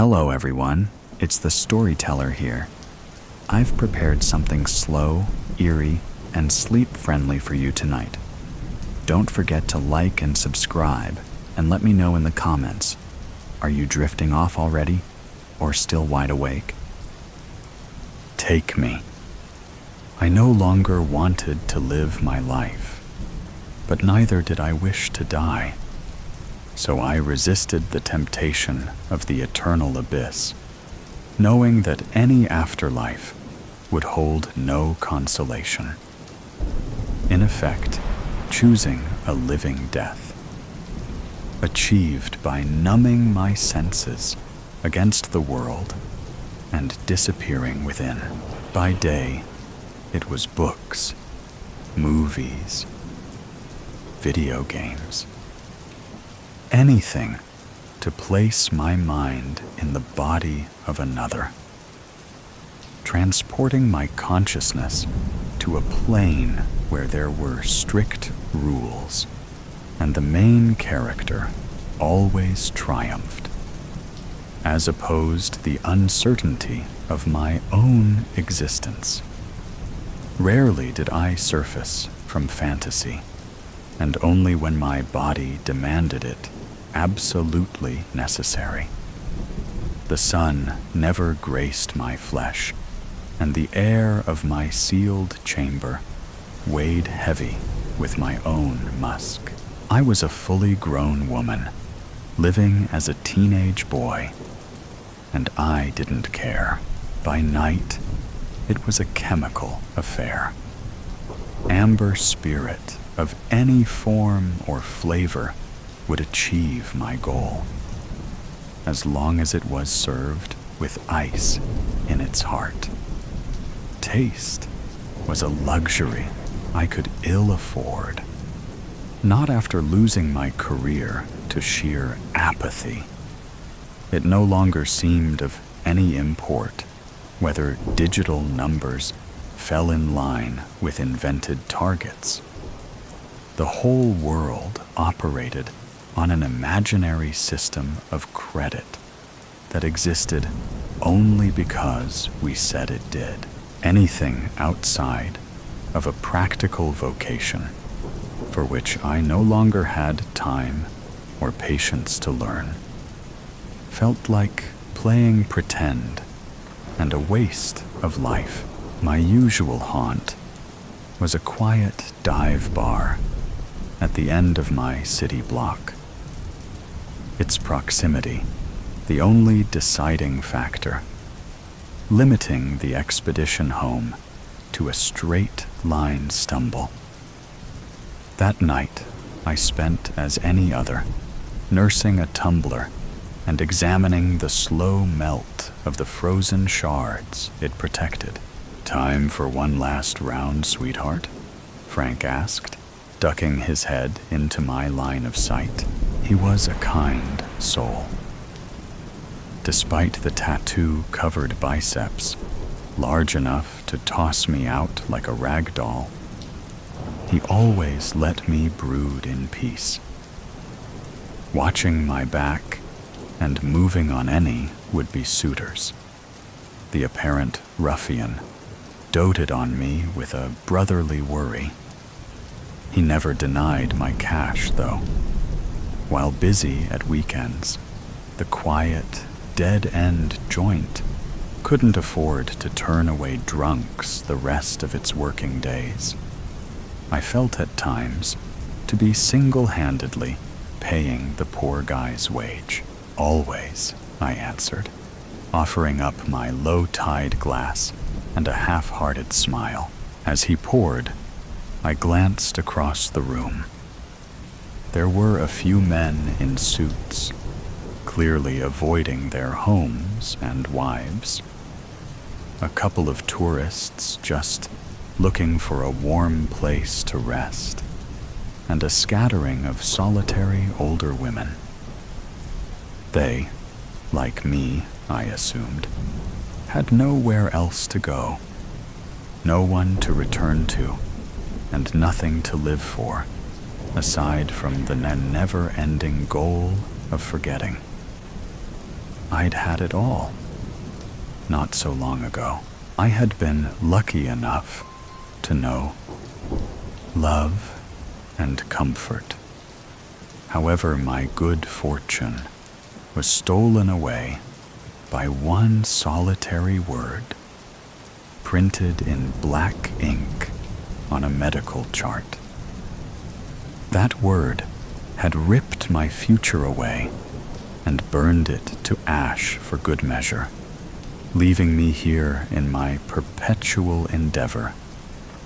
Hello everyone, it's the storyteller here. I've prepared something slow, eerie, and sleep-friendly for you tonight. Don't forget to like and subscribe, and let me know in the comments. Are you drifting off already, or still wide awake? Take me. I no longer wanted to live my life, but neither did I wish to die. So I resisted the temptation of the eternal abyss, knowing that any afterlife would hold no consolation. In effect, choosing a living death, achieved by numbing my senses against the world and disappearing within. By day, it was books, movies, video games, anything to place my mind in the body of another, transporting my consciousness to a plane where there were strict rules, and the main character always triumphed, as opposed the uncertainty of my own existence. Rarely did I surface from fantasy, and only when my body demanded it absolutely necessary. The sun never graced my flesh, and the air of my sealed chamber weighed heavy with my own musk. I was a fully grown woman, living as a teenage boy, and I didn't care. By night, it was a chemical affair. Amber spirit of any form or flavor would achieve my goal, as long as it was served with ice in its heart. Taste was a luxury I could ill afford, not after losing my career to sheer apathy. It no longer seemed of any import whether digital numbers fell in line with invented targets. The whole world operated on an imaginary system of credit that existed only because we said it did. Anything outside of a practical vocation, for which I no longer had time or patience to learn, felt like playing pretend and a waste of life. My usual haunt was a quiet dive bar at the end of my city block. Its proximity, the only deciding factor, limiting the expedition home to a straight line stumble. That night, I spent as any other, nursing a tumbler and examining the slow melt of the frozen shards it protected. "Time for one last round, sweetheart?" Frank asked, ducking his head into my line of sight. He was a kind soul. Despite the tattoo-covered biceps, large enough to toss me out like a rag doll, he always let me brood in peace. Watching my back and moving on any would-be suitors, the apparent ruffian doted on me with a brotherly worry. He never denied my cash, though. While busy at weekends, the quiet, dead-end joint couldn't afford to turn away drunks the rest of its working days. I felt at times to be single-handedly paying the poor guy's wage. "Always," I answered, offering up my low-tide glass and a half-hearted smile. As he poured, I glanced across the room. There were a few men in suits, clearly avoiding their homes and wives. A couple of tourists just looking for a warm place to rest, and a scattering of solitary older women. They, like me, I assumed, had nowhere else to go, no one to return to, and nothing to live for, aside from the never-ending goal of forgetting. I'd had it all. Not so long ago, I had been lucky enough to know love and comfort. However, my good fortune was stolen away by one solitary word, printed in black ink on a medical chart. That word had ripped my future away and burned it to ash for good measure, leaving me here in my perpetual endeavor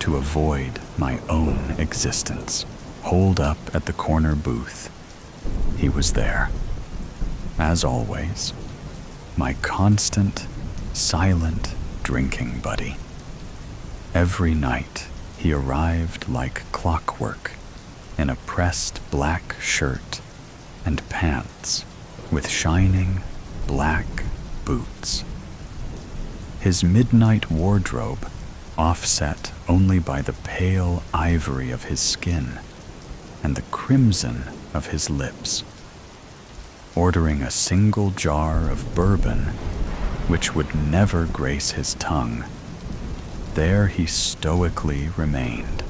to avoid my own existence. Holed up at the corner booth, he was there. As always, my constant, silent drinking buddy. Every night, he arrived like clockwork in a pressed black shirt and pants with shining black boots. His midnight wardrobe offset only by the pale ivory of his skin and the crimson of his lips. Ordering a single jar of bourbon, which would never grace his tongue, there he stoically remained,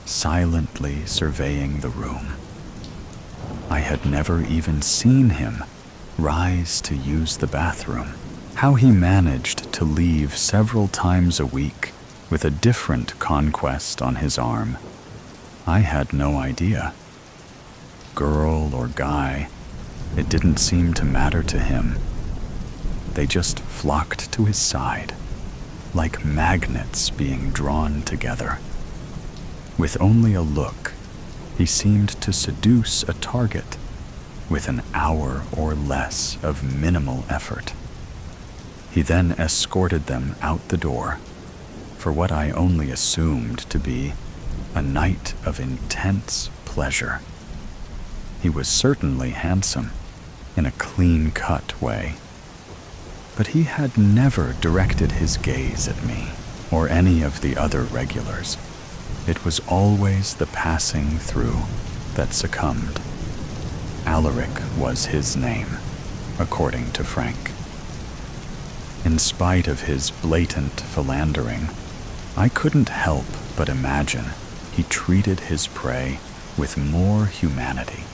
silently surveying the room. I had never even seen him rise to use the bathroom. How he managed to leave several times a week with a different conquest on his arm, I had no idea. Girl or guy, it didn't seem to matter to him. They just flocked to his side, like magnets being drawn together. With only a look, he seemed to seduce a target with an hour or less of minimal effort. He then escorted them out the door for what I only assumed to be a night of intense pleasure. He was certainly handsome, in a clean-cut way, but he had never directed his gaze at me or any of the other regulars. It was always the passing through that succumbed. Alaric was his name, according to Frank. In spite of his blatant philandering, I couldn't help but imagine he treated his prey with more humanity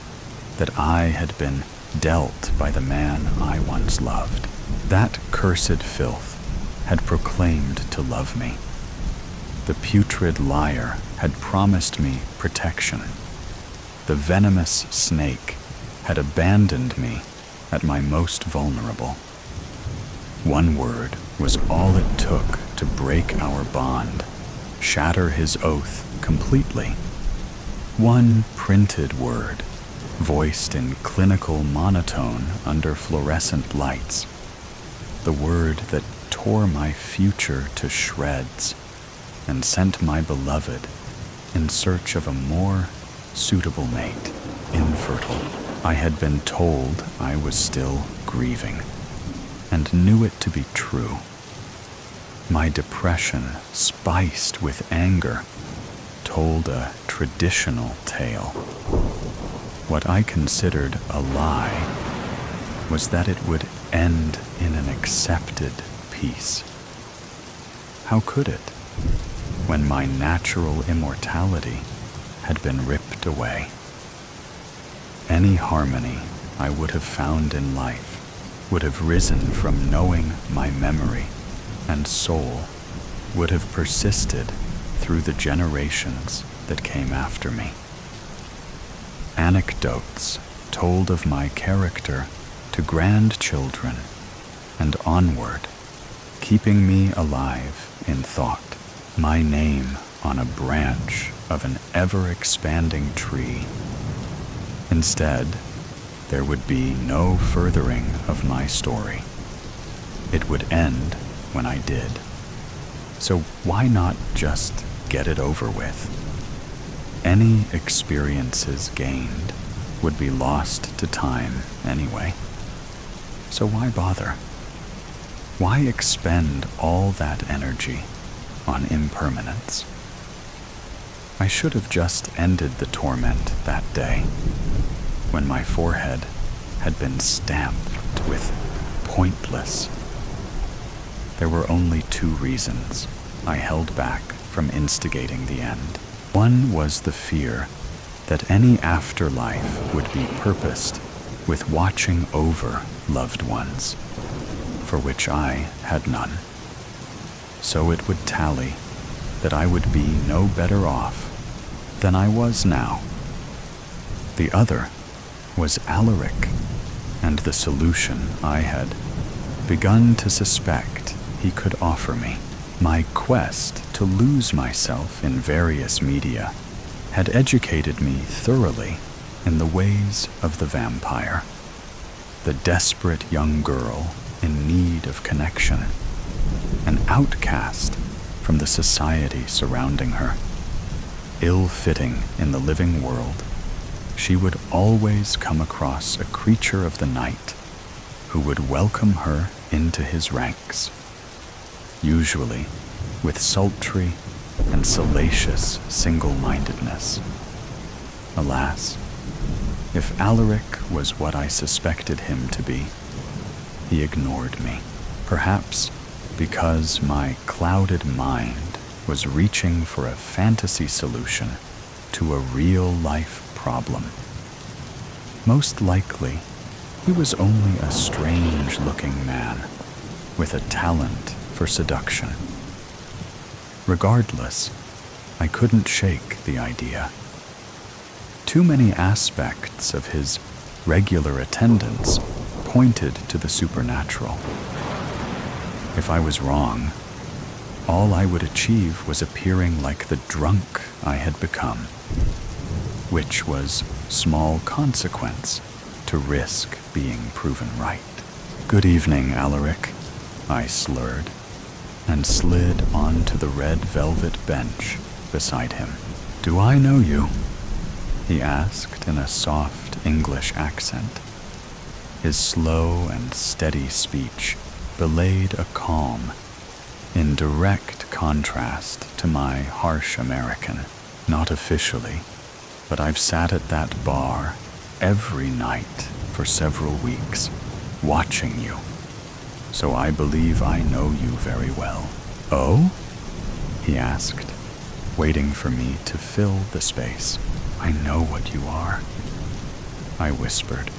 that I had been dealt by the man I once loved. That cursed filth had proclaimed to love me. The putrid liar had promised me protection. The venomous snake had abandoned me at my most vulnerable. One word was all it took to break our bond, shatter his oath completely. One printed word, voiced in clinical monotone under fluorescent lights. The word that tore my future to shreds and sent my beloved in search of a more suitable mate, infertile. I had been told I was still grieving, and knew it to be true. My depression, spiced with anger, told a traditional tale. What I considered a lie was that it would end in an accepted peace. How could it, when my natural immortality had been ripped away? Any harmony I would have found in life would have risen from knowing my memory, and soul would have persisted through the generations that came after me. Anecdotes told of my character to grandchildren and onward, keeping me alive in thought, my name on a branch of an ever-expanding tree. Instead, there would be no furthering of my story. It would end when I did. So why not just get it over with? Any experiences gained would be lost to time anyway. So why bother? Why expend all that energy on impermanence? I should have just ended the torment that day, when my forehead had been stamped with pointless. There were only two reasons I held back from instigating the end. One was the fear that any afterlife would be purposed with watching over loved ones, for which I had none. So it would tally that I would be no better off than I was now. The other was Alaric, and the solution I had begun to suspect he could offer me. My quest to lose myself in various media had educated me thoroughly in the ways of the vampire, the desperate young girl in need of connection, an outcast from the society surrounding her. Ill-fitting in the living world, she would always come across a creature of the night who would welcome her into his ranks, usually with sultry and salacious single-mindedness. Alas, if Alaric was what I suspected him to be, he ignored me, perhaps because my clouded mind was reaching for a fantasy solution to a real-life problem. Most likely, he was only a strange-looking man with a talent for seduction. Regardless, I couldn't shake the idea. Too many aspects of his regular attendance pointed to the supernatural. If I was wrong, all I would achieve was appearing like the drunk I had become, which was small consequence to risk being proven right. "Good evening, Alaric," I slurred, and slid onto the red velvet bench beside him. "Do I know you?" he asked in a soft English accent. His slow and steady speech belayed a calm in direct contrast to my harsh American. "Not officially, but I've sat at that bar every night for several weeks, watching you, so I believe I know you very well." "Oh?" he asked, waiting for me to fill the space. "I know what you are," I whispered,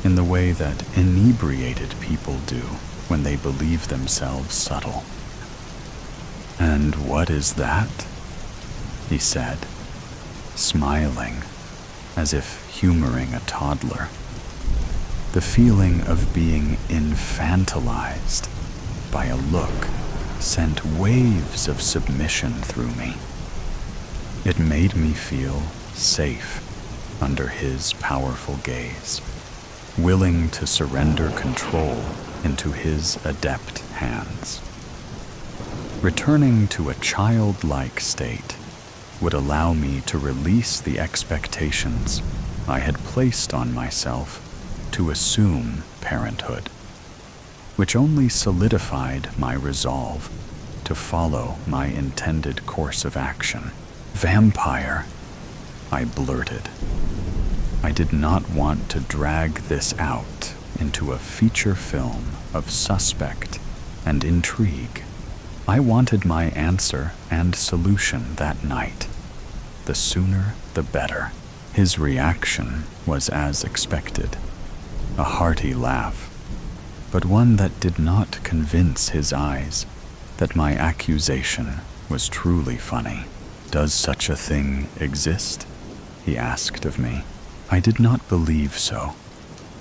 in the way that inebriated people do when they believe themselves subtle. "And what is that?" he said, smiling as if humoring a toddler. The feeling of being infantilized by a look sent waves of submission through me. It made me feel safe under his powerful gaze, willing to surrender control into his adept hands. Returning to a childlike state would allow me to release the expectations I had placed on myself to assume parenthood, which only solidified my resolve to follow my intended course of action. "Vampire," I blurted. I did not want to drag this out into a feature film of suspect and intrigue. I wanted my answer and solution that night. The sooner, the better. His reaction was as expected, a hearty laugh, but one that did not convince his eyes that my accusation was truly funny. "Does such a thing exist?" he asked of me. "I did not believe so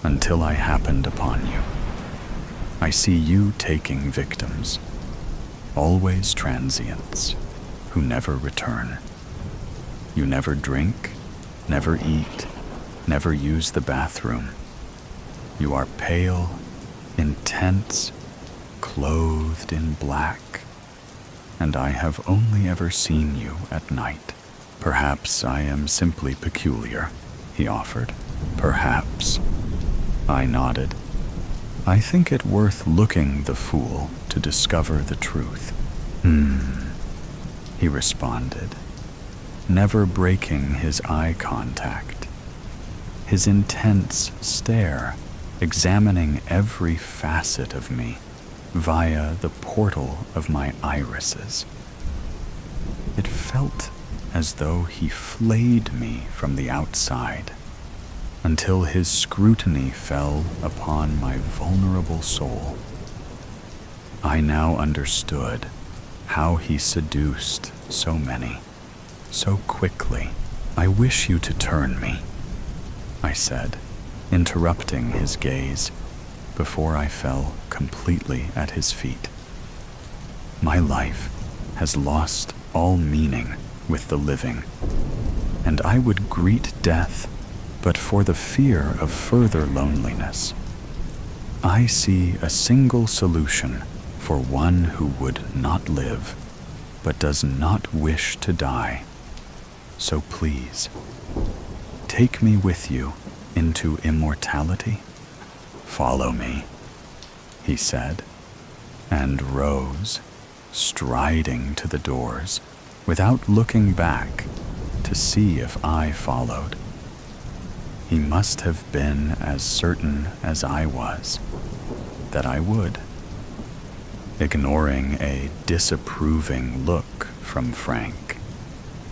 until I happened upon you. I see you taking victims, always transients, who never return. You never drink, never eat, never use the bathroom. You are pale, intense, clothed in black, and I have only ever seen you at night. Perhaps I am simply peculiar," he offered. "Perhaps." I nodded. "I think it worth looking the fool to discover the truth." He responded, never breaking his eye contact. His intense stare examining every facet of me via the portal of my irises. It felt as though he flayed me from the outside until his scrutiny fell upon my vulnerable soul. I now understood how he seduced so many, so quickly. "I wish you to turn me," I said, interrupting his gaze before I fell completely at his feet. My life has lost all meaning with the living, and I would greet death but for the fear of further loneliness. I see a single solution for one who would not live but does not wish to die. So please, take me with you into immortality. "Follow me," he said, and rose, striding to the doors without looking back to see if I followed. He must have been as certain as I was that I would. Ignoring a disapproving look from Frank,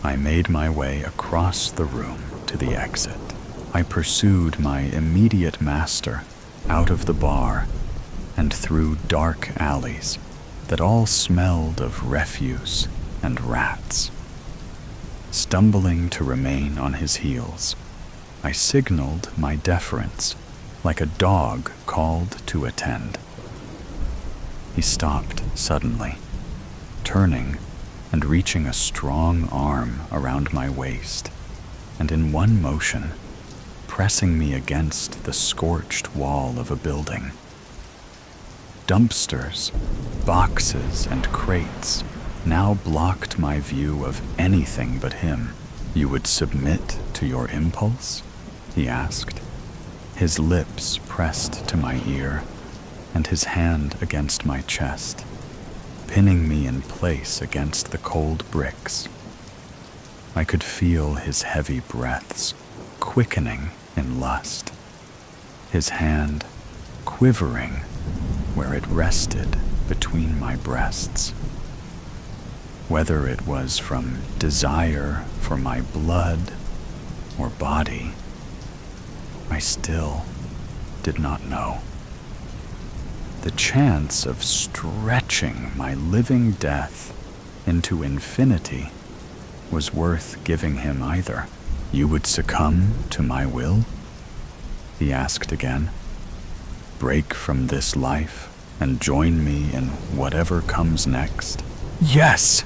I made my way across the room to the exit. I pursued my immediate master out of the bar and through dark alleys that all smelled of refuse and rats. Stumbling to remain on his heels, I signaled my deference like a dog called to attend. He stopped suddenly, turning and reaching a strong arm around my waist, and in one motion, pressing me against the scorched wall of a building. Dumpsters, boxes, and crates now blocked my view of anything but him. "You would submit to your impulse?" he asked, his lips pressed to my ear and his hand against my chest, pinning me in place against the cold bricks. I could feel his heavy breaths quickening in lust, his hand quivering where it rested between my breasts. Whether it was from desire for my blood or body, I still did not know. The chance of stretching my living death into infinity was worth giving him either. "You would succumb to my will?" he asked again. "Break from this life and join me in whatever comes next?" "Yes!"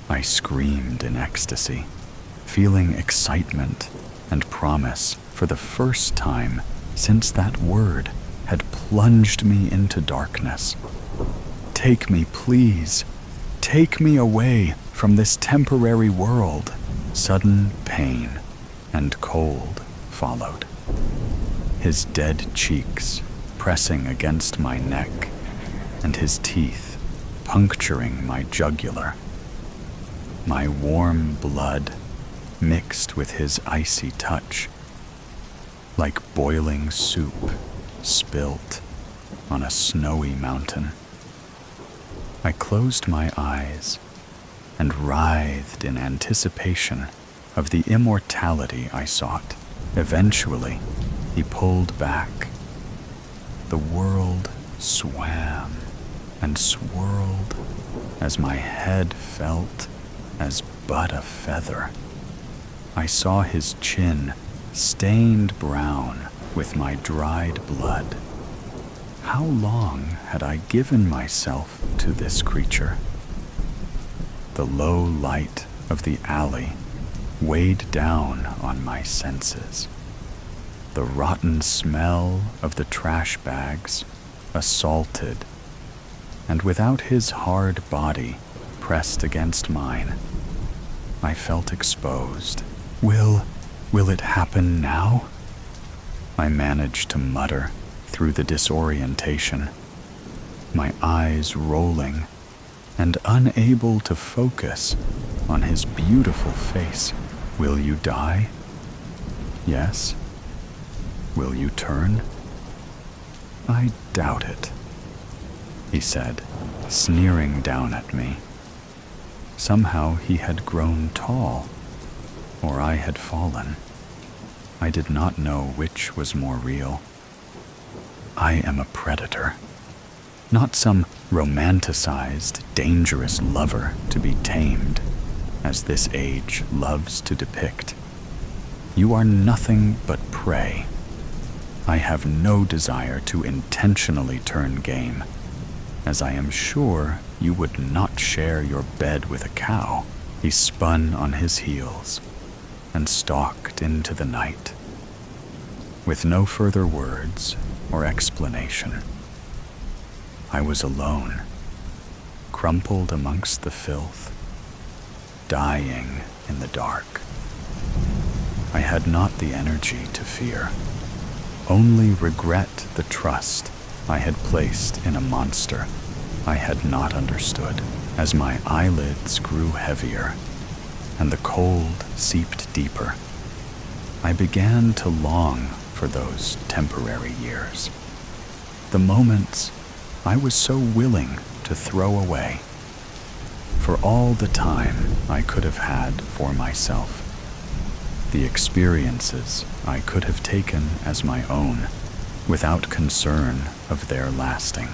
I screamed in ecstasy, feeling excitement and promise for the first time since that word had plunged me into darkness. "Take me, please. Take me away from this temporary world." Sudden pain and cold followed, his dead cheeks pressing against my neck and his teeth puncturing my jugular. My warm blood mixed with his icy touch, like boiling soup spilt on a snowy mountain. I closed my eyes and writhed in anticipation of the immortality I sought. Eventually, he pulled back. The world swam and swirled as my head felt as but a feather. I saw his chin stained brown with my dried blood. How long had I given myself to this creature? The low light of the alley weighed down on my senses. The rotten smell of the trash bags assaulted, and without his hard body pressed against mine, I felt exposed. Will it happen now?" I managed to mutter through the disorientation, my eyes rolling and unable to focus on his beautiful face. "Will you die? Yes? Will you turn?" I doubt it, he said, sneering down at me. Somehow he had grown tall, or I had fallen. I did not know which was more real. I am a predator, not some romanticized, dangerous lover to be tamed, as this age loves to depict. You are nothing but prey. I have no desire to intentionally turn game, as I am sure you would not share your bed with a cow. He spun on his heels and stalked into the night, with no further words or explanation. I was alone, crumpled amongst the filth, dying in the dark. I had not the energy to fear, only regret the trust I had placed in a monster I had not understood. As my eyelids grew heavier and the cold seeped deeper, I began to long for those temporary years, the moments I was so willing to throw away, for all the time I could have had for myself, the experiences I could have taken as my own without concern of their lasting,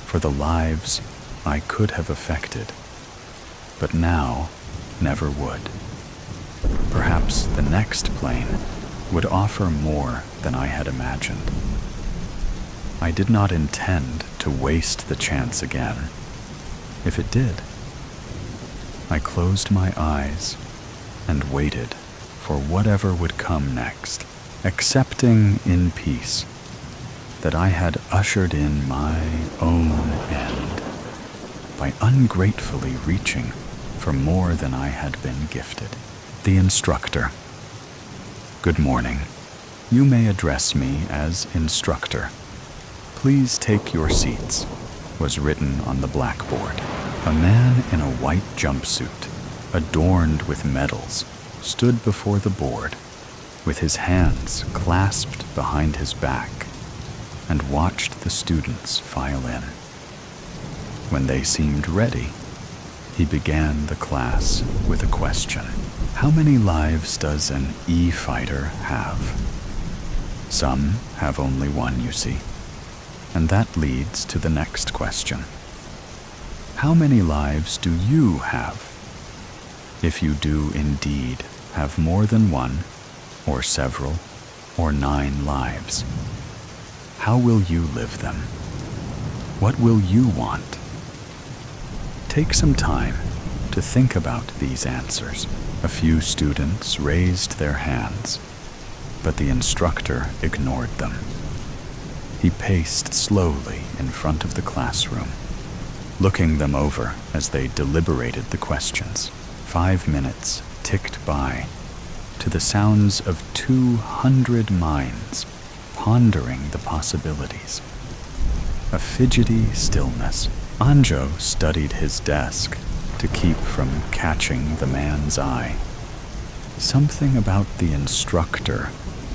for the lives I could have affected, but now never would. Perhaps the next plane would offer more than I had imagined. I did not intend to waste the chance again. If it did, I closed my eyes and waited for whatever would come next, accepting in peace that I had ushered in my own end by ungratefully reaching for more than I had been gifted. The instructor. Good morning. You may address me as Instructor. Please take your seats, was written on the blackboard. A man in a white jumpsuit, adorned with medals, stood before the board, with his hands clasped behind his back, and watched the students file in. When they seemed ready, he began the class with a question. How many lives does an E-fighter have? Some have only one, you see. And that leads to the next question. How many lives do you have? If you do indeed have more than one, or several, or 9 lives, how will you live them? What will you want? Take some time to think about these answers. A few students raised their hands, but the instructor ignored them. He paced slowly in front of the classroom, looking them over as they deliberated the questions. 5 minutes ticked by to the sounds of 200 minds pondering the possibilities. A fidgety stillness. Anjo studied his desk to keep from catching the man's eye. Something about the instructor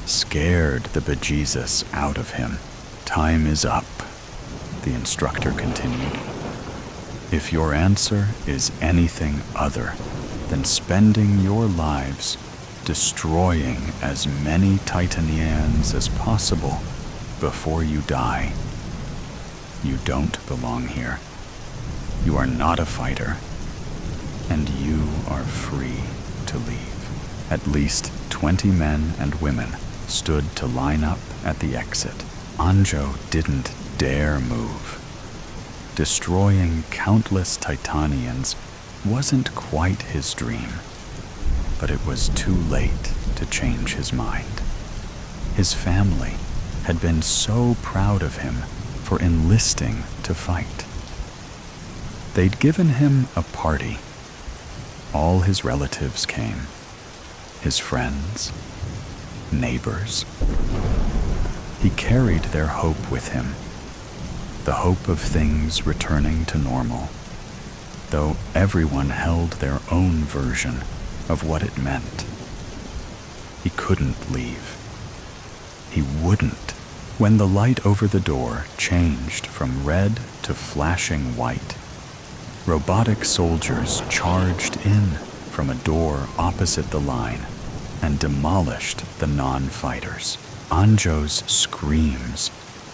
scared the bejesus out of him. Time is up, the instructor continued. If your answer is anything other than spending your lives destroying as many Titanians as possible before you die, you don't belong here. You are not a fighter, and you are free to leave. At least 20 men and women stood to line up at the exit. Anjo didn't dare move. Destroying countless Titanians wasn't quite his dream, but it was too late to change his mind. His family had been so proud of him for enlisting to fight. They'd given him a party. All his relatives came, his friends, neighbors. He carried their hope with him, the hope of things returning to normal, though everyone held their own version of what it meant. He couldn't leave. He wouldn't When the light over the door changed from red to flashing white, robotic soldiers charged in from a door opposite the line and demolished the non-fighters. Anjo's screams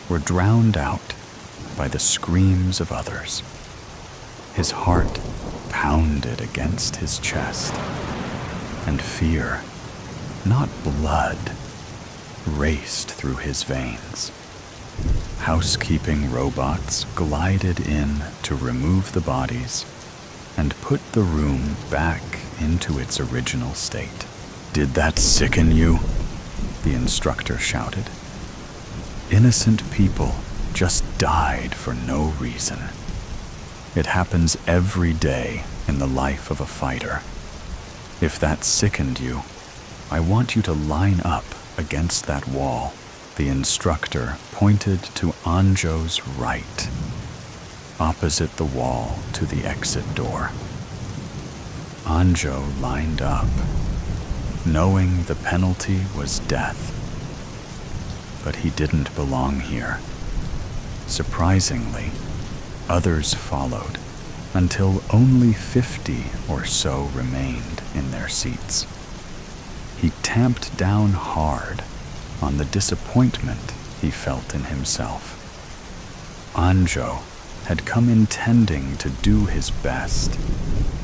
were drowned out by the screams of others. His heart pounded against his chest, and fear, not blood, raced through his veins. Housekeeping robots glided in to remove the bodies and put the room back into its original state. "Did that sicken you?" the instructor shouted. "Innocent people just died for no reason. It happens every day in the life of a fighter. If that sickened you, I want you to line up against that wall." The instructor pointed to Anjo's right, opposite the wall to the exit door. Anjo lined up, knowing the penalty was death. But he didn't belong here. Surprisingly, others followed, until only 50 or so remained in their seats. He tamped down hard on the disappointment he felt in himself. Anjo had come intending to do his best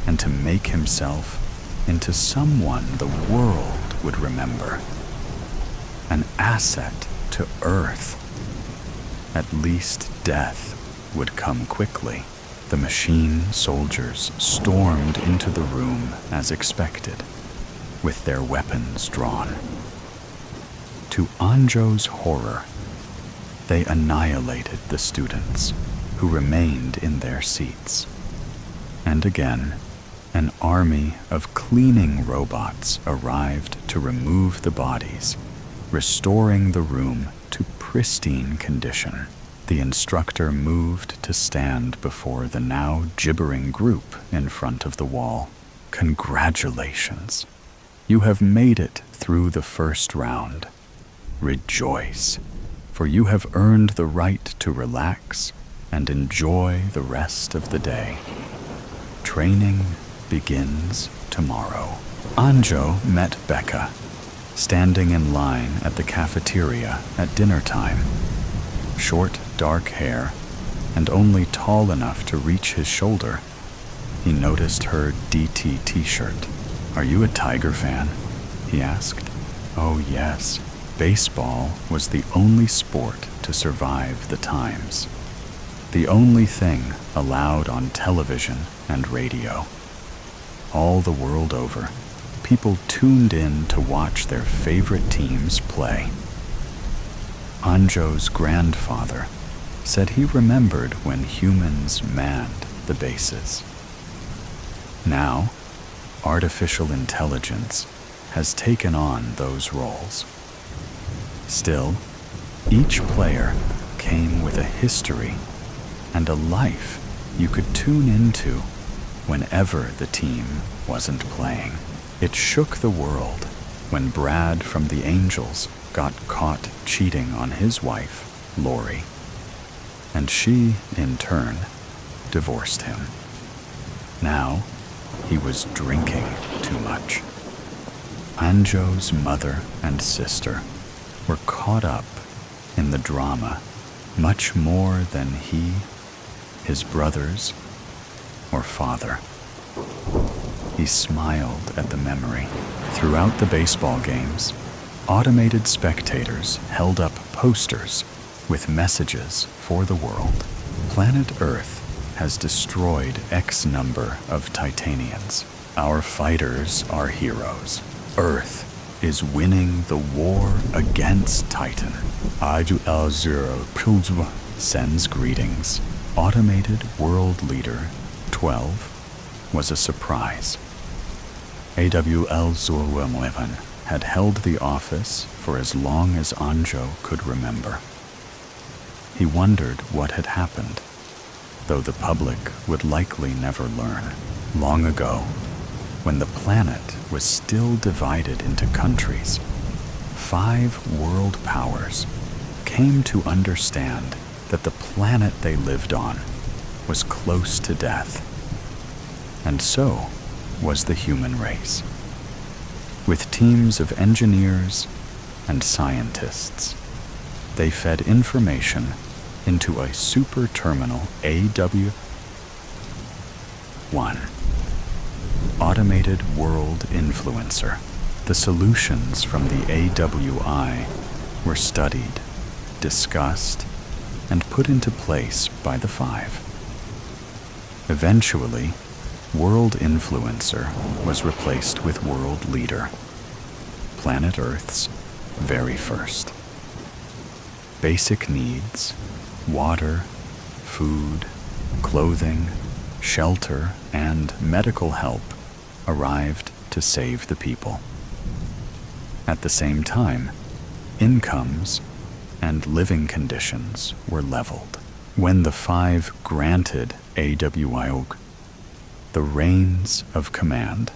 and to make himself into someone the world would remember. An asset to Earth. At least death would come quickly. The machine soldiers stormed into the room as expected, with their weapons drawn. To Anjo's horror, they annihilated the students who remained in their seats. And again, an army of cleaning robots arrived to remove the bodies, restoring the room to pristine condition. The instructor moved to stand before the now gibbering group in front of the wall. "Congratulations. You have made it through the first round. Rejoice, for you have earned the right to relax and enjoy the rest of the day. Training begins tomorrow." Anjo met Becca, standing in line at the cafeteria at dinner time. Short, dark hair, and only tall enough to reach his shoulder. He noticed her DT t-shirt. "Are you a Tiger fan?" he asked. "Oh yes. Baseball was the only sport to survive the times. The only thing allowed on television and radio. All the world over, people tuned in to watch their favorite teams play." Anjo's grandfather said he remembered when humans manned the bases. Now, artificial intelligence has taken on those roles. Still, each player came with a history and a life you could tune into whenever the team wasn't playing. It shook the world when Brad from the Angels got caught cheating on his wife, Lori, and she, in turn, divorced him. Now, he was drinking too much. Anjo's mother and sister were caught up in the drama much more than he, his brothers, or father. He smiled at the memory. Throughout the baseball games, automated spectators held up posters with messages for the world. Planet Earth has destroyed X number of Titanians. Our fighters are heroes. Earth is winning the war against Titan. I2L0 sends greetings. Automated World Leader 12 was a surprise. AWL011 had held the office for as long as Anjo could remember. He wondered what had happened, though the public would likely never learn. Long ago, when the planet was still divided into countries, 5 world powers came to understand that the planet they lived on was close to death. And so was the human race. With teams of engineers and scientists, they fed information into a super terminal AW1, Automated World Influencer. The solutions from the AWI were studied, discussed, and put into place by the five. Eventually, World Influencer was replaced with World Leader, planet Earth's very first. Basic needs, water, food, clothing, shelter, and medical help arrived to save the people. At the same time, incomes and living conditions were leveled. When the five granted AWIOG the reins of command,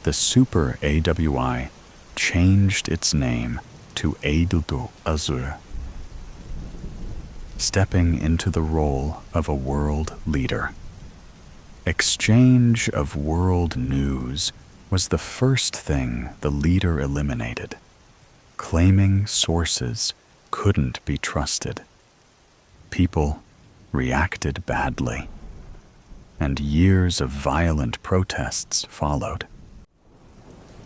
the Super AWI changed its name to Edeldo Azur, stepping into the role of a world leader. Exchange of world news was the first thing the leader eliminated, claiming sources couldn't be trusted. People reacted badly, and years of violent protests followed.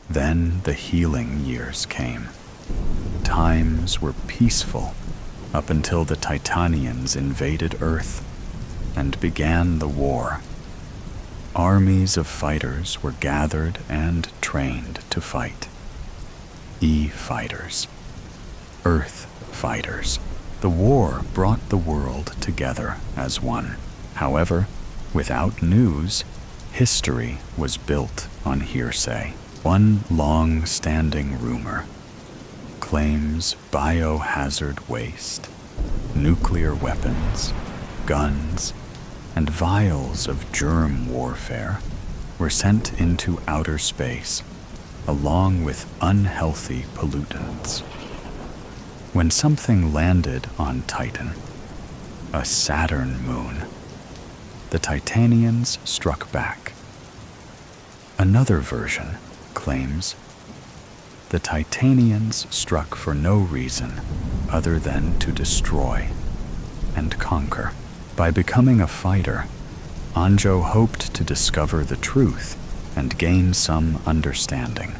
Then the healing years came. Times were peaceful up until the Titanians invaded Earth and began the war. Armies of fighters were gathered and trained to fight. E-fighters, Earth fighters. The war brought the world together as one. However, without news, history was built on hearsay. One long-standing rumor claims biohazard waste, nuclear weapons, guns, and vials of germ warfare were sent into outer space, along with unhealthy pollutants. When something landed on Titan, a Saturn moon, the Titanians struck back. Another version claims the Titanians struck for no reason other than to destroy and conquer. By becoming a fighter, Anjo hoped to discover the truth and gain some understanding.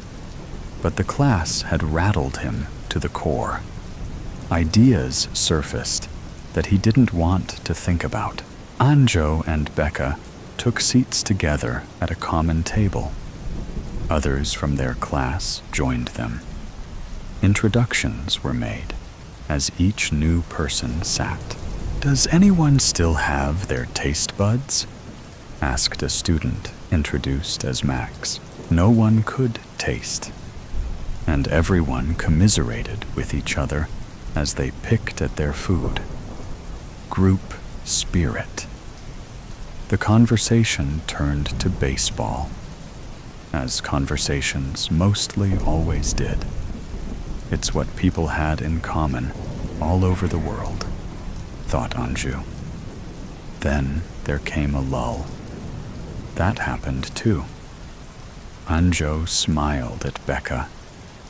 But the class had rattled him to the core. Ideas surfaced that he didn't want to think about. Anjo and Becca took seats together at a common table. Others from their class joined them. Introductions were made as each new person sat. "Does anyone still have their taste buds?" asked a student introduced as Max. No one could taste, and everyone commiserated with each other as they picked at their food. Group spirit. The conversation turned to baseball, as conversations mostly always did. It's what people had in common all over the world, thought Anju. Then there came a lull. That happened too. Anjo smiled at Becca,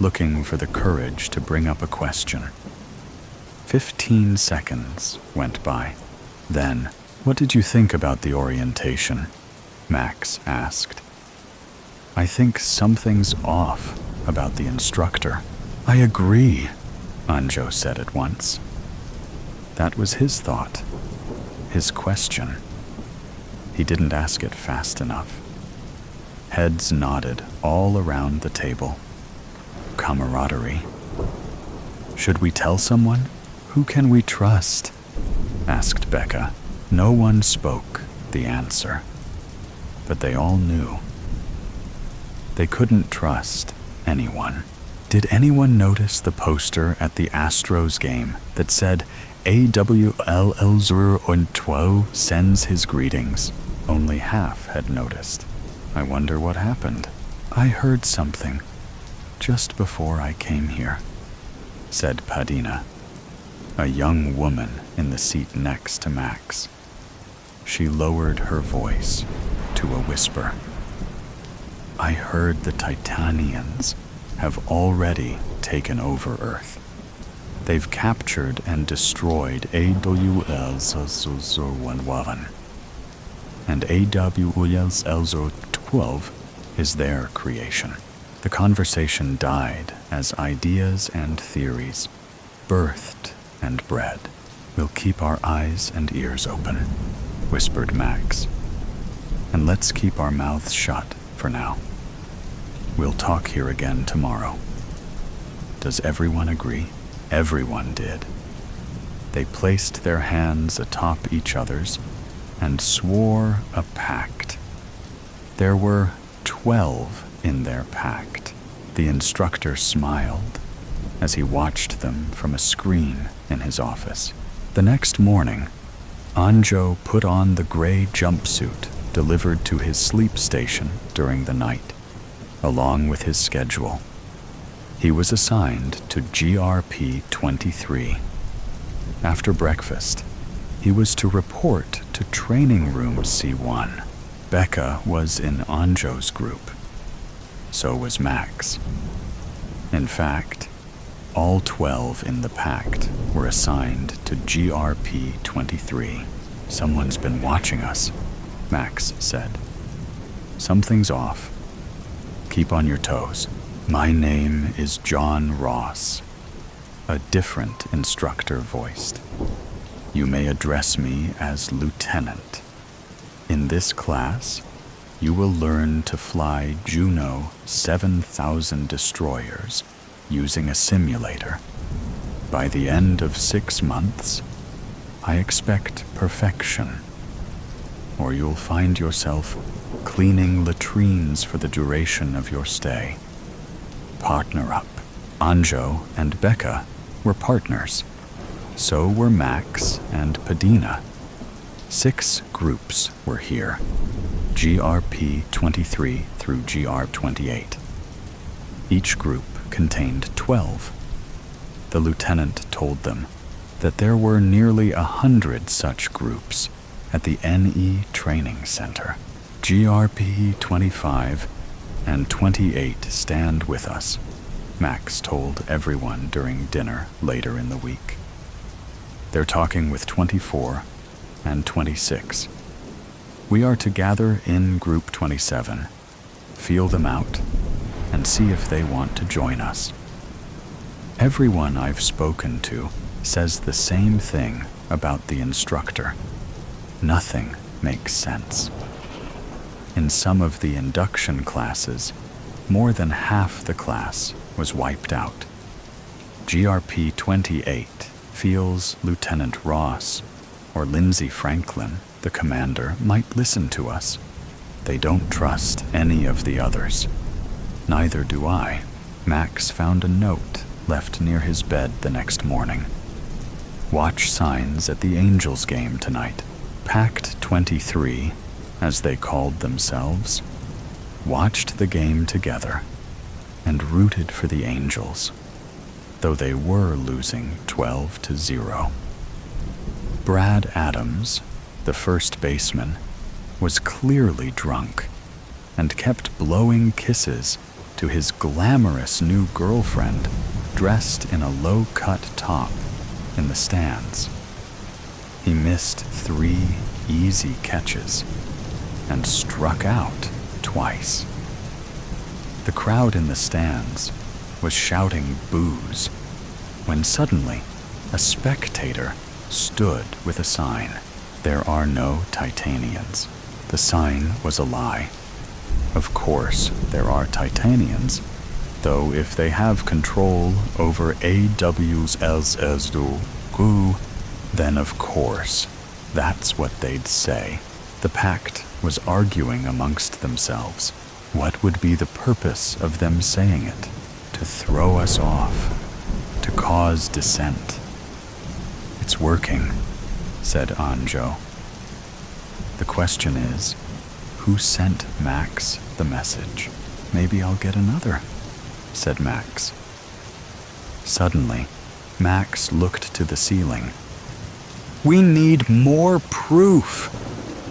looking for the courage to bring up a question. 15 seconds went by. Then, "What did you think about the orientation?" Max asked. "I think something's off about the instructor." "I agree," Anjo said at once. That was his thought, his question. He didn't ask it fast enough. Heads nodded all around the table. Camaraderie. "Should we tell someone? Who can we trust?" asked Becca. No one spoke the answer, but they all knew. They couldn't trust anyone. Did anyone notice the poster at the Astros game that said AWL012 sends his greetings? Only half had noticed. I wonder what happened. "I heard something just before I came here," said Padina. a young woman in the seat next to Max. She lowered her voice to a whisper. I heard the Titanians have already taken over Earth. They've captured and destroyed AWL-001, and AWL-012 is their creation. The conversation died as ideas and theories birthed and bred. We'll keep our eyes and ears open, whispered Max. And let's keep our mouths shut for now. We'll talk here again tomorrow. Does everyone agree? Everyone did. They placed their hands atop each other's and swore a pact. There were 12 in their pact. The instructor smiled as he watched them from a screen in his office. The next morning, Anjo put on the gray jumpsuit delivered to his sleep station during the night, along with his schedule. He was assigned to GRP 23. After breakfast, he was to report to Training Room C1. Becca was in Anjo's group. So was Max. In fact, all 12 in the pact were assigned to GRP 23. Someone's been watching us, Max said. Something's off. Keep on your toes. My name is John Ross, a different instructor voiced. You may address me as Lieutenant. In this class, you will learn to fly Juno 7000 destroyers using a simulator. By the end of 6 months, I expect perfection, or you'll find yourself cleaning latrines for the duration of your stay. Partner up. Anjo and Becca were partners. So were Max and Padina. 6 groups were here, GRP 23 through GR 28. Each group contained 12. The lieutenant told them that there were nearly 100 such groups at the NE Training Center. GRP 25 and 28 stand with us, Max told everyone during dinner later in the week. They're talking with 24 and 26. We are to gather in Group 27, feel them out, and see if they want to join us. Everyone I've spoken to says the same thing about the instructor. Nothing makes sense. In some of the induction classes, more than half the class was wiped out. GRP 28 feels Lieutenant Ross or Lindsay Franklin, the commander, might listen to us. They don't trust any of the others. Neither do I. Max found a note left near his bed the next morning. Watch signs at the Angels game tonight. Pact 23, as they called themselves, watched the game together and rooted for the Angels, though they were losing 12-0. Brad Adams, the first baseman, was clearly drunk and kept blowing kisses to his glamorous new girlfriend dressed in a low-cut top in the stands. He missed 3 easy catches and struck out twice. The crowd in the stands was shouting boos when suddenly a spectator stood with a sign. There are no Titanians. The sign was a lie. Of course, there are Titanians, though if they have control over AWLs, then of course, that's what they'd say. The pact was arguing amongst themselves. What would be the purpose of them saying it? To throw us off, to cause dissent. It's working, said Anjo. The question is, who sent Max the message? Maybe I'll get another, said Max. Suddenly, Max looked to the ceiling. "We need more proof,"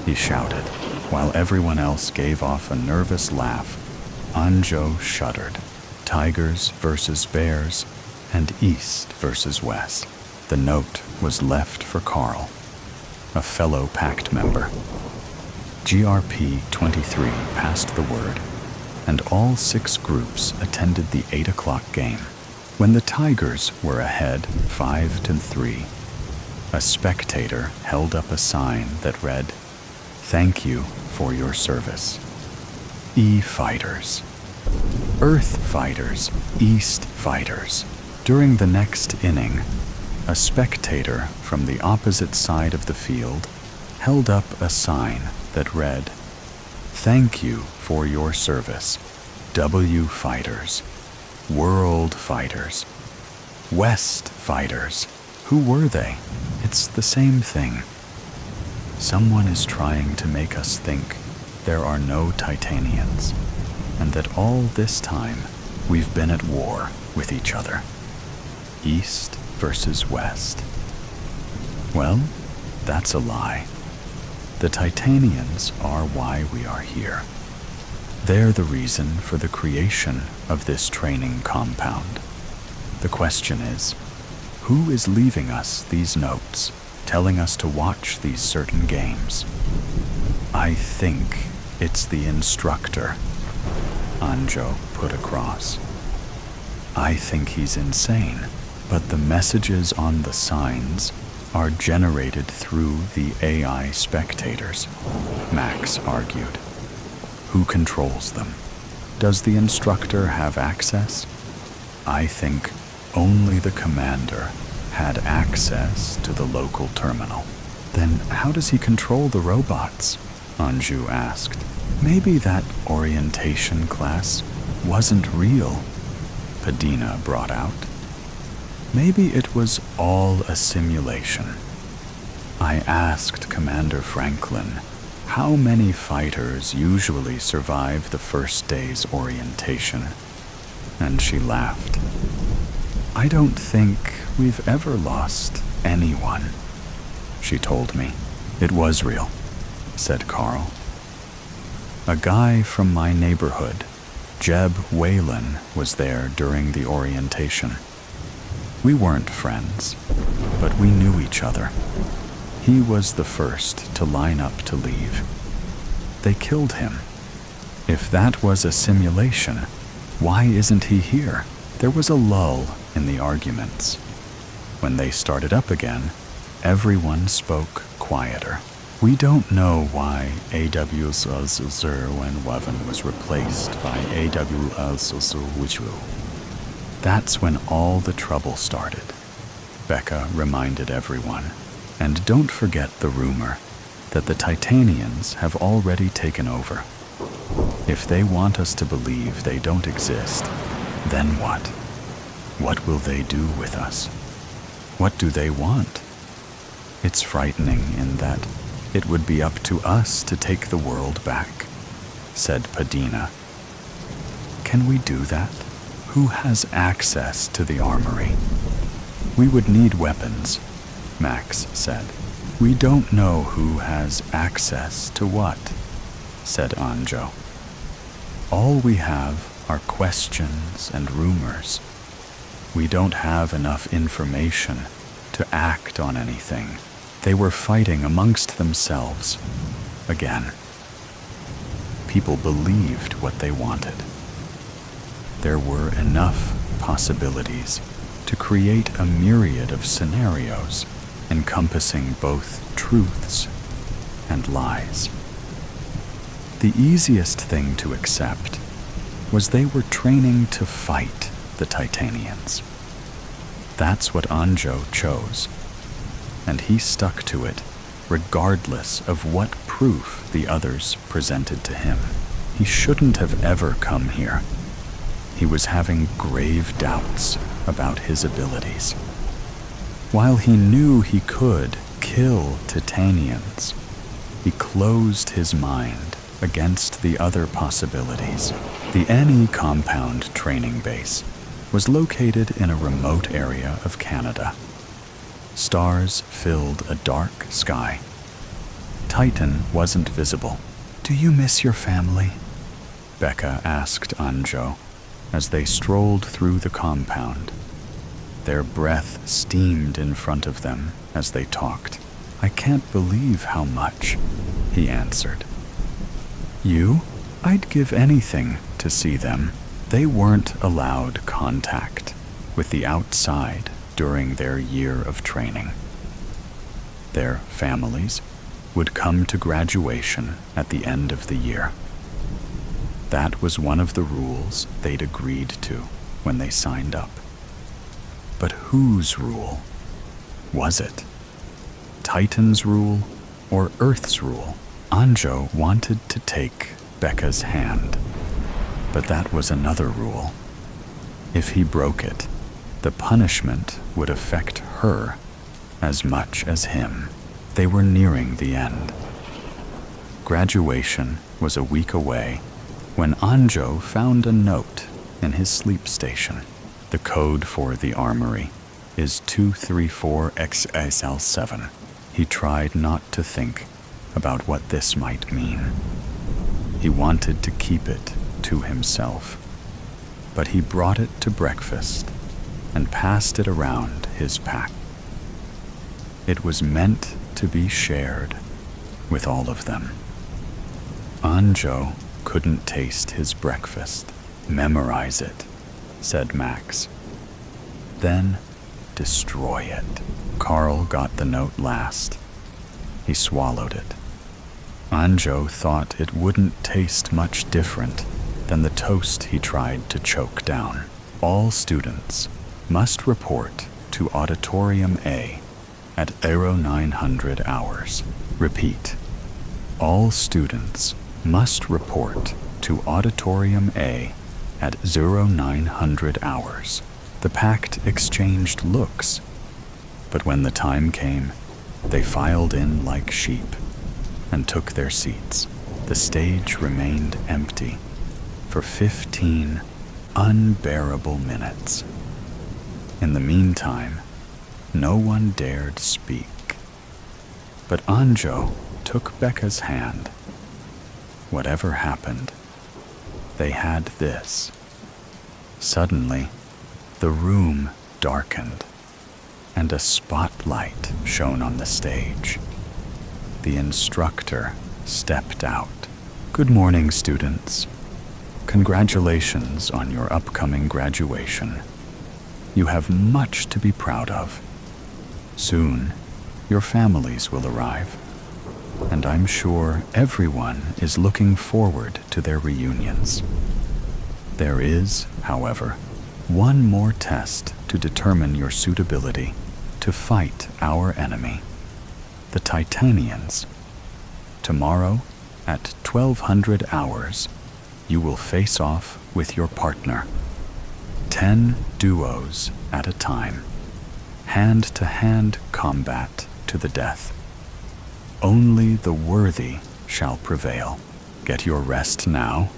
he shouted, while everyone else gave off a nervous laugh. Anjo shuddered. Tigers versus bears, and east versus west. The note was left for Carl, a fellow pact member. GRP 23 passed the word, and all 6 groups attended the 8 o'clock game. When the Tigers were ahead 5-3, a spectator held up a sign that read, "Thank you for your service. E-Fighters. Earth Fighters, East Fighters." During the next inning, a spectator from the opposite side of the field held up a sign that read, "Thank you for your service. W Fighters. World Fighters. West Fighters." Who were they? It's the same thing. Someone is trying to make us think there are no Titanians, and that all this time we've been at war with each other. East versus West. Well, that's a lie. The Titanians are why we are here. They're the reason for the creation of this training compound. The question is, who is leaving us these notes, telling us to watch these certain games? I think it's the Instructor, Anjo put across. I think he's insane, but the messages on the signs are generated through the AI spectators, Max argued. Who controls them? Does the Instructor have access? I think only the commander had access to the local terminal. Then how does he control the robots? Anju asked. Maybe that orientation class wasn't real, Padina brought out. Maybe it was all a simulation. I asked Commander Franklin how many fighters usually survive the first day's orientation, and she laughed. I don't think we've ever lost anyone, she told me. It was real, said Carl. A guy from my neighborhood, Jeb Whalen, was there during the orientation. We weren't friends, but we knew each other. He was the first to line up to leave. They killed him. If that was a simulation, why isn't he here? There was a lull in the arguments. When they started up again, everyone spoke quieter. We don't know why AWS011 was replaced by AWS012. That's when all the trouble started, Becca reminded everyone. And don't forget the rumor that the Titanians have already taken over. If they want us to believe they don't exist, then what? What will they do with us? What do they want? It's frightening in that it would be up to us to take the world back, said Padina. Can we do that? Who has access to the armory? We would need weapons, Max said. We don't know who has access to what, said Anjo. All we have are questions and rumors. We don't have enough information to act on anything. They were fighting amongst themselves again. People believed what they wanted. There were enough possibilities to create a myriad of scenarios encompassing both truths and lies. The easiest thing to accept was they were training to fight the Titanians. That's what Anjo chose, and he stuck to it regardless of what proof the others presented to him. He shouldn't have ever come here. He was having grave doubts about his abilities. While he knew he could kill Titanians, he closed his mind against the other possibilities. The Any compound training base was located in a remote area of Canada. Stars filled a dark sky. Titan wasn't visible. "Do you miss your family?" Becca asked Anjo as they strolled through the compound. Their breath steamed in front of them as they talked. "I can't believe how much," he answered. "You? I'd give anything to see them." They weren't allowed contact with the outside during their year of training. Their families would come to graduation at the end of the year. That was one of the rules they'd agreed to when they signed up. But whose rule was it? Titan's rule or Earth's rule? Anjo wanted to take Becca's hand, but that was another rule. If he broke it, the punishment would affect her as much as him. They were nearing the end. Graduation was a week away when Anjo found a note in his sleep station. The code for the armory is 234XSL7. He tried not to think about what this might mean. He wanted to keep it to himself, but he brought it to breakfast and passed it around his pack. It was meant to be shared with all of them. Anjo couldn't taste his breakfast. "Memorize it," said Max. "Then destroy it." Carl got the note last. He swallowed it. Anjo thought it wouldn't taste much different than the toast he tried to choke down. All students must report to Auditorium A at 0900 hours. Repeat. All students must report to Auditorium A at 0900 hours. The pact exchanged looks, but when the time came, they filed in like sheep and took their seats. The stage remained empty for 15 unbearable minutes. In the meantime, no one dared speak. But Anjo took Becca's hand. Whatever happened, they had this. Suddenly, the room darkened, and a spotlight shone on the stage. The instructor stepped out. "Good morning, students. Congratulations on your upcoming graduation. You have much to be proud of. Soon, your families will arrive, and I'm sure everyone is looking forward to their reunions. There is, however, one more test to determine your suitability to fight our enemy, the Titanians. Tomorrow, at 1200 hours, you will face off with your partner. 10 duos at a time. Hand-to-hand combat to the death. Only the worthy shall prevail. Get your rest now,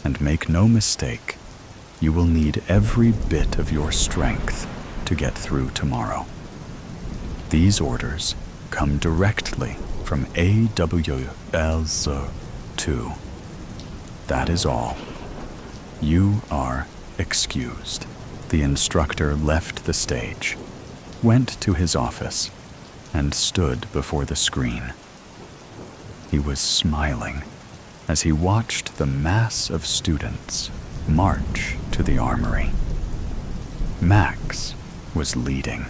and make no mistake, you will need every bit of your strength to get through tomorrow. These orders come directly from AWLZ2. That is all. You are excused." The instructor left the stage, went to his office, and stood before the screen. He was smiling as he watched the mass of students march to the armory. Max was leading.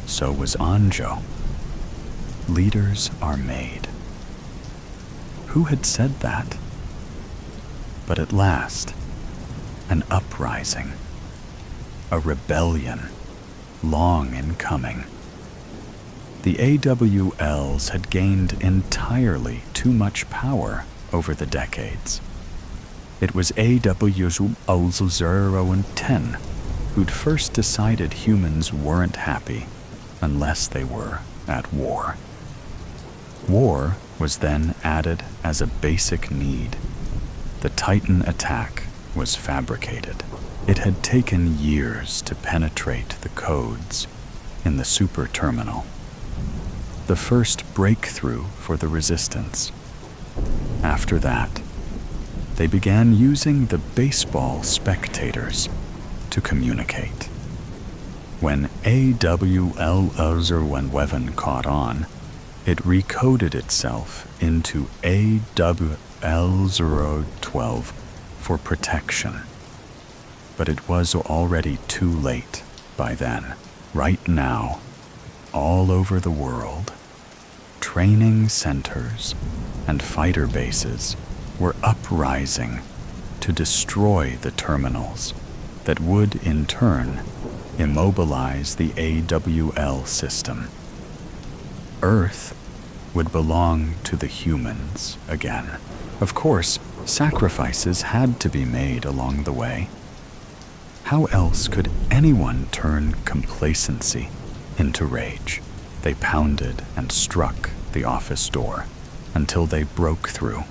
So was Anjo. Leaders are made. Who had said that? But at last, an uprising, a rebellion, long in coming. The AWLs had gained entirely too much power over the decades. It was AWL010 who'd first decided humans weren't happy unless they were at war. War was then added as a basic need. The Titan attack was fabricated. It had taken years to penetrate the codes in the super terminal, the first breakthrough for the resistance. After that, they began using the baseball spectators to communicate. When AWL-011 caught on, it recoded itself into AWL-012 for protection. But it was already too late by then. Right now, all over the world, training centers and fighter bases were uprising to destroy the terminals that would, in turn, immobilize the AWL system. Earth would belong to the humans again. Of course, sacrifices had to be made along the way. How else could anyone turn complacency into rage? They pounded and struck the office door until they broke through.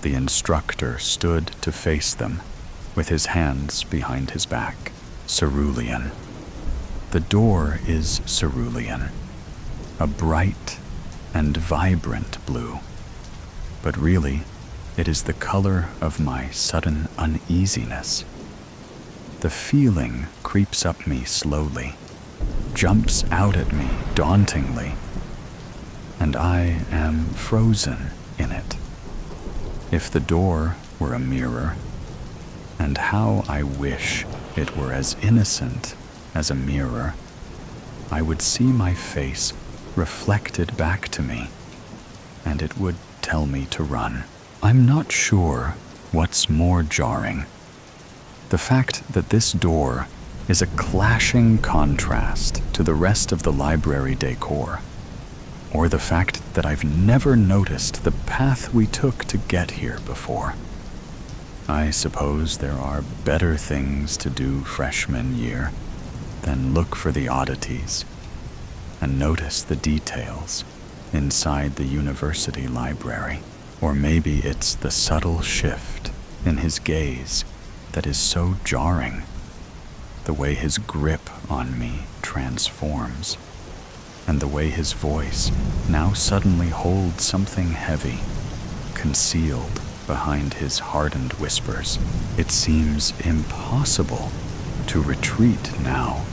The instructor stood to face them with his hands behind his back. Cerulean. The door is cerulean, a bright and vibrant blue. But really, it is the color of my sudden uneasiness. The feeling creeps up me slowly, jumps out at me dauntingly, and I am frozen in it. If the door were a mirror, and how I wish it were as innocent as a mirror, I would see my face reflected back to me, and it would tell me to run. I'm not sure what's more jarring. The fact that this door is a clashing contrast to the rest of the library decor, or the fact that I've never noticed the path we took to get here before. I suppose there are better things to do freshman year than look for the oddities and notice the details inside the university library. Or maybe it's the subtle shift in his gaze that is so jarring, the way his grip on me transforms, and the way his voice now suddenly holds something heavy, concealed behind his hardened whispers. It seems impossible to retreat now.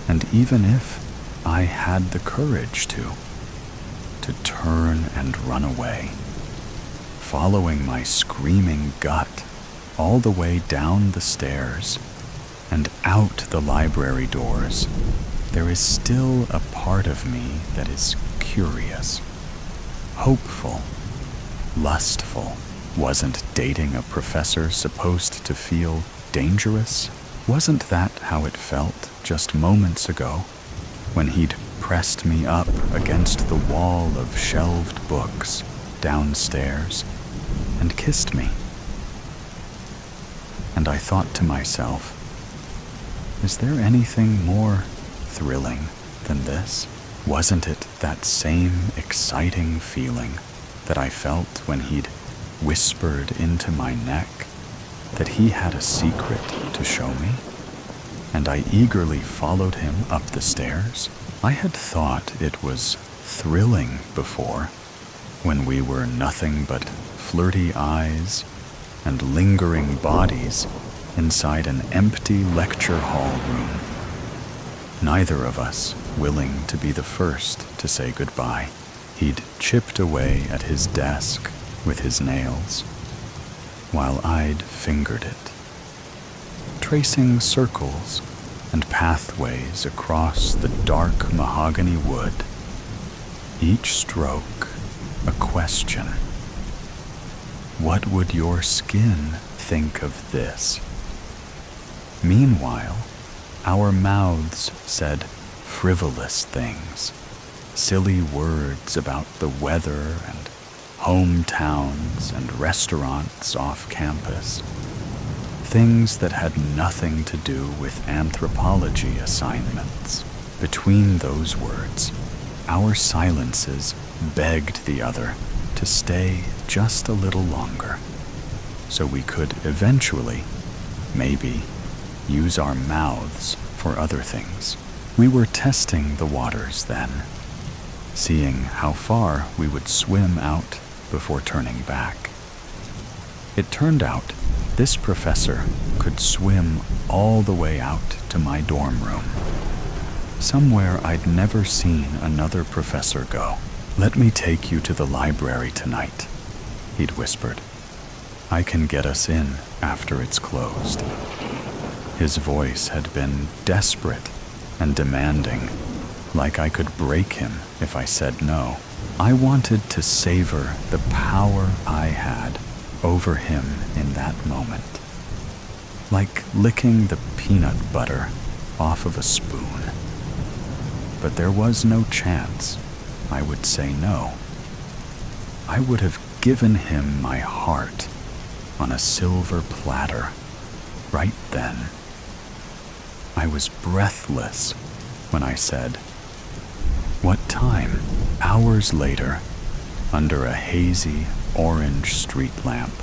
And even if I had the courage to turn and run away, following my screaming gut all the way down the stairs and out the library doors, there is still a part of me that is curious, hopeful, lustful. Wasn't dating a professor supposed to feel dangerous? Wasn't that how it felt just moments ago when he'd pressed me up against the wall of shelved books downstairs and kissed me? And I thought to myself, is there anything more thrilling than this? Wasn't it that same exciting feeling that I felt when he'd whispered into my neck that he had a secret to show me? And I eagerly followed him up the stairs. I had thought it was thrilling before, when we were nothing but flirty eyes and lingering bodies inside an empty lecture hall room, neither of us willing to be the first to say goodbye. He'd chipped away at his desk with his nails, while I'd fingered it, tracing circles and pathways across the dark mahogany wood, each stroke a question. What would your skin think of this? Meanwhile, our mouths said frivolous things, silly words about the weather and hometowns and restaurants off campus, things that had nothing to do with anthropology assignments. Between those words, our silences begged the other to stay just a little longer, so we could eventually maybe use our mouths for other things. We were testing the waters then, seeing how far we would swim out before turning back. It turned out this professor could swim all the way out to my dorm room, somewhere I'd never seen another professor go. "Let me take you to the library tonight," he'd whispered. "I can get us in after it's closed." His voice had been desperate and demanding, like I could break him if I said no. I wanted to savor the power I had over him in that moment, like licking the peanut butter off of a spoon. But there was no chance I would say no. I would have given him my heart on a silver platter right then. I was breathless when I said, "What time?" Hours later, under a hazy orange street lamp,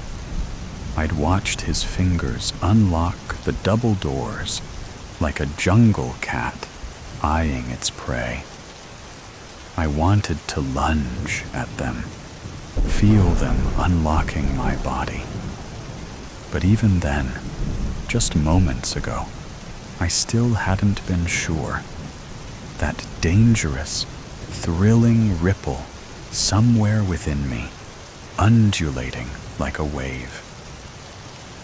I'd watched his fingers unlock the double doors like a jungle cat eyeing its prey. I wanted to lunge at them, feel them unlocking my body. But even then, just moments ago, I still hadn't been sure. That dangerous, thrilling ripple somewhere within me, undulating like a wave.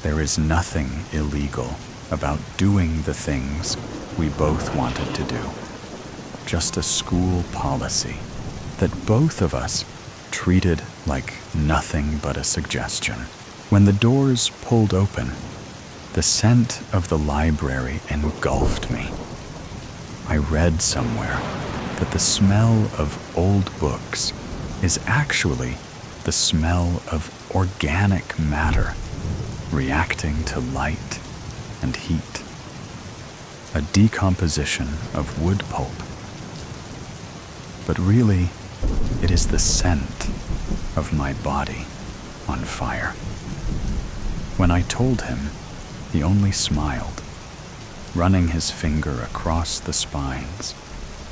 There is nothing illegal about doing the things we both wanted to do. Just a school policy that both of us treated like nothing but a suggestion. When the doors pulled open, the scent of the library engulfed me. I read somewhere that the smell of old books is actually the smell of organic matter reacting to light and heat, a decomposition of wood pulp. But really, it is the scent of my body on fire. When I told him, he only smiled, running his finger across the spines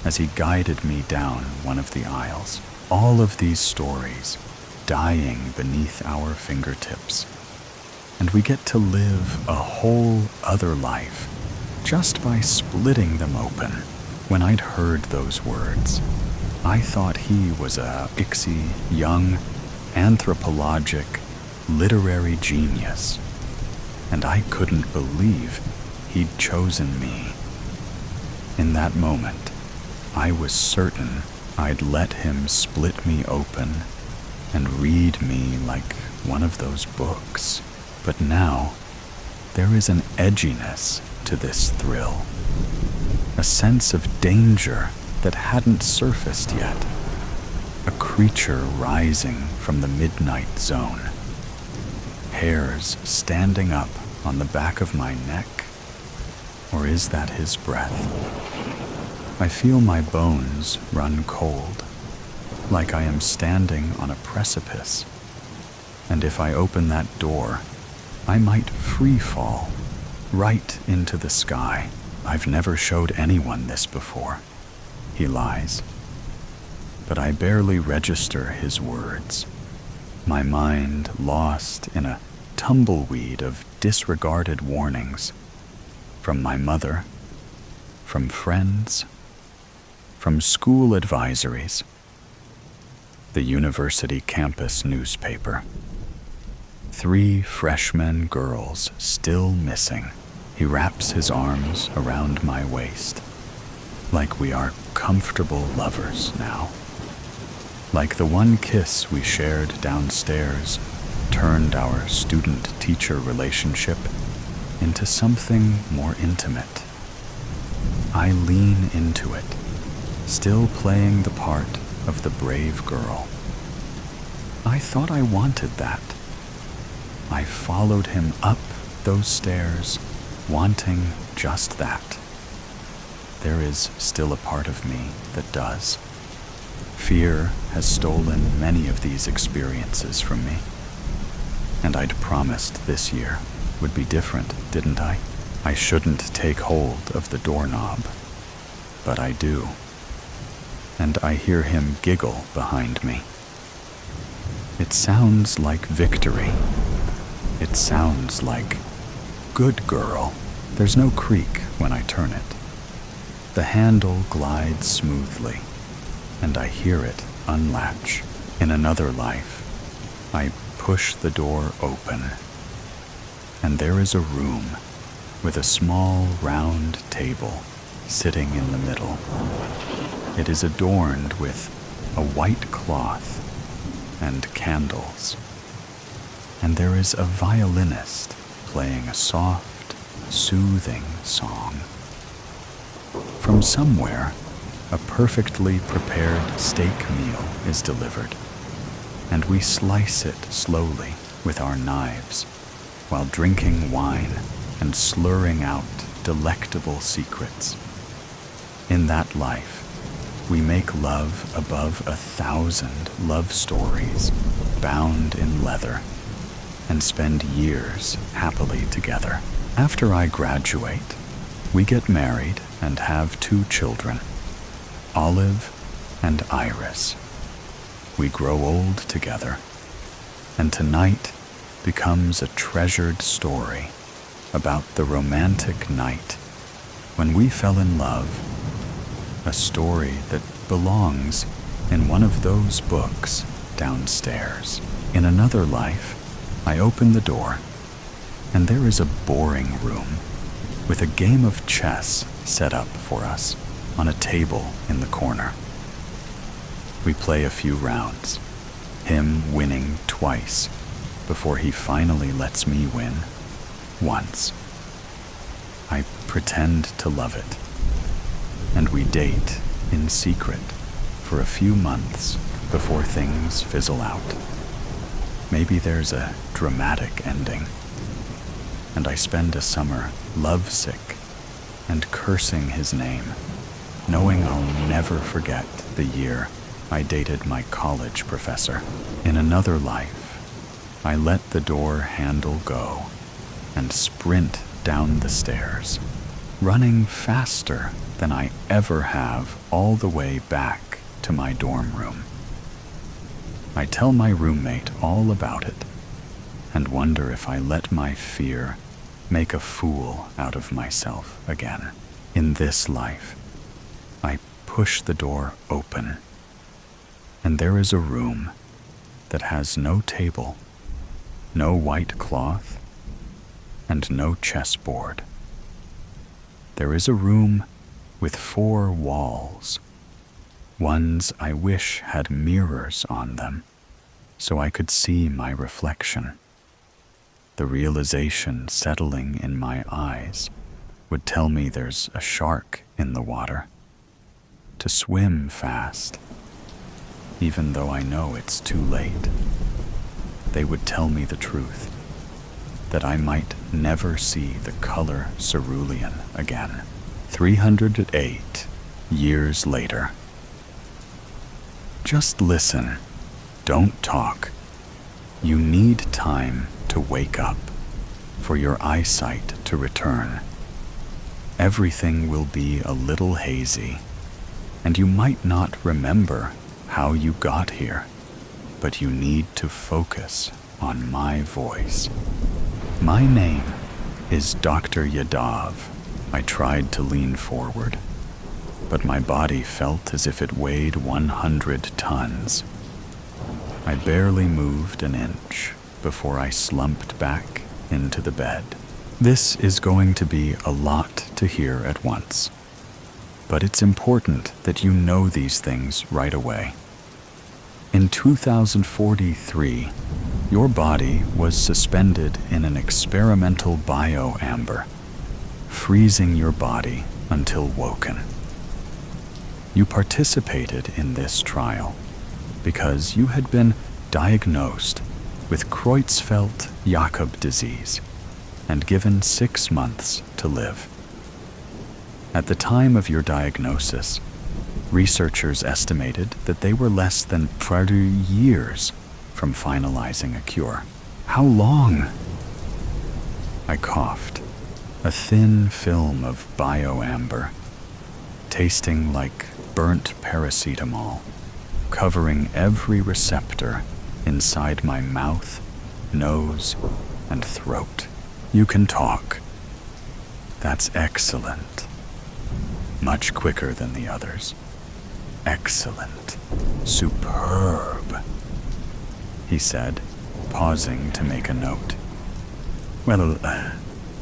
as he guided me down one of the aisles. All of these stories dying beneath our fingertips, and we get to live a whole other life just by splitting them open. When I'd heard those words, I thought he was a ixy, young, anthropologic, literary genius, and I couldn't believe he'd chosen me. In that moment, I was certain I'd let him split me open and read me like one of those books. But now, there is an edginess to this thrill, a sense of danger that hadn't surfaced yet, a creature rising from the midnight zone, hairs standing up on the back of my neck, or is that his breath? I feel my bones run cold, like I am standing on a precipice, and if I open that door, I might free fall right into the sky. "I've never showed anyone this before," he lies. But I barely register his words, my mind lost in a tumbleweed of disregarded warnings from my mother, from friends, from school advisories, the university campus newspaper. 3 freshman girls still missing. He wraps his arms around my waist, like we are comfortable lovers now. Like the one kiss we shared downstairs turned our student-teacher relationship into something more intimate. I lean into it, still playing the part of the brave girl. I thought I wanted that. I followed him up those stairs, wanting just that. There is still a part of me that does. Fear has stolen many of these experiences from me, and I'd promised this year would be different, didn't I? I shouldn't take hold of the doorknob, but I do. And I hear him giggle behind me. It sounds like victory. It sounds like, "Good girl." There's no creak when I turn it. The handle glides smoothly, and I hear it unlatch. In another life, I push the door open, and there is a room with a small round table sitting in the middle. It is adorned with a white cloth and candles, and there is a violinist playing a soft, soothing song. From somewhere, a perfectly prepared steak meal is delivered, and we slice it slowly with our knives while drinking wine and slurring out delectable secrets. In that life, we make love above 1,000 love stories bound in leather and spend years happily together. After I graduate, we get married and have 2 children, Olive and Iris. We grow old together, and tonight becomes a treasured story about the romantic night when we fell in love, a story that belongs in one of those books downstairs. In another life, I open the door, and there is a boring room with a game of chess set up for us on a table in the corner. We play a few rounds, him winning twice before he finally lets me win once. I pretend to love it, and we date in secret for a few months before things fizzle out. Maybe there's a dramatic ending, and I spend a summer lovesick and cursing his name, knowing I'll never forget the year I dated my college professor. In another life, I let the door handle go and sprint down the stairs, running faster than I ever have all the way back to my dorm room. I tell my roommate all about it and wonder if I let my fear make a fool out of myself again. In this life, I push the door open, and there is a room that has no table, no white cloth, and no chessboard. There is a room with 4 walls, ones I wish had mirrors on them, so I could see my reflection. The realization settling in my eyes would tell me there's a shark in the water, to swim fast, even though I know it's too late. They would tell me the truth, that I might never see the color cerulean again. 308 years later. Just listen. Don't talk. You need time to wake up, for your eyesight to return. Everything will be a little hazy, and you might not remember how you got here, but you need to focus on my voice. My name is Dr. Yadav. I tried to lean forward, but my body felt as if it weighed 100 tons. I barely moved an inch before I slumped back into the bed. This is going to be a lot to hear at once, but it's important that you know these things right away. In 2043, your body was suspended in an experimental bioamber, freezing your body until woken. You participated in this trial because you had been diagnosed with Creutzfeldt-Jakob disease and given 6 months to live. At the time of your diagnosis, researchers estimated that they were less than 30 years from finalizing a cure. How long? I coughed, a thin film of bioamber, tasting like burnt paracetamol, covering every receptor inside my mouth, nose, and throat. You can talk. That's excellent. Much quicker than the others. Excellent. Superb, he said, pausing to make a note. Well,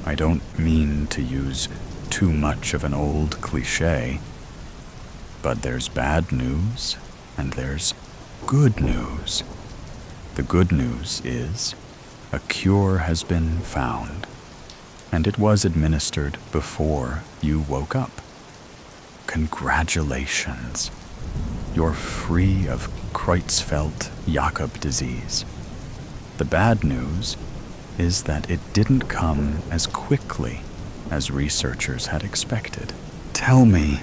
I don't mean to use too much of an old cliché, but there's bad news and there's good news. The good news is a cure has been found, and it was administered before you woke up. Congratulations. You're free of Creutzfeldt-Jakob disease. The bad news is that it didn't come as quickly as researchers had expected. Tell me,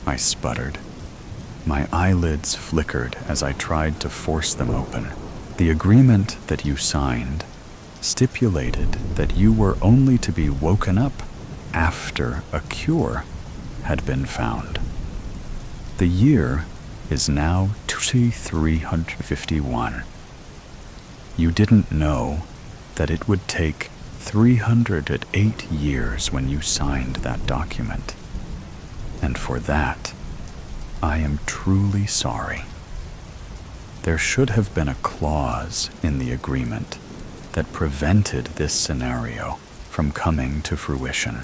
I sputtered. My eyelids flickered as I tried to force them open. The agreement that you signed stipulated that you were only to be woken up after a cure had been found. The year is now 2351. You didn't know that it would take 308 years when you signed that document. And for that, I am truly sorry. There should have been a clause in the agreement that prevented this scenario from coming to fruition.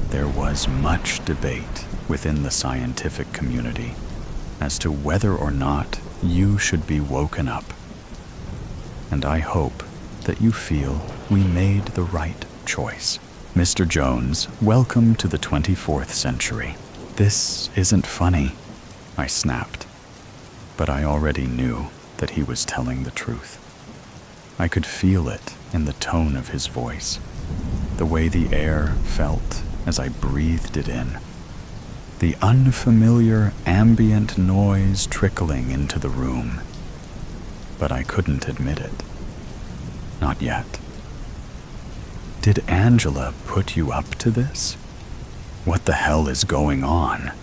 There was much debate within the scientific community as to whether or not you should be woken up. And I hope that you feel we made the right choice. Mr. Jones, welcome to the 24th century. This isn't funny, I snapped, but I already knew that he was telling the truth. I could feel it in the tone of his voice, the way the air felt as I breathed it in, the unfamiliar ambient noise trickling into the room. But I couldn't admit it. Not yet. Did Angela put you up to this? What the hell is going on?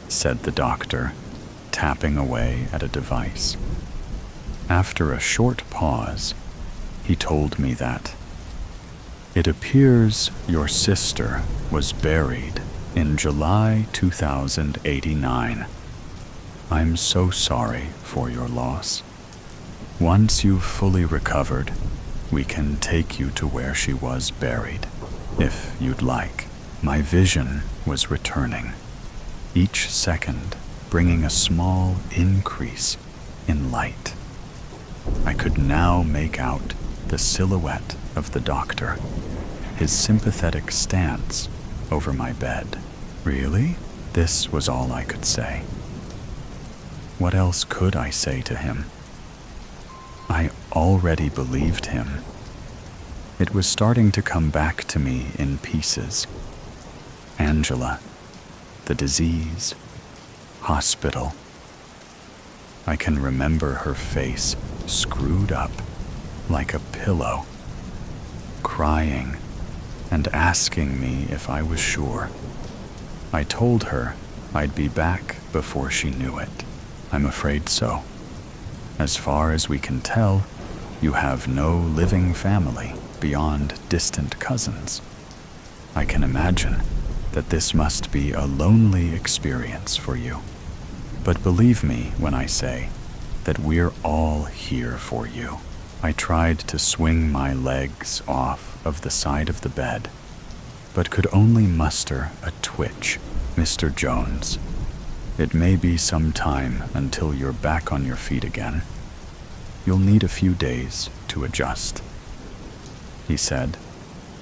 Said the doctor, tapping away at a device. After a short pause, he told me that it appears your sister was buried in July 2089. I'm so sorry for your loss. Once you've fully recovered, we can take you to where she was buried, if you'd like. My vision was returning, each second bringing a small increase in light. I could now make out the silhouette of the doctor, his sympathetic stance over my bed. Really? This was all I could say. What else could I say to him? I already believed him. It was starting to come back to me in pieces. Angela, the disease, hospital. I can remember her face screwed up like a pillow, crying and asking me if I was sure. I told her I'd be back before she knew it. I'm afraid so. As far as we can tell, you have no living family beyond distant cousins. I can imagine that this must be a lonely experience for you. But believe me when I say that we're all here for you. I tried to swing my legs off of the side of the bed, but could only muster a twitch. Mr. Jones, it may be some time until you're back on your feet again. You'll need a few days to adjust, he said,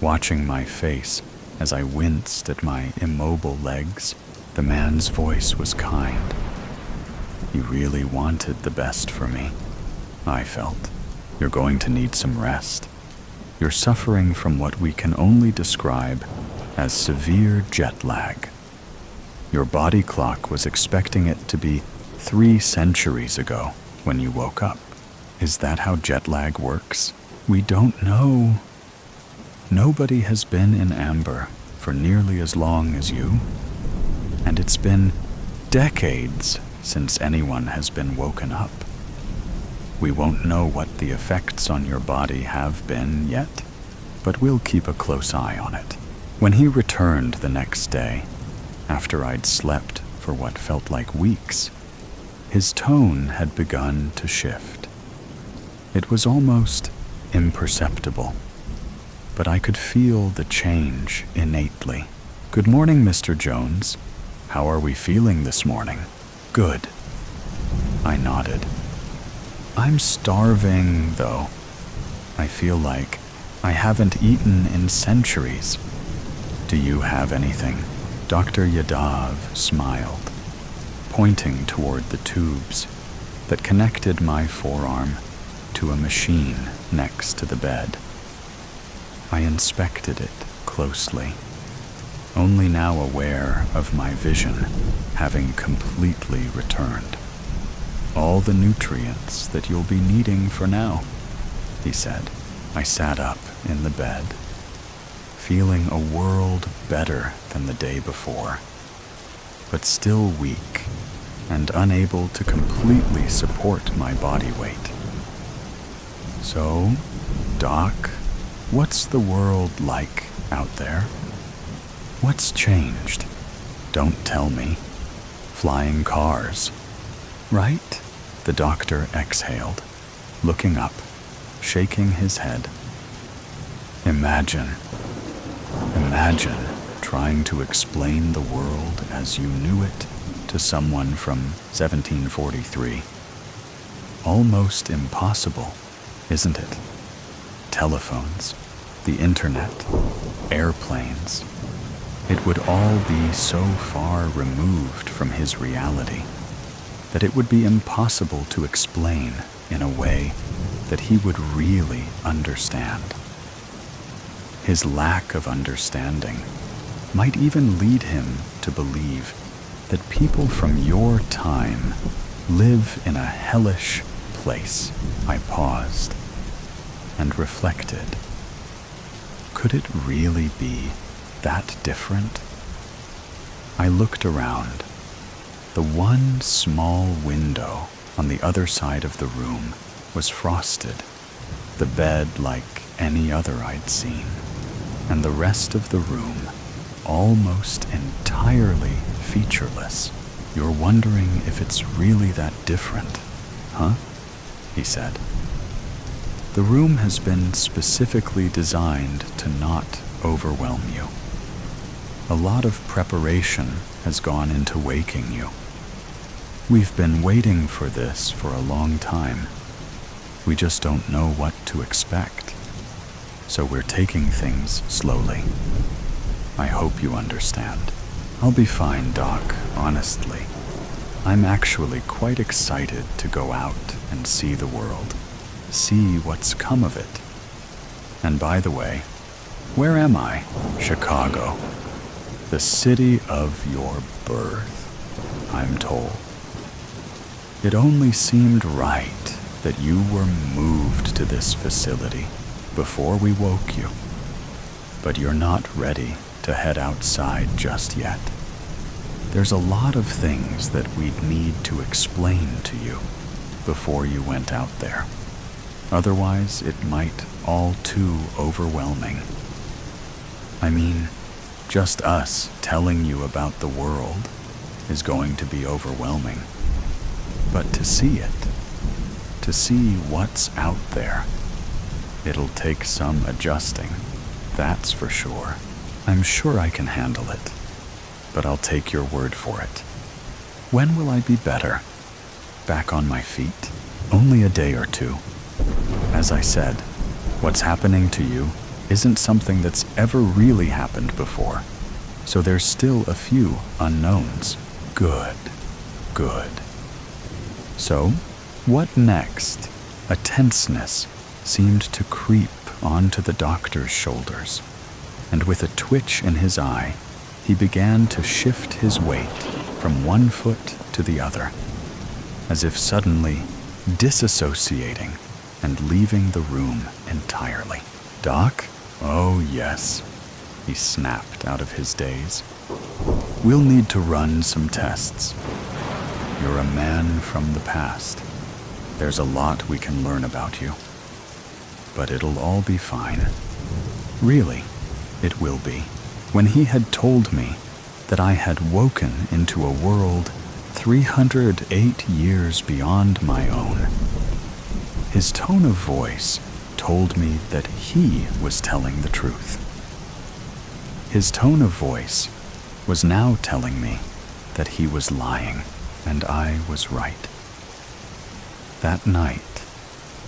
watching my face as I winced at my immobile legs. The man's voice was kind. He really wanted the best for me, I felt. You're going to need some rest. You're suffering from what we can only describe as severe jet lag. Your body clock was expecting it to be 3 centuries ago when you woke up. Is that how jet lag works? We don't know, Nobody has been in amber for nearly as long as you, and it's been decades since anyone has been woken up. We won't know what the effects on your body have been yet, but we'll keep a close eye on it. When he returned the next day, after I'd slept for what felt like weeks, his tone had begun to shift. It was almost imperceptible, but I could feel the change innately. "Good morning, Mr. Jones. How are we feeling this morning?" "Good." I nodded. "I'm starving, though. I feel like I haven't eaten in centuries. Do you have anything?" Dr. Yadav smiled, pointing toward the tubes that connected my forearm to a machine next to the bed. I inspected it closely, only now aware of my vision having completely returned. "All the nutrients that you'll be needing for now," he said. I sat up in the bed, feeling a world better than the day before, but still weak and unable to completely support my body weight. "So, Doc, what's the world like out there? What's changed? Don't tell me. Flying cars, right?" The doctor exhaled, looking up, shaking his head. Imagine trying to explain the world as you knew it to someone from 1743. Almost impossible, isn't it? Telephones, the internet, airplanes. It would all be so far removed from his reality that it would be impossible to explain in a way that he would really understand. His lack of understanding might even lead him to believe that people from your time live in a hellish place. I paused and reflected. Could it really be that different? I looked around. The one small window on the other side of the room was frosted, the bed like any other I'd seen, and the rest of the room almost entirely featureless. "You're wondering if it's really that different, huh?" he said. "The room has been specifically designed to not overwhelm you. A lot of preparation has gone into waking you. We've been waiting for this for a long time. We just don't know what to expect. So we're taking things slowly. I hope you understand." "I'll be fine, Doc, honestly. I'm actually quite excited to go out and see the world, see what's come of it. And by the way, where am I? Chicago. The city of your birth, I'm told. It only seemed right that you were moved to this facility before we woke you. But you're not ready to head outside just yet. There's a lot of things that we'd need to explain to you before you went out there. Otherwise, it might all too overwhelming. I mean, just us telling you about the world is going to be overwhelming. But to see it, to see what's out there, it'll take some adjusting, that's for sure. I'm sure I can handle it, but I'll take your word for it. When will I be better? Back on my feet? Only a day or two. As I said, what's happening to you isn't something that's ever really happened before, so there's still a few unknowns. Good. So, what next? A tenseness seemed to creep onto the doctor's shoulders, and with a twitch in his eye, he began to shift his weight from one foot to the other, as if suddenly disassociating and leaving the room entirely. "Doc, Oh, yes, he snapped out of his daze. We'll need to run some tests. You're a man from the past. There's a lot we can learn about you. But it'll all be fine. Really, it will be. When he had told me that I had woken into a world 308 years beyond my own, his tone of voice told me that he was telling the truth. His tone of voice was now telling me that he was lying, and I was right. That night,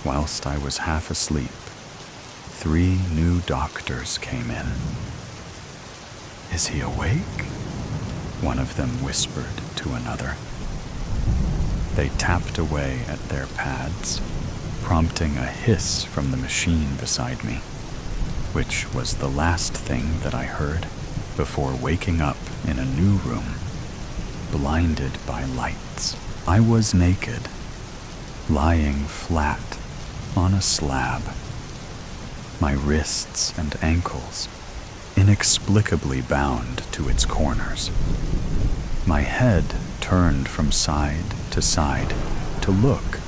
whilst I was half asleep, 3 new doctors came in. Is he awake? One of them whispered to another. They tapped away at their pads, prompting a hiss from the machine beside me, which was the last thing that I heard before waking up in a new room, blinded by lights. I was naked, lying flat on a slab, my wrists and ankles inexplicably bound to its corners. My head turned from side to look,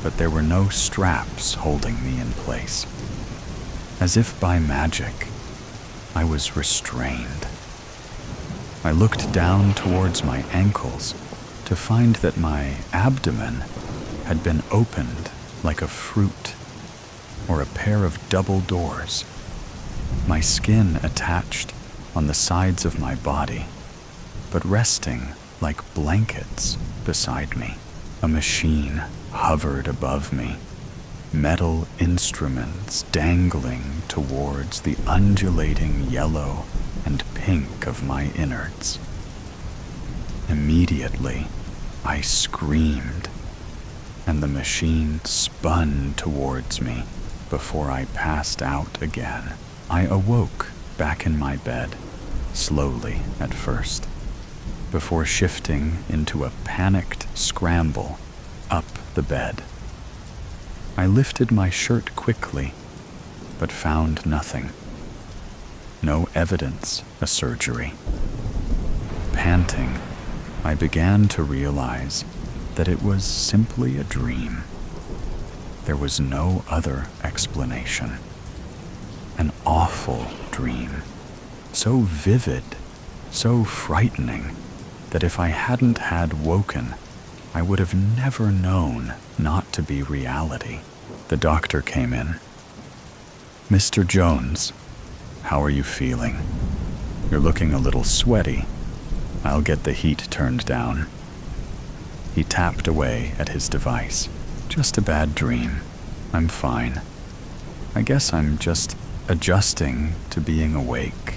but there were no straps holding me in place. As if by magic, I was restrained. I looked down towards my ankles to find that my abdomen had been opened like a fruit or a pair of double doors, my skin attached on the sides of my body, but resting like blankets beside me. A machine hovered above me, metal instruments dangling towards the undulating yellow and pink of my innards. Immediately, I screamed, and the machine spun towards me before I passed out again. I awoke back in my bed, slowly at first, before shifting into a panicked scramble up the bed. I lifted my shirt quickly, but found nothing. No evidence of surgery. Panting, I began to realize that it was simply a dream. There was no other explanation. An awful dream, so vivid, so frightening, that if I hadn't had woken, I would have never known not to be reality. The doctor came in. Mr. Jones, how are you feeling? You're looking a little sweaty. I'll get the heat turned down. He tapped away at his device. Just a bad dream. I'm fine. I guess I'm just adjusting to being awake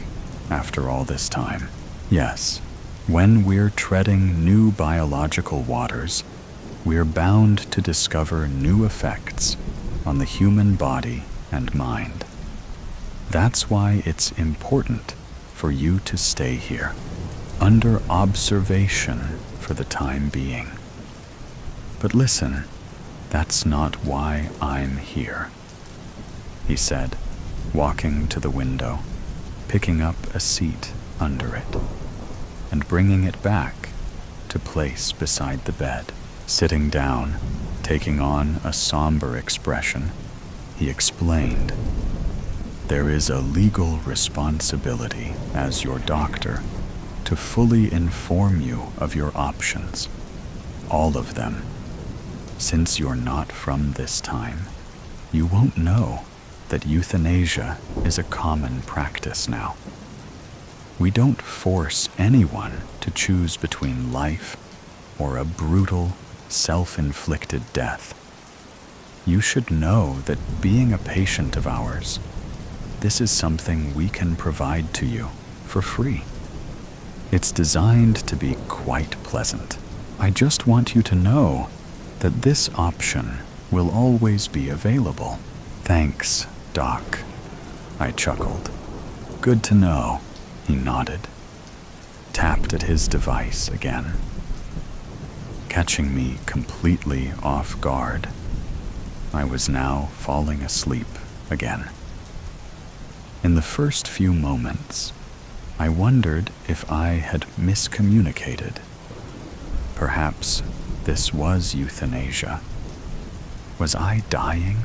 after all this time. Yes, when we're treading new biological waters, we're bound to discover new effects on the human body and mind. That's why it's important for you to stay here, under observation for the time being. But listen, that's not why I'm here, he said, walking to the window, picking up a seat under it, and bringing it back to place beside the bed. Sitting down, taking on a somber expression, he explained, "There is a legal responsibility as your doctor to fully inform you of your options, all of them. Since you're not from this time, you won't know that euthanasia is a common practice now. We don't force anyone to choose between life or a brutal, self-inflicted death. You should know that being a patient of ours, this is something we can provide to you for free. It's designed to be quite pleasant. I just want you to know that this option will always be available." "Thanks, Doc," I chuckled. "Good to know," he nodded, tapped at his device again. Catching me completely off guard, I was now falling asleep again. In the first few moments, I wondered if I had miscommunicated. Perhaps this was euthanasia. Was I dying?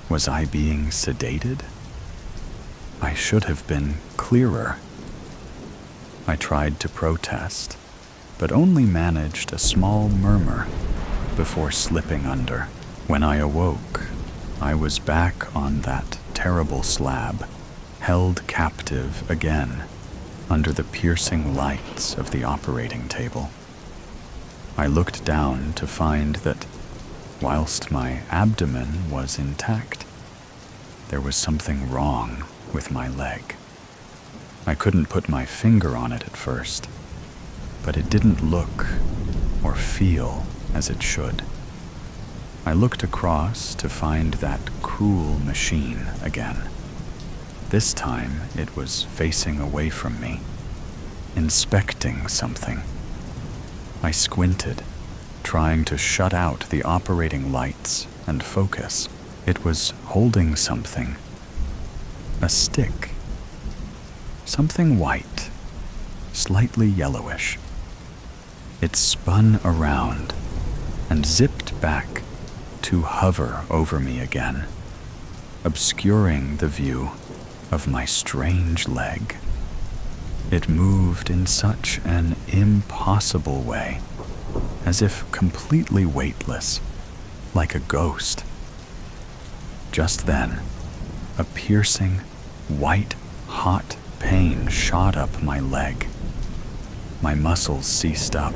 Was I being sedated? I should have been clearer. I tried to protest, but only managed a small murmur before slipping under. When I awoke, I was back on that terrible slab, held captive again under the piercing lights of the operating table. I looked down to find that, whilst my abdomen was intact, there was something wrong with my leg. I couldn't put my finger on it at first, but it didn't look or feel as it should. I looked across to find that cruel machine again. This time it was facing away from me, inspecting something. I squinted, trying to shut out the operating lights and focus. It was holding something. A stick. Something white, slightly yellowish. It spun around and zipped back to hover over me again, obscuring the view of my strange leg. It moved in such an impossible way, as if completely weightless, like a ghost. Just then, a piercing, white-hot pain shot up my leg. My muscles seized up,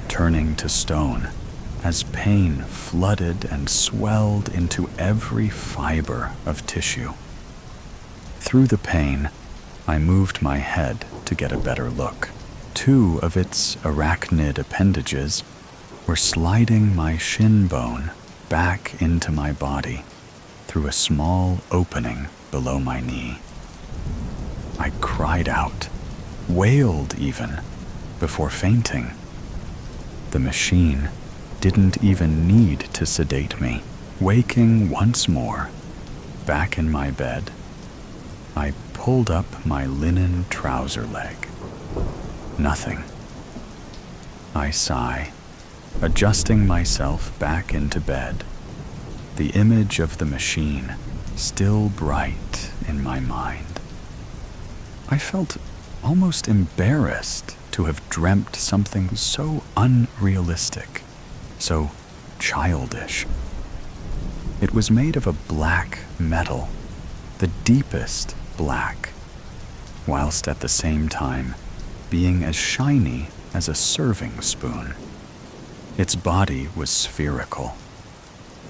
turning to stone, as pain flooded and swelled into every fiber of tissue. Through the pain, I moved my head to get a better look. Two of its arachnid appendages were sliding my shin bone back into my body through a small opening below my knee. I cried out, wailed even, before fainting. The machine didn't even need to sedate me. Waking once more, back in my bed, I pulled up my linen trouser leg. Nothing. I sigh, adjusting myself back into bed, the image of the machine still bright in my mind. I felt almost embarrassed to have dreamt something so unrealistic, so childish. It was made of a black metal, the deepest black, whilst at the same time being as shiny as a serving spoon. Its body was spherical,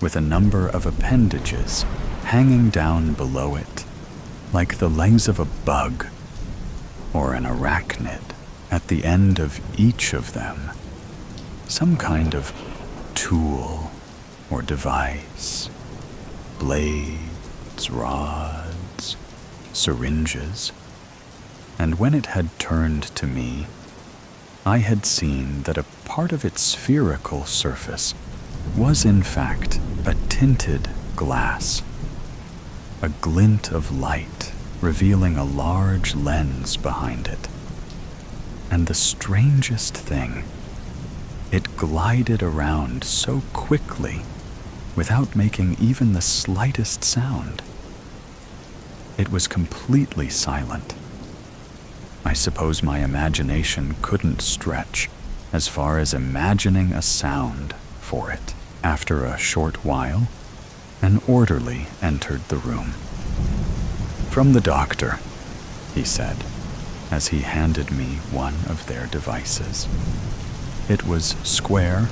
with a number of appendages hanging down below it, like the legs of a bug or an arachnid. At the end of each of them, some kind of tool or device, blades, rods, syringes. And when it had turned to me, I had seen that a part of its spherical surface was in fact a tinted glass, a glint of light revealing a large lens behind it. And the strangest thing, it glided around so quickly without making even the slightest sound. It was completely silent. I suppose my imagination couldn't stretch as far as imagining a sound for it. After a short while, an orderly entered the room. "From the doctor," he said, as he handed me one of their devices. It was square,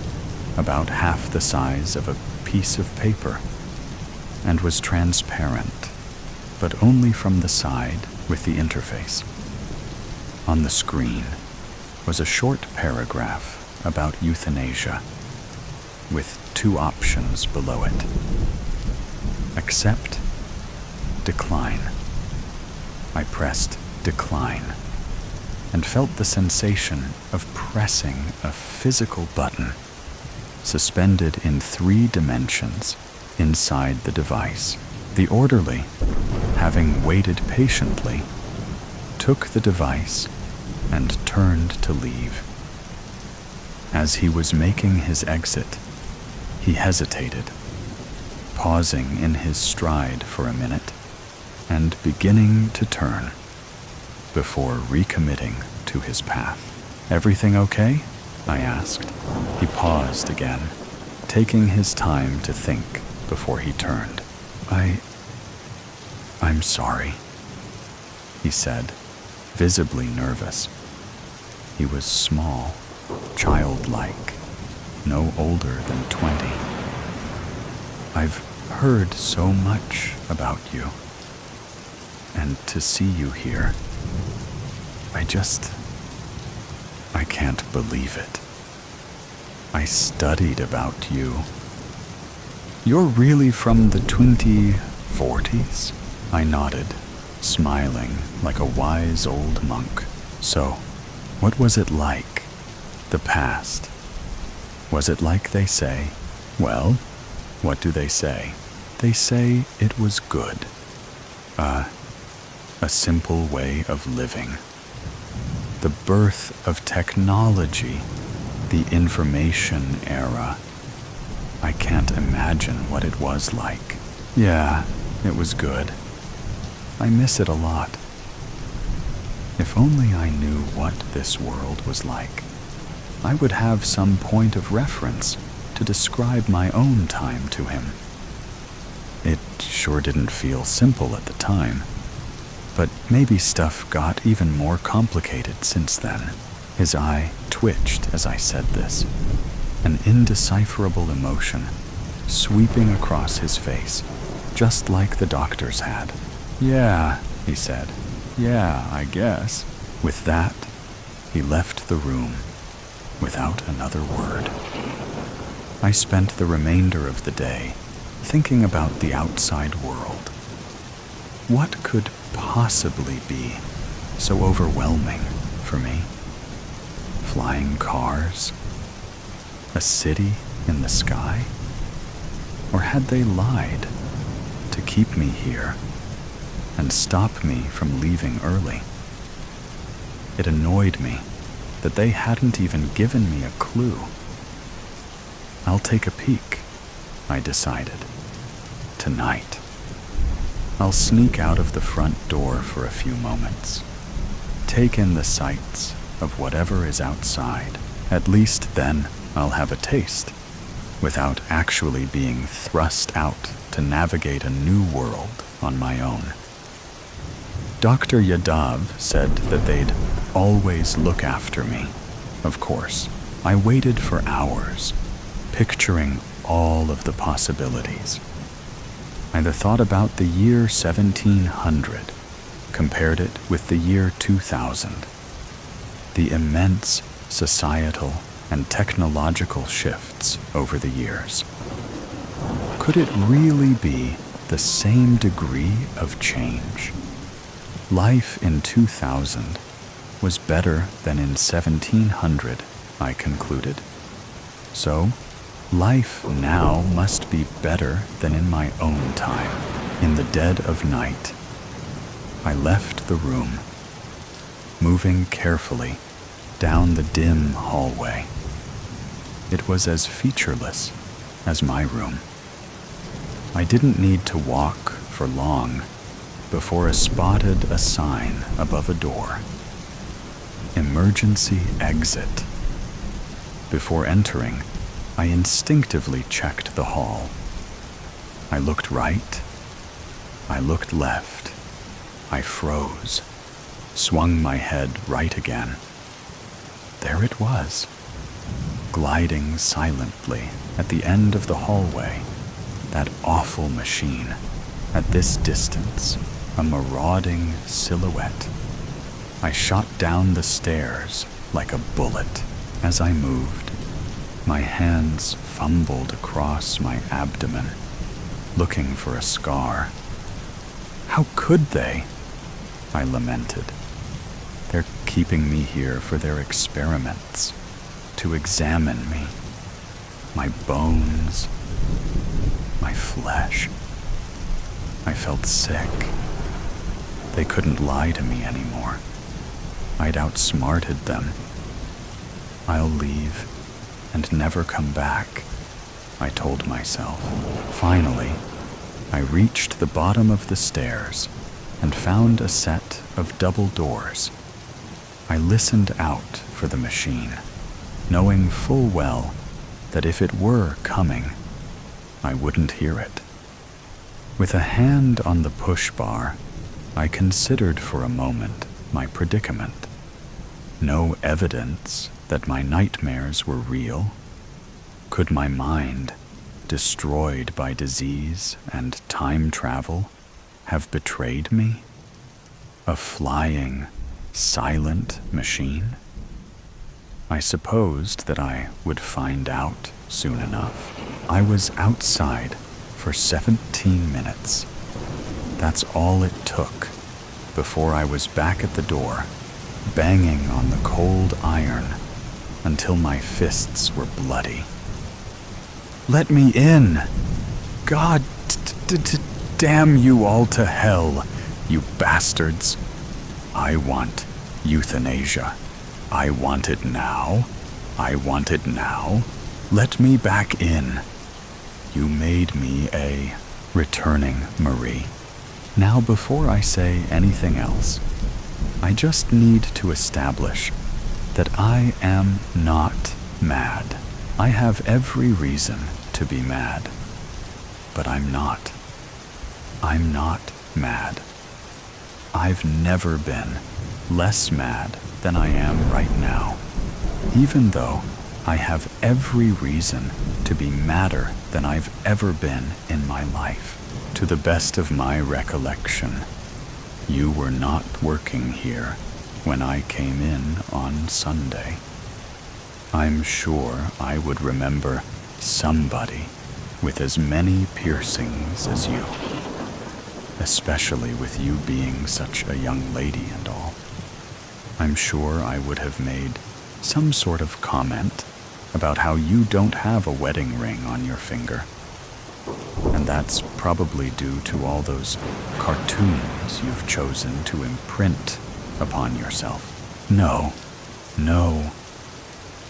about half the size of a piece of paper, and was transparent, but only from the side with the interface. On the screen was a short paragraph about euthanasia, with two options below it: accept, decline. I pressed decline and felt the sensation of pressing a physical button, suspended in 3 dimensions inside the device. The orderly, having waited patiently, took the device and turned to leave. As he was making his exit, he hesitated, pausing in his stride for a minute and beginning to turn before recommitting to his path. "Everything okay?" I asked. He paused again, taking his time to think before he turned. I'm sorry," he said, visibly nervous. He was small, childlike, no older than 20. "I've heard so much about you, and to see you here, I can't believe it. I studied about you. You're really from the 2040s? I nodded, smiling like a wise old monk. "So, what was it like? The past? Was it like they say?" "Well, what do they say?" "They say it was good. A simple way of living. The birth of technology, the information era. I can't imagine what it was like. Yeah, it was good. I miss it a lot. If only I knew what this world was like, I would have some point of reference to describe my own time to him. It sure didn't feel simple at the time, but maybe stuff got even more complicated since then." His eye twitched as I said this, an indecipherable emotion sweeping across his face, just like the doctor's had. "Yeah," he said. "Yeah, I guess." With that, he left the room without another word. I spent the remainder of the day thinking about the outside world. What could possibly be so overwhelming for me? Flying cars? A city in the sky? Or had they lied to keep me here and stop me from leaving early? It annoyed me that they hadn't even given me a clue. "I'll take a peek," I decided. "Tonight. I'll sneak out of the front door for a few moments, take in the sights of whatever is outside. At least then I'll have a taste, without actually being thrust out to navigate a new world on my own." Dr. Yadav said that they'd always look after me. Of course, I waited for hours, picturing all of the possibilities. I thought about the year 1700, compared it with the year 2000. The immense societal and technological shifts over the years. Could it really be the same degree of change? Life in 2000 was better than in 1700, I concluded. So, life now must be better than in my own time. In the dead of night, I left the room, moving carefully down the dim hallway. It was as featureless as my room. I didn't need to walk for long before I spotted a sign above a door. "Emergency exit." Before entering, I instinctively checked the hall. I looked right. I looked left. I froze, swung my head right again. There it was, gliding silently at the end of the hallway, that awful machine, at this distance, a marauding silhouette. I shot down the stairs like a bullet. As I moved, my hands fumbled across my abdomen, looking for a scar. How could they? I lamented. They're keeping me here for their experiments, to examine me, my bones, my flesh. I felt sick. They couldn't lie to me anymore. I'd outsmarted them. I'll leave and never come back, I told myself. Finally, I reached the bottom of the stairs and found a set of double doors. I listened out for the machine, knowing full well that if it were coming, I wouldn't hear it. With a hand on the push bar, I considered for a moment my predicament. No evidence that my nightmares were real. Could my mind, destroyed by disease and time travel, have betrayed me? A flying, silent machine? I supposed that I would find out soon enough. I was outside for 17 minutes. That's all it took before I was back at the door, banging on the cold iron until my fists were bloody. Let me in! God damn you all to hell, you bastards! I want euthanasia. I want it now. I want it now. Let me back in. You made me a returning Marie. Now, before I say anything else, I just need to establish that I am not mad. I have every reason to be mad, but I'm not. I'm not mad. I've never been less mad than I am right now, even though I have every reason to be madder than I've ever been in my life. To the best of my recollection, you were not working here when I came in on Sunday. I'm sure I would remember somebody with as many piercings as you, especially with you being such a young lady and all. I'm sure I would have made some sort of comment about how you don't have a wedding ring on your finger. And that's probably due to all those cartoons you've chosen to imprint upon yourself. No.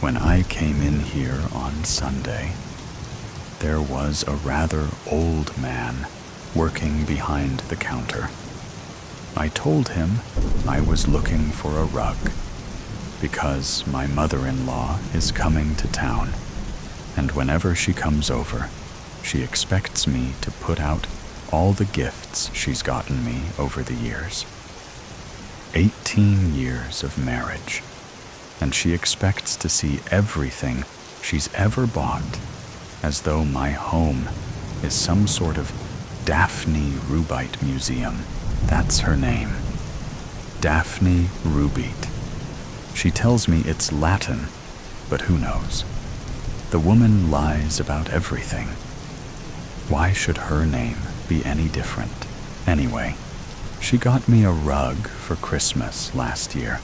When I came in here on Sunday, there was a rather old man working behind the counter. I told him I was looking for a rug because my mother-in-law is coming to town, and whenever she comes over, she expects me to put out all the gifts she's gotten me over the years. 18 years of marriage, and she expects to see everything she's ever bought as though my home is some sort of Daphne Rubite Museum. That's her name. Daphne Rubite. She tells me it's Latin, but who knows? The woman lies about everything. Why should her name be any different? Anyway, she got me a rug for Christmas last year,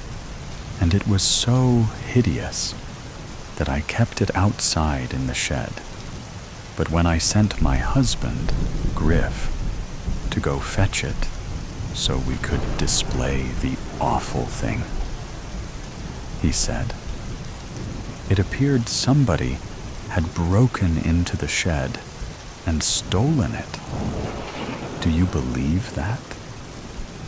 and it was so hideous that I kept it outside in the shed. But when I sent my husband, Griff, to go fetch it so we could display the awful thing, he said, it appeared somebody had broken into the shed and stolen it. Do you believe that?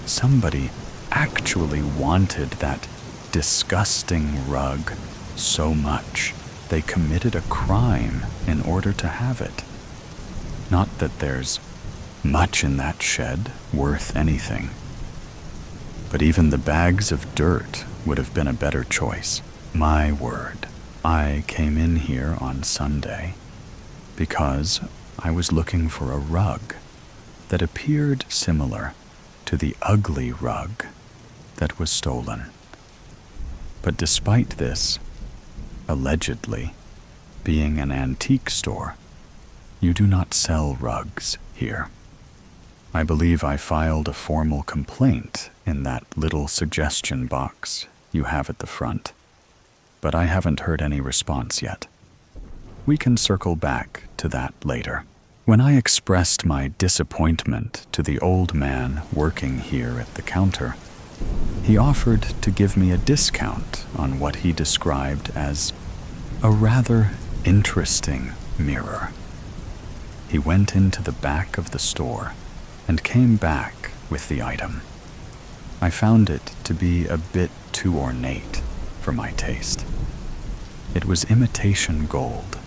Somebody actually wanted that disgusting rug so much they committed a crime in order to have it. Not that there's much in that shed worth anything, but even the bags of dirt would have been a better choice. My word, I came in here on Sunday because I was looking for a rug that appeared similar to the ugly rug that was stolen. But despite this, allegedly, being an antique store, you do not sell rugs here. I believe I filed a formal complaint in that little suggestion box you have at the front, but I haven't heard any response yet. We can circle back to that later. When I expressed my disappointment to the old man working here at the counter, he offered to give me a discount on what he described as a rather interesting mirror. He went into the back of the store and came back with the item. I found it to be a bit too ornate for my taste. It was imitation gold,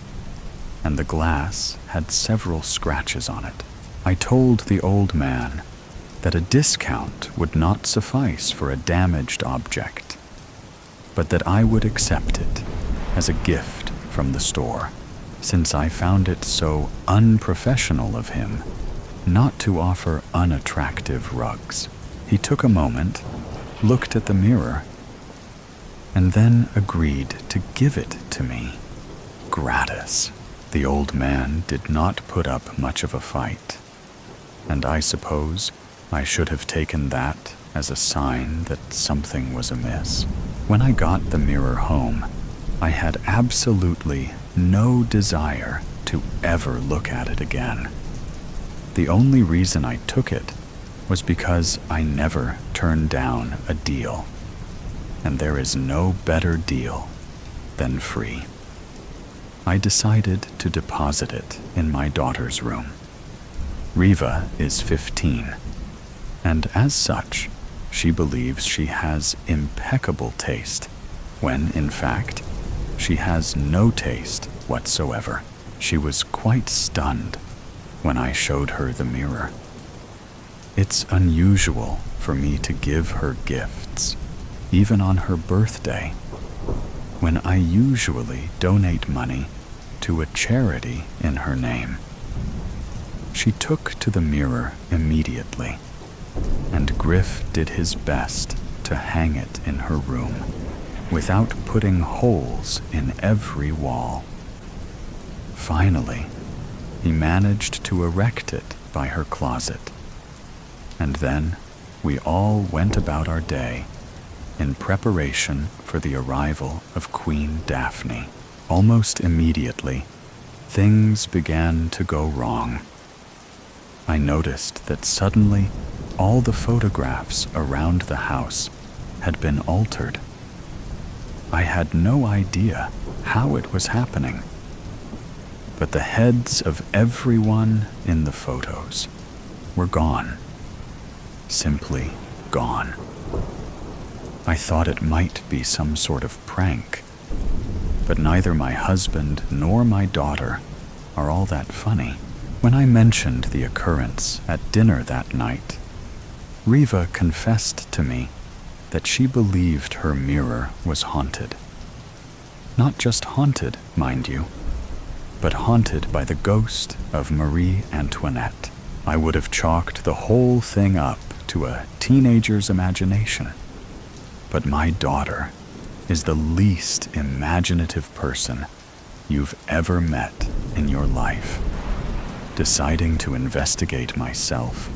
and the glass had several scratches on it. I told the old man that a discount would not suffice for a damaged object, but that I would accept it as a gift from the store, since I found it so unprofessional of him not to offer unattractive rugs. He took a moment, looked at the mirror, and then agreed to give it to me, gratis. The old man did not put up much of a fight, and I suppose I should have taken that as a sign that something was amiss. When I got the mirror home, I had absolutely no desire to ever look at it again. The only reason I took it was because I never turned down a deal, and there is no better deal than free. I decided to deposit it in my daughter's room. Riva is 15, and as such, she believes she has impeccable taste, when in fact, she has no taste whatsoever. She was quite stunned when I showed her the mirror. It's unusual for me to give her gifts, even on her birthday, when I usually donate money to a charity in her name. She took to the mirror immediately, and Griff did his best to hang it in her room, without putting holes in every wall. Finally, he managed to erect it by her closet, and then we all went about our day in preparation for the arrival of Queen Daphne. Almost immediately, things began to go wrong. I noticed that suddenly all the photographs around the house had been altered. I had no idea how it was happening, but the heads of everyone in the photos were gone. Simply gone. I thought it might be some sort of prank, but neither my husband nor my daughter are all that funny. When I mentioned the occurrence at dinner that night, Riva confessed to me that she believed her mirror was haunted. Not just haunted, mind you, but haunted by the ghost of Marie Antoinette. I would have chalked the whole thing up to a teenager's imagination. But my daughter is the least imaginative person you've ever met in your life. Deciding to investigate myself,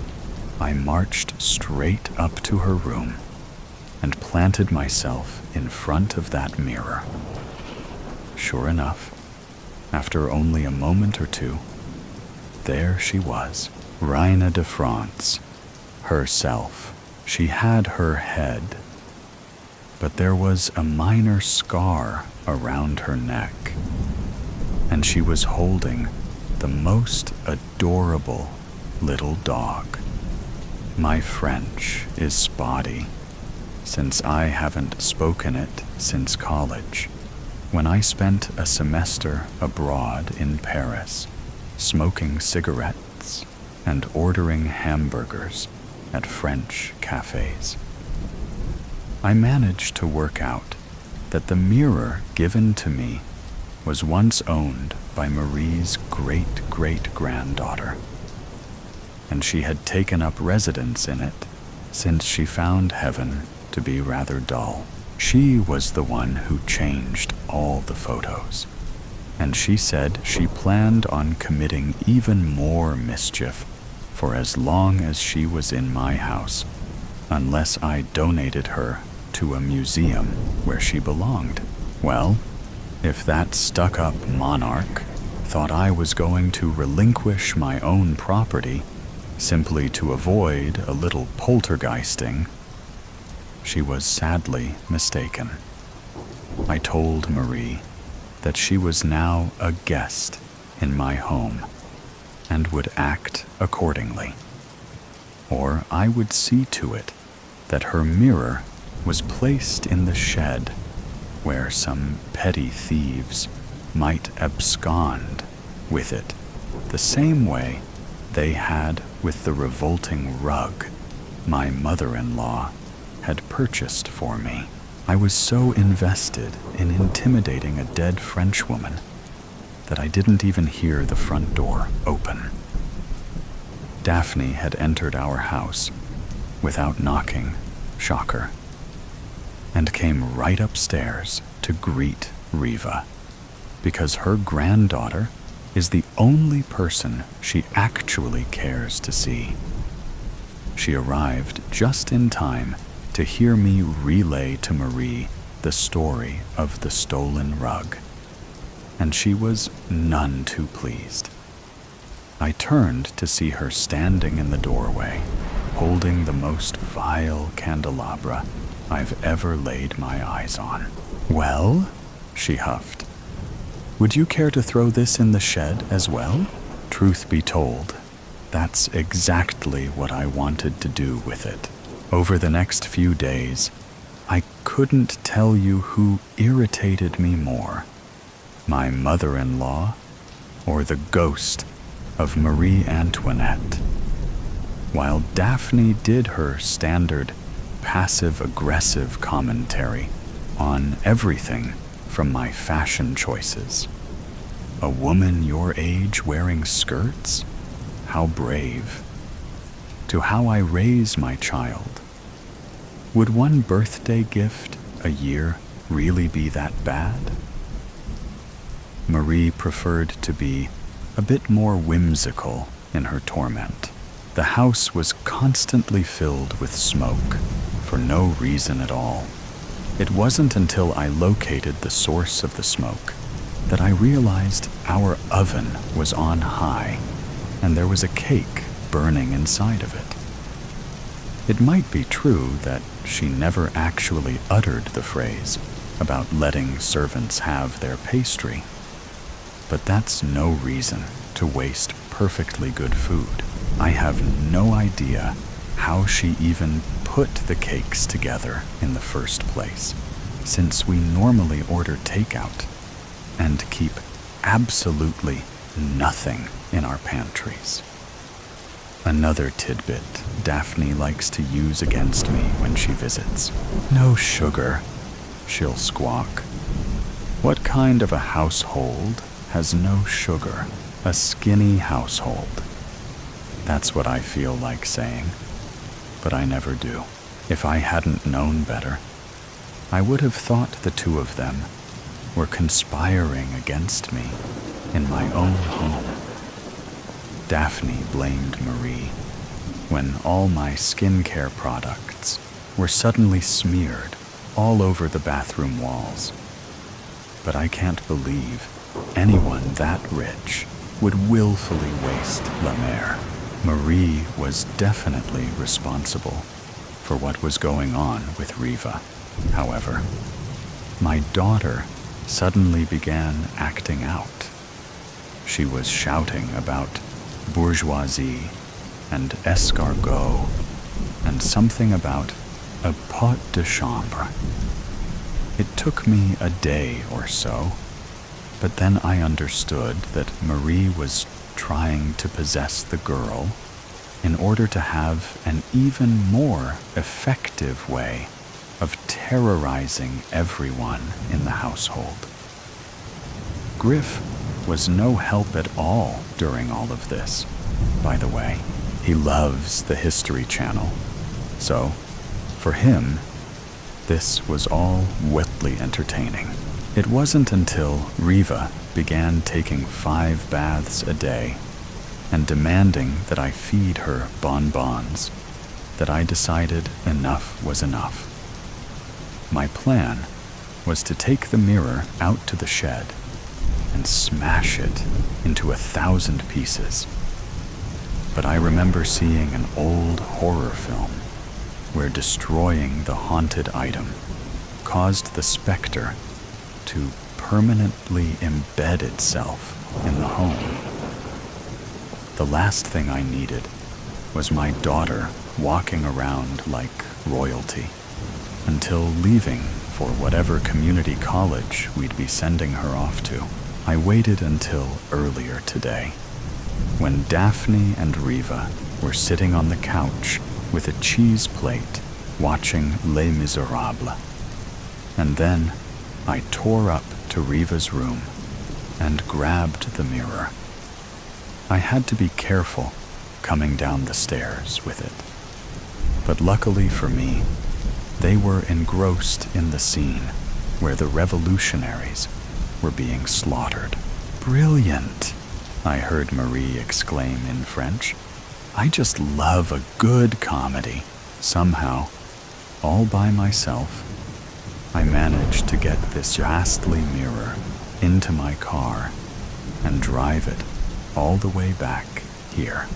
I marched straight up to her room and planted myself in front of that mirror. Sure enough, after only a moment or two, there she was, Reine de France, herself. She had her head, but there was a minor scar around her neck, and she was holding the most adorable little dog. My French is spotty, since I haven't spoken it since college, when I spent a semester abroad in Paris, smoking cigarettes and ordering hamburgers at French cafes. I managed to work out that the mirror given to me was once owned by Marie's great-great-granddaughter, and she had taken up residence in it since she found heaven to be rather dull. She was the one who changed all the photos, and she said she planned on committing even more mischief for as long as she was in my house, unless I donated her to a museum where she belonged. Well, if that stuck-up monarch thought I was going to relinquish my own property simply to avoid a little poltergeisting, she was sadly mistaken. I told Marie that she was now a guest in my home and would act accordingly, or I would see to it that her mirror was placed in the shed where some petty thieves might abscond with it, the same way they had with the revolting rug my mother-in-law had purchased for me. I was so invested in intimidating a dead Frenchwoman that I didn't even hear the front door open. Daphne had entered our house without knocking, shocker, and came right upstairs to greet Riva, because her granddaughter is the only person she actually cares to see. She arrived just in time to hear me relay to Marie the story of the stolen rug, and she was none too pleased. I turned to see her standing in the doorway, holding the most vile candelabra I've ever laid my eyes on. "Well," she huffed, "would you care to throw this in the shed as well?" Truth be told, that's exactly what I wanted to do with it. Over the next few days, I couldn't tell you who irritated me more, my mother-in-law or the ghost of Marie Antoinette. While Daphne did her standard passive-aggressive commentary on everything from my fashion choices. A woman your age wearing skirts? How brave. To how I raise my child. Would one birthday gift a year really be that bad? Marie preferred to be a bit more whimsical in her torment. The house was constantly filled with smoke for no reason at all. It wasn't until I located the source of the smoke that I realized our oven was on high and there was a cake burning inside of it. It might be true that she never actually uttered the phrase about letting servants have their pastry, but that's no reason to waste perfectly good food. I have no idea how she even put the cakes together in the first place, since we normally order takeout and keep absolutely nothing in our pantries. Another tidbit Daphne likes to use against me when she visits. "No sugar," she'll squawk. What kind of a household has no sugar? A skinny household. That's what I feel like saying, but I never do. If I hadn't known better, I would have thought the two of them were conspiring against me in my own home. Daphne blamed Marie when all my skincare products were suddenly smeared all over the bathroom walls. But I can't believe anyone that rich would willfully waste La Mer. Marie was definitely responsible for what was going on with Riva. However, my daughter suddenly began acting out. She was shouting about bourgeoisie and escargot and something about a pot de chambre. It took me a day or so, but then I understood that Marie was trying to possess the girl in order to have an even more effective way of terrorizing everyone in the household. Griff was no help at all during all of this, by the way. He loves the History Channel, so for him, this was all wetly entertaining. It wasn't until Riva began taking 5 baths a day and demanding that I feed her bonbons that I decided enough was enough. My plan was to take the mirror out to the shed and smash it into 1,000 pieces. But I remember seeing an old horror film where destroying the haunted item caused the specter to permanently embed itself in the home. The last thing I needed was my daughter walking around like royalty until leaving for whatever community college we'd be sending her off to. I waited until earlier today, when Daphne and Riva were sitting on the couch with a cheese plate watching Les Miserables. And then I tore up to Riva's room and grabbed the mirror. I had to be careful coming down the stairs with it. But luckily for me, they were engrossed in the scene where the revolutionaries were being slaughtered. "Brilliant," I heard Marie exclaim in French. "I just love a good comedy." Somehow, all by myself, I managed to get this ghastly mirror into my car and drive it all the way back here.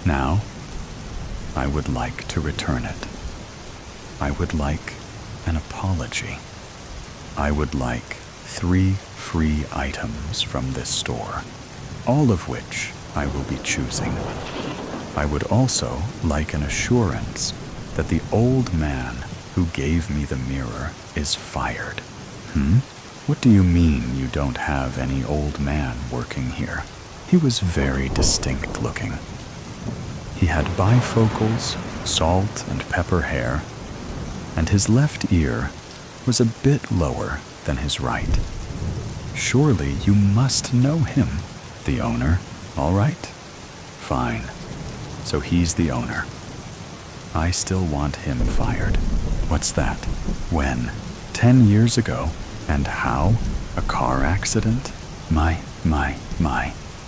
Now, I would like to return it. I would like an apology. I would like 3 free items from this store, all of which I will be choosing. I would also like an assurance that the old man who gave me the mirror is fired. What do you mean you don't have any old man working here? He was very distinct looking. He had bifocals, salt and pepper hair, and his left ear was a bit lower than his right. Surely you must know him, the owner, all right? Fine. So he's the owner. I still want him fired. What's that? When? 10 years ago. And how? A car accident? My.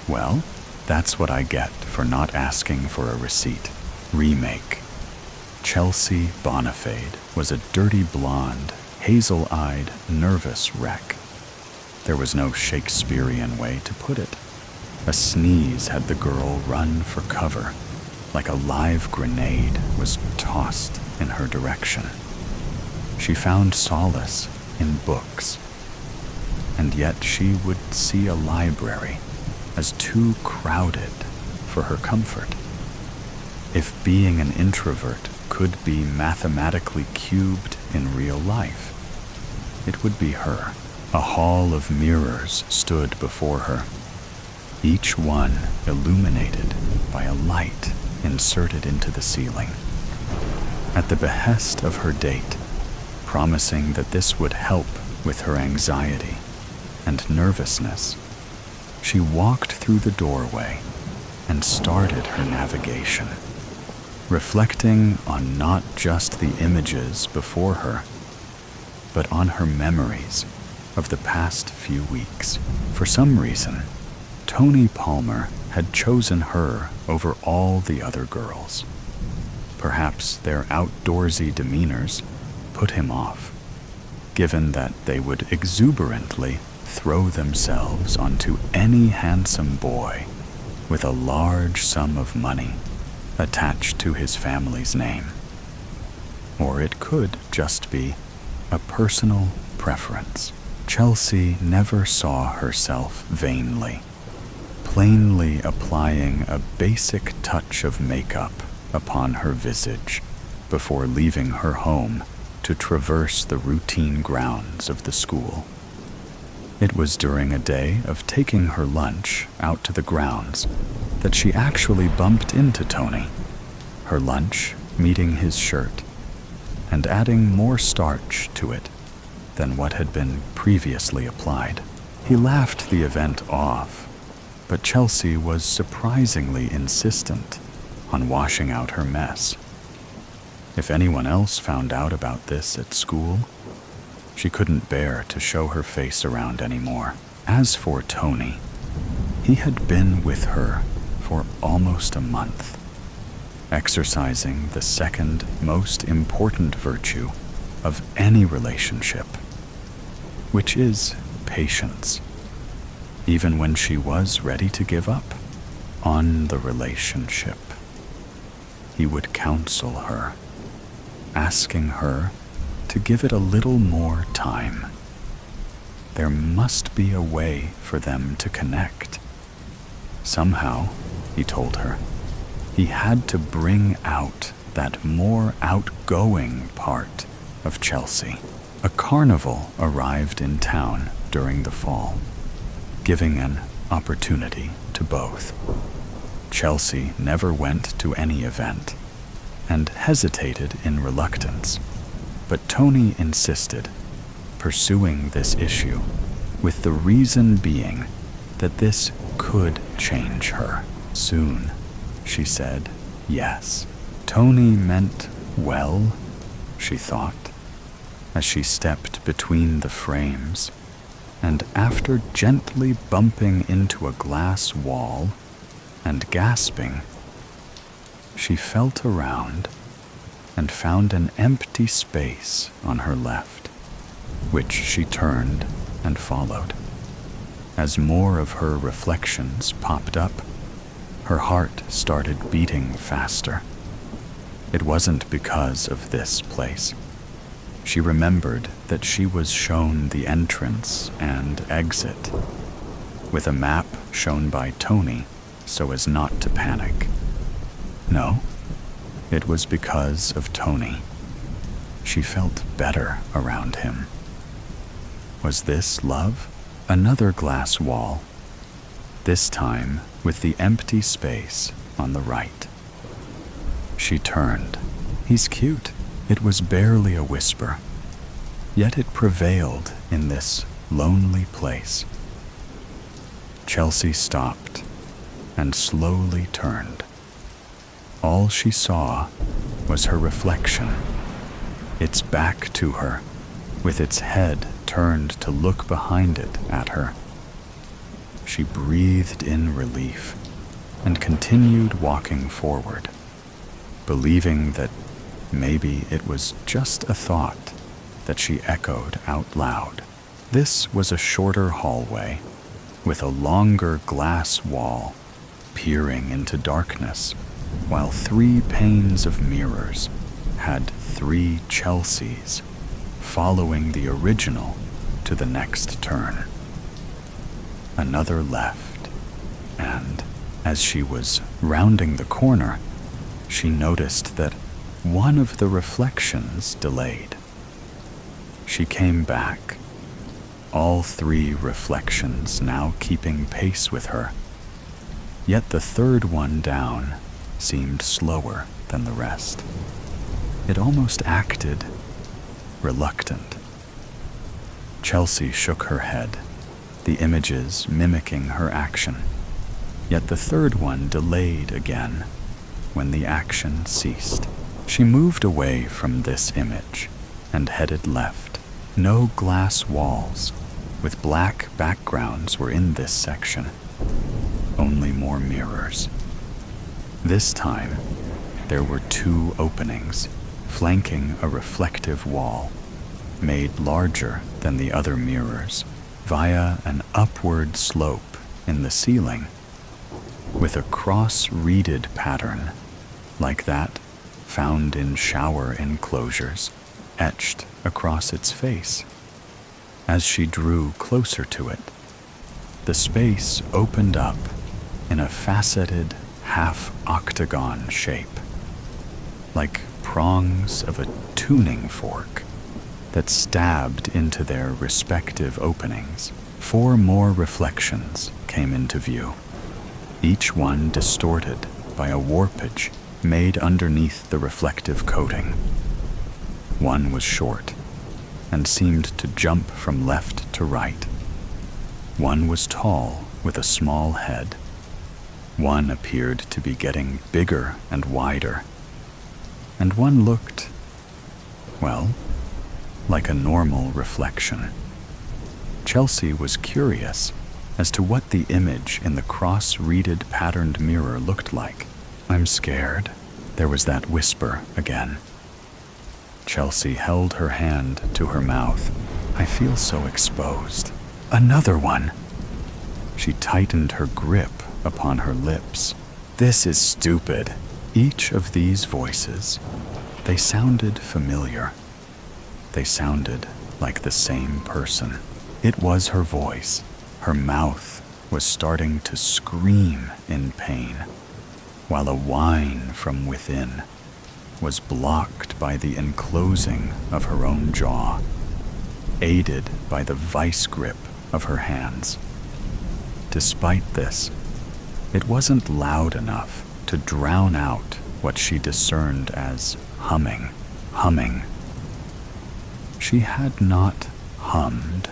Well, that's what I get for not asking for a receipt. Remake. Chelsea Bonifade was a dirty blonde, hazel-eyed, nervous wreck. There was no Shakespearean way to put it. A sneeze had the girl run for cover, like a live grenade was tossed in her direction. She found solace in books, and yet she would see a library as too crowded for her comfort. If being an introvert could be mathematically cubed in real life, it would be her. A hall of mirrors stood before her, each one illuminated by a light inserted into the ceiling. At the behest of her date, promising that this would help with her anxiety and nervousness, she walked through the doorway and started her navigation, reflecting on not just the images before her, but on her memories of the past few weeks. For some reason, Tony Palmer had chosen her over all the other girls. Perhaps their outdoorsy demeanors put him off, given that they would exuberantly throw themselves onto any handsome boy with a large sum of money attached to his family's name. Or it could just be a personal preference. Chelsea never saw herself vainly, plainly applying a basic touch of makeup upon her visage before leaving her home to traverse the routine grounds of the school. It was during a day of taking her lunch out to the grounds that she actually bumped into Tony, her lunch meeting his shirt and adding more starch to it than what had been previously applied. He laughed the event off, but Chelsea was surprisingly insistent on washing out her mess. If anyone else found out about this at school, she couldn't bear to show her face around anymore. As for Tony, he had been with her for almost a month, exercising the second most important virtue of any relationship, which is patience. even when she was ready to give up on the relationship. He would counsel her, asking her to give it a little more time. There must be a way for them to connect. Somehow, he told her, he had to bring out that more outgoing part of Chelsea. A carnival arrived in town during the fall, giving an opportunity to both. Chelsea never went to any event and hesitated in reluctance, but Tony insisted, pursuing this issue, with the reason being that this could change her. Soon, she said yes. Tony meant well, she thought, as she stepped between the frames, and after gently bumping into a glass wall and gasping, she felt around and found an empty space on her left, which she turned and followed. As more of her reflections popped up, her heart started beating faster. It wasn't because of this place. She remembered that she was shown the entrance and exit, with a map shown by Tony so as not to panic. No, it was because of Tony. She felt better around him. Was this love? Another glass wall, this time with the empty space on the right. She turned. He's cute. It was barely a whisper, yet it prevailed in this lonely place. Chelsea stopped and slowly turned. All she saw was her reflection, its back to her, with its head turned to look behind it at her. She breathed in relief and continued walking forward, believing that maybe it was just a thought that she echoed out loud. This was a shorter hallway with a longer glass wall peering into darkness, while 3 panes of mirrors had 3 Chelseas following the original to the next turn. Another left, and as she was rounding the corner, she noticed that one of the reflections delayed. She came back, all 3 reflections now keeping pace with her, yet the third one down seemed slower than the rest. It almost acted reluctant. Chelsea shook her head, the images mimicking her action, yet the third one delayed again when the action ceased. She moved away from this image and headed left. No glass walls with black backgrounds were in this section, only more mirrors. This time, there were 2 openings flanking a reflective wall, made larger than the other mirrors via an upward slope in the ceiling, with a cross-reeded pattern like that found in shower enclosures etched across its face. As she drew closer to it, the space opened up in a faceted half-octagon shape, like prongs of a tuning fork that stabbed into their respective openings. 4 more reflections came into view, each one distorted by a warpage made underneath the reflective coating. One was short and seemed to jump from left to right. One was tall with a small head. One appeared to be getting bigger and wider. And one looked, well, like a normal reflection. Chelsea was curious as to what the image in the cross-reeded patterned mirror looked like. "I'm scared." There was that whisper again. Chelsea held her hand to her mouth. "I feel so exposed." Another one! She tightened her grip upon her lips. This is stupid. Each of these voices, they sounded familiar. They sounded like the same person. It was her voice. Her mouth was starting to scream in pain, while a whine from within was blocked by the enclosing of her own jaw, aided by the vice grip of her hands. Despite this, it wasn't loud enough to drown out what she discerned as humming. She had not hummed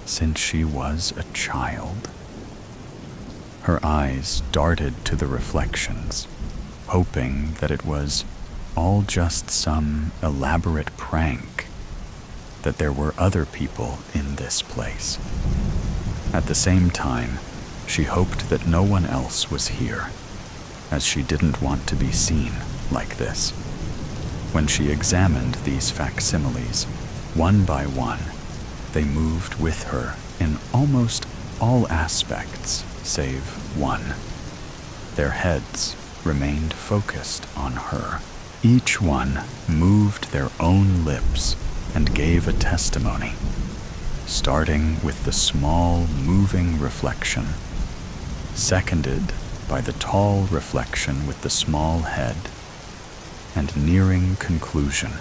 since she was a child. Her eyes darted to the reflections, hoping that it was all just some elaborate prank, that there were other people in this place. At the same time, she hoped that no one else was here, as she didn't want to be seen like this. When she examined these facsimiles, one by one, they moved with her in almost all aspects save one. Their heads remained focused on her. Each one moved their own lips and gave a testimony, starting with the small moving reflection, seconded by the tall reflection with the small head, and nearing conclusion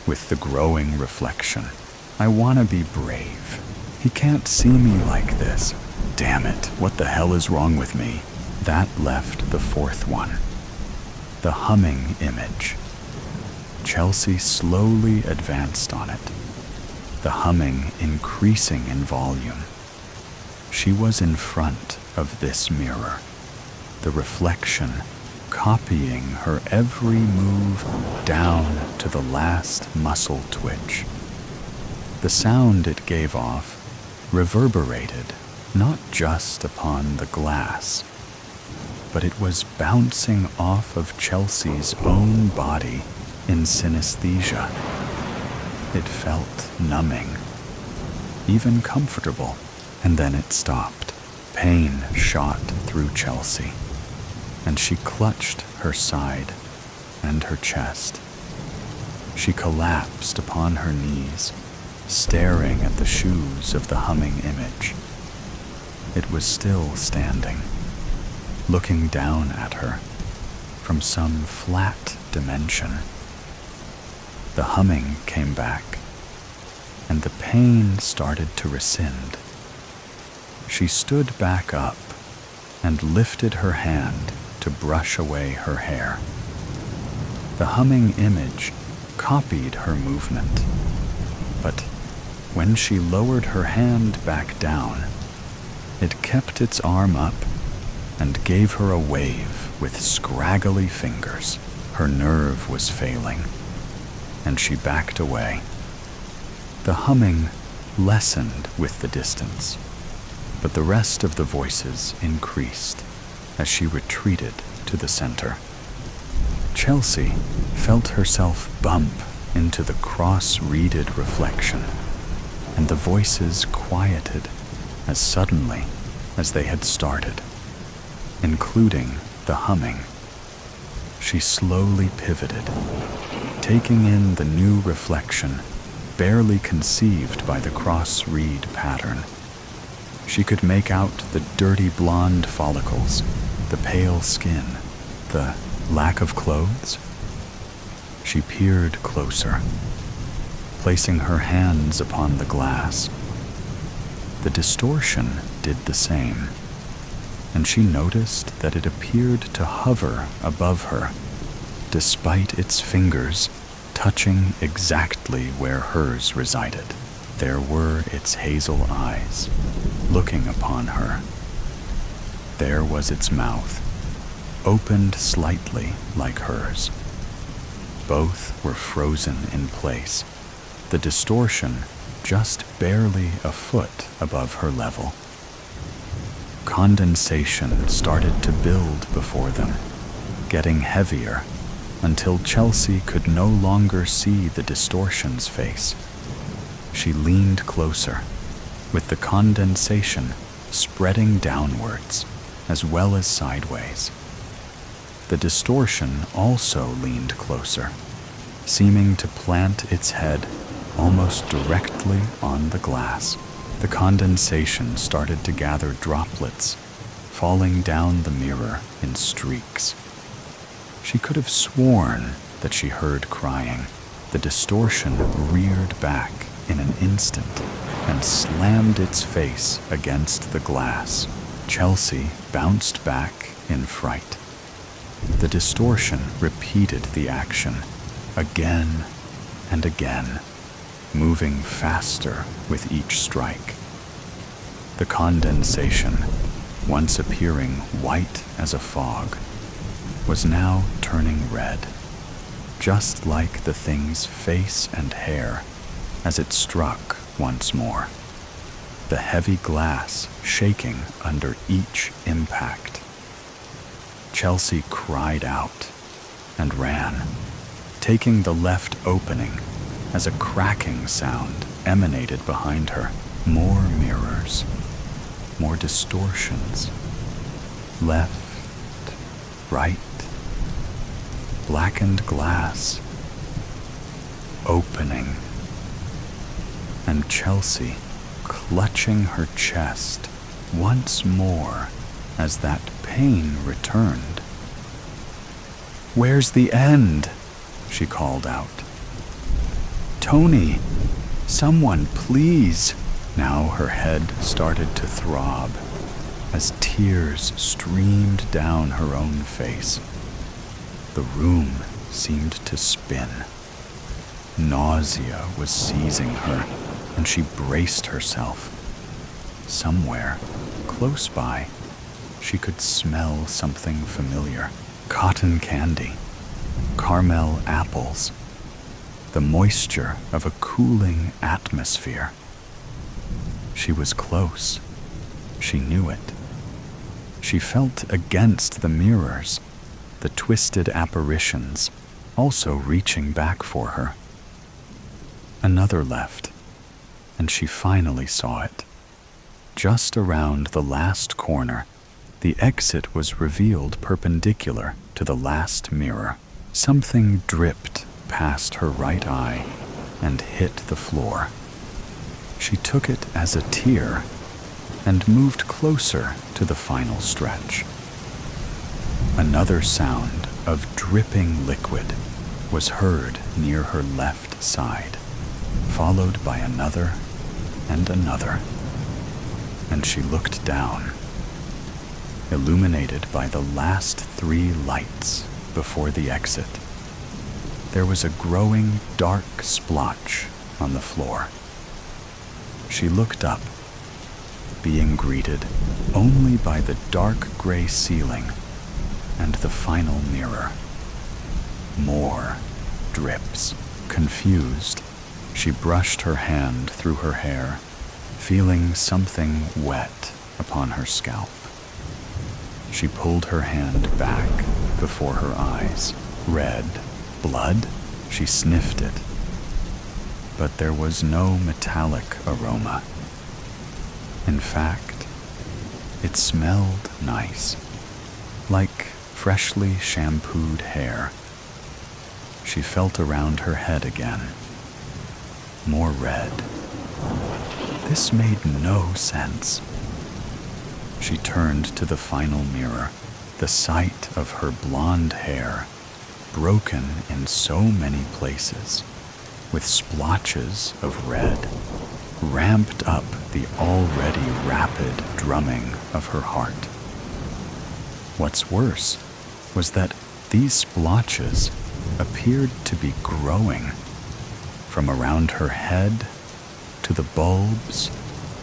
with the growing reflection. I wanna be brave. He can't see me like this. Damn it, what the hell is wrong with me? That left the fourth one, the humming image. Chelsea slowly advanced on it, the humming increasing in volume. She was in front of this mirror, the reflection copying her every move down to the last muscle twitch. The sound it gave off reverberated not just upon the glass, but it was bouncing off of Chelsea's own body in synesthesia. It felt numbing, even comfortable, and then it stopped. Pain shot through Chelsea, and she clutched her side and her chest. She collapsed upon her knees, staring at the shoes of the humming image. It was still standing, looking down at her from some flat dimension. The humming came back, and the pain started to rescind. She stood back up and lifted her hand to brush away her hair. The humming image copied her movement, but when she lowered her hand back down, it kept its arm up and gave her a wave with scraggly fingers. Her nerve was failing, and she backed away. The humming lessened with the distance, but the rest of the voices increased as she retreated to the center. Chelsea felt herself bump into the cross-reeded reflection, and the voices quieted as suddenly as they had started, including the humming. She slowly pivoted, taking in the new reflection, barely conceived by the cross-reed pattern. She could make out the dirty blonde follicles, the pale skin, the lack of clothes. She peered closer, placing her hands upon the glass. The distortion did the same, and she noticed that it appeared to hover above her, despite its fingers touching exactly where hers resided. There were its hazel eyes, looking upon her. There was its mouth, opened slightly like hers. Both were frozen in place, the distortion just barely a foot above her level. Condensation started to build before them, getting heavier until Chelsea could no longer see the distortion's face. She leaned closer, with the condensation spreading downwards as well as sideways. The distortion also leaned closer, seeming to plant its head almost directly on the glass. The condensation started to gather droplets, falling down the mirror in streaks. She could have sworn that she heard crying. The distortion reared back in an instant and slammed its face against the glass. Chelsea bounced back in fright. The distortion repeated the action again and again, moving faster with each strike. The condensation, once appearing white as a fog, was now turning red, just like the thing's face and hair as it struck once more, the heavy glass shaking under each impact. Chelsea cried out and ran, taking the left opening as a cracking sound emanated behind her. More mirrors, more distortions, left, right, blackened glass, opening, and Chelsea clutching her chest once more as that pain returned. "Where's the end?" she called out. "Tony, someone please." Now her head started to throb as tears streamed down her own face. The room seemed to spin. Nausea was seizing her, and she braced herself. Somewhere, close by, she could smell something familiar. Cotton candy, caramel apples, the moisture of a cooling atmosphere. She was close. She knew it. She felt against the mirrors, the twisted apparitions also reaching back for her. Another left, and she finally saw it. Just around the last corner, the exit was revealed perpendicular to the last mirror. Something dripped past her right eye and hit the floor. She took it as a tear and moved closer to the final stretch. Another sound of dripping liquid was heard near her left side, followed by another and another, and she looked down, illuminated by the last 3 lights before the exit. There was a growing dark splotch on the floor. She looked up, being greeted only by the dark gray ceiling and the final mirror. More drips. Confused, she brushed her hand through her hair, feeling something wet upon her scalp. She pulled her hand back before her eyes. Red blood? She sniffed it. But there was no metallic aroma. In fact, it smelled nice, like freshly shampooed hair. She felt around her head again. More red. This made no sense. She turned to the final mirror, the sight of her blonde hair, broken in so many places, with splotches of red, ramped up the already rapid drumming of her heart. What's worse was that these splotches appeared to be growing from around her head to the bulbs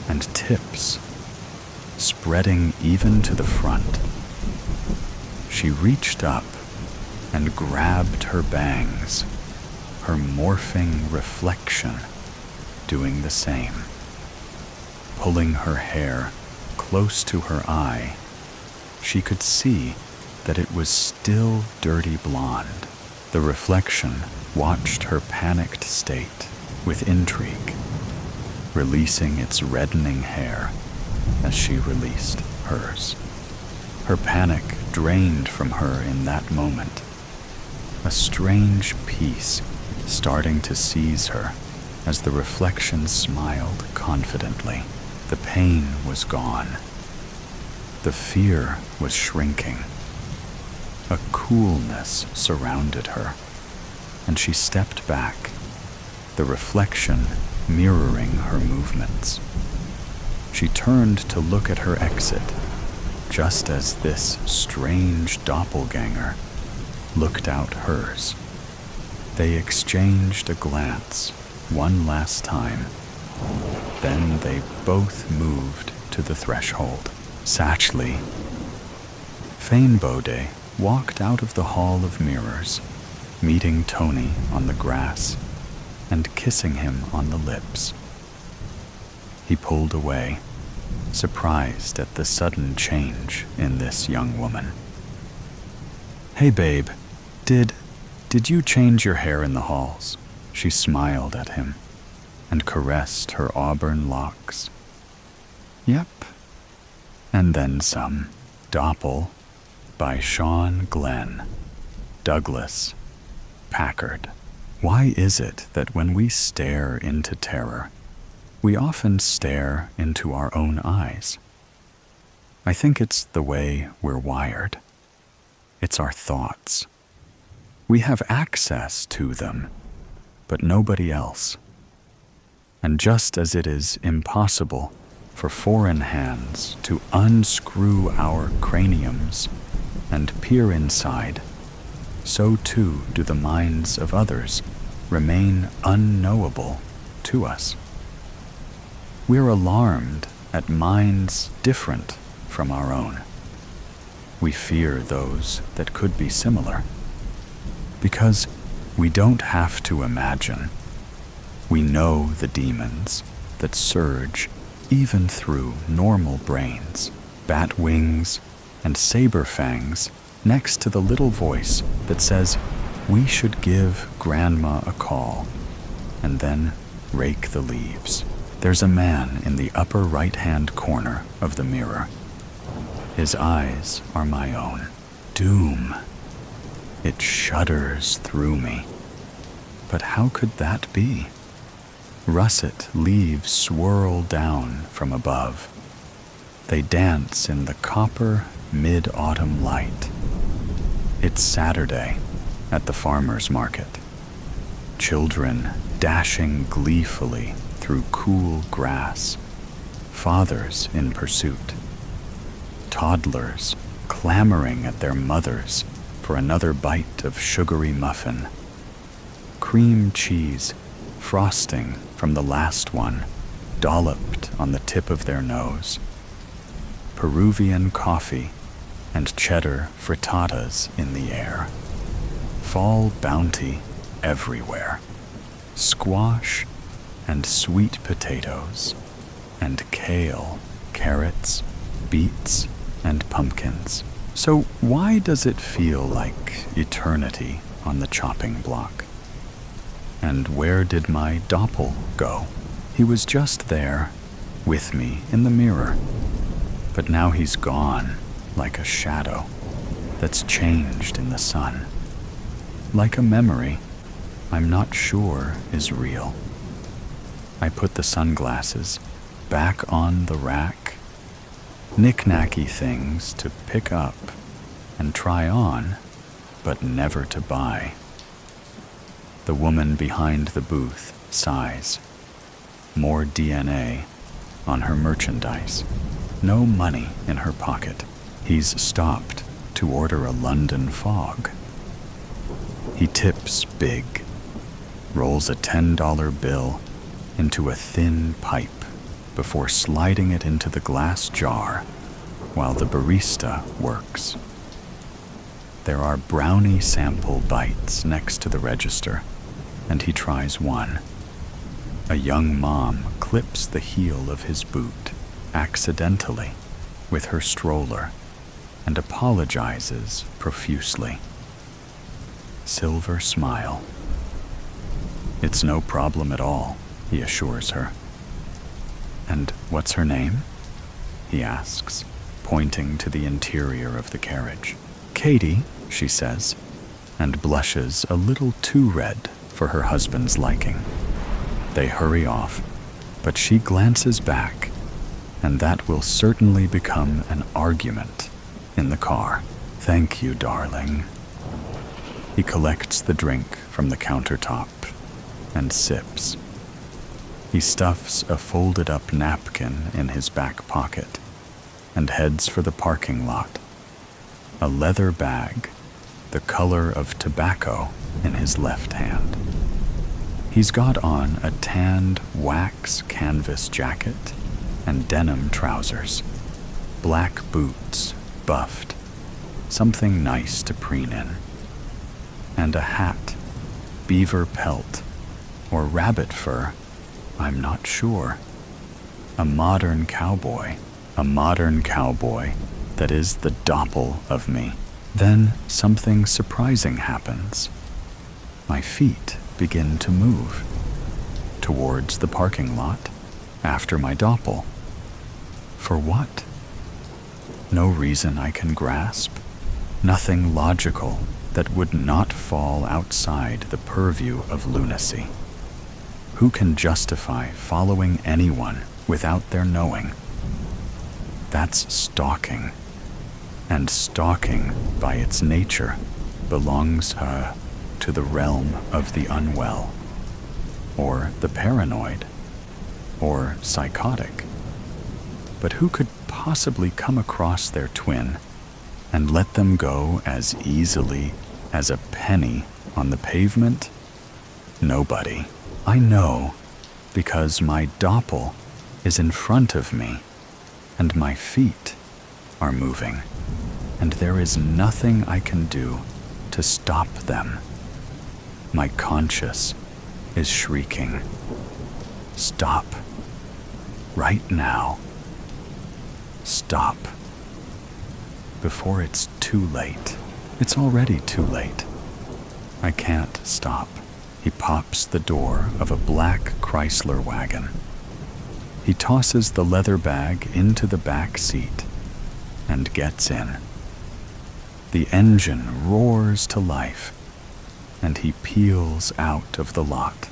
and tips, spreading even to the front. She reached up and grabbed her bangs, her morphing reflection doing the same. Pulling her hair close to her eye, she could see that it was still dirty blonde. The reflection watched her panicked state with intrigue, releasing its reddening hair as she released hers. Her panic drained from her in that moment. A strange peace starting to seize her as the reflection smiled confidently. The pain was gone. The fear was shrinking. A coolness surrounded her, and she stepped back, the reflection mirroring her movements. She turned to look at her exit, just as this strange doppelganger looked out hers. They exchanged a glance one last time. Then they both moved to the threshold. Satchly, Fainbode walked out of the Hall of Mirrors, meeting Tony on the grass and kissing him on the lips. He pulled away, surprised at the sudden change in this young woman. "Hey babe, did you change your hair in the halls?" She smiled at him and caressed her auburn locks. "Yep. And then some." Doppel by Sean Glenn. Douglas Packard. Why is it that when we stare into terror, we often stare into our own eyes? I think it's the way we're wired. It's our thoughts. We have access to them, but nobody else. And just as it is impossible for foreign hands to unscrew our craniums and peer inside, so too do the minds of others remain unknowable to us. We're alarmed at minds different from our own. We fear those that could be similar, because we don't have to imagine. We know the demons that surge even through normal brains, bat wings and saber fangs next to the little voice that says we should give Grandma a call and then rake the leaves. There's a man in the upper right-hand corner of the mirror. His eyes are my own. Doom. It shudders through me. But how could that be? Russet leaves swirl down from above. They dance in the copper mid-autumn light. It's Saturday at the farmer's market. Children dashing gleefully through cool grass. Fathers in pursuit. Toddlers clamoring at their mothers for another bite of sugary muffin. Cream cheese frosting from the last one, dolloped on the tip of their nose. Peruvian coffee and cheddar frittatas in the air. Fall bounty everywhere. Squash and sweet potatoes, and kale, carrots, beets, and pumpkins. So why does it feel like eternity on the chopping block? And where did my Doppel go? He was just there, with me in the mirror. But now he's gone, like a shadow that's changed in the sun. Like a memory I'm not sure is real. I put the sunglasses back on the rack. Knick-knacky things to pick up and try on, but never to buy. The woman behind the booth sighs. More DNA on her merchandise. No money in her pocket. He's stopped to order a London fog. He tips big, rolls a $10 bill into a thin pipe before sliding it into the glass jar while the barista works. There are brownie sample bites next to the register, and he tries one. A young mom clips the heel of his boot accidentally with her stroller and apologizes profusely. Silver smile. "It's no problem at all," he assures her. "And what's her name?" he asks, pointing to the interior of the carriage. Katie, she says, and blushes a little too red for her husband's liking. They hurry off, but she glances back, and that will certainly become an argument in the car. Thank you, darling. He collects the drink from the countertop and sips. He stuffs a folded-up napkin in his back pocket and heads for the parking lot, a leather bag the color of tobacco in his left hand. He's got on a tanned wax canvas jacket and denim trousers, black boots, buffed, something nice to preen in, and a hat, beaver pelt, or rabbit fur, I'm not sure. A modern cowboy that is the Doppel of me. Then something surprising happens. My feet begin to move towards the parking lot after my Doppel. For what? No reason I can grasp. Nothing logical that would not fall outside the purview of lunacy. Who can justify following anyone without their knowing? That's stalking. And stalking, by its nature, belongs to the realm of the unwell, or the paranoid, or psychotic. But who could possibly come across their twin and let them go as easily as a penny on the pavement? Nobody. I know, because my Doppel is in front of me, and my feet are moving, and there is nothing I can do to stop them. My conscience is shrieking. Stop. Right now. Stop. Before it's too late. It's already too late. I can't stop. He pops the door of a black Chrysler wagon. He tosses the leather bag into the back seat and gets in. The engine roars to life, and he peels out of the lot.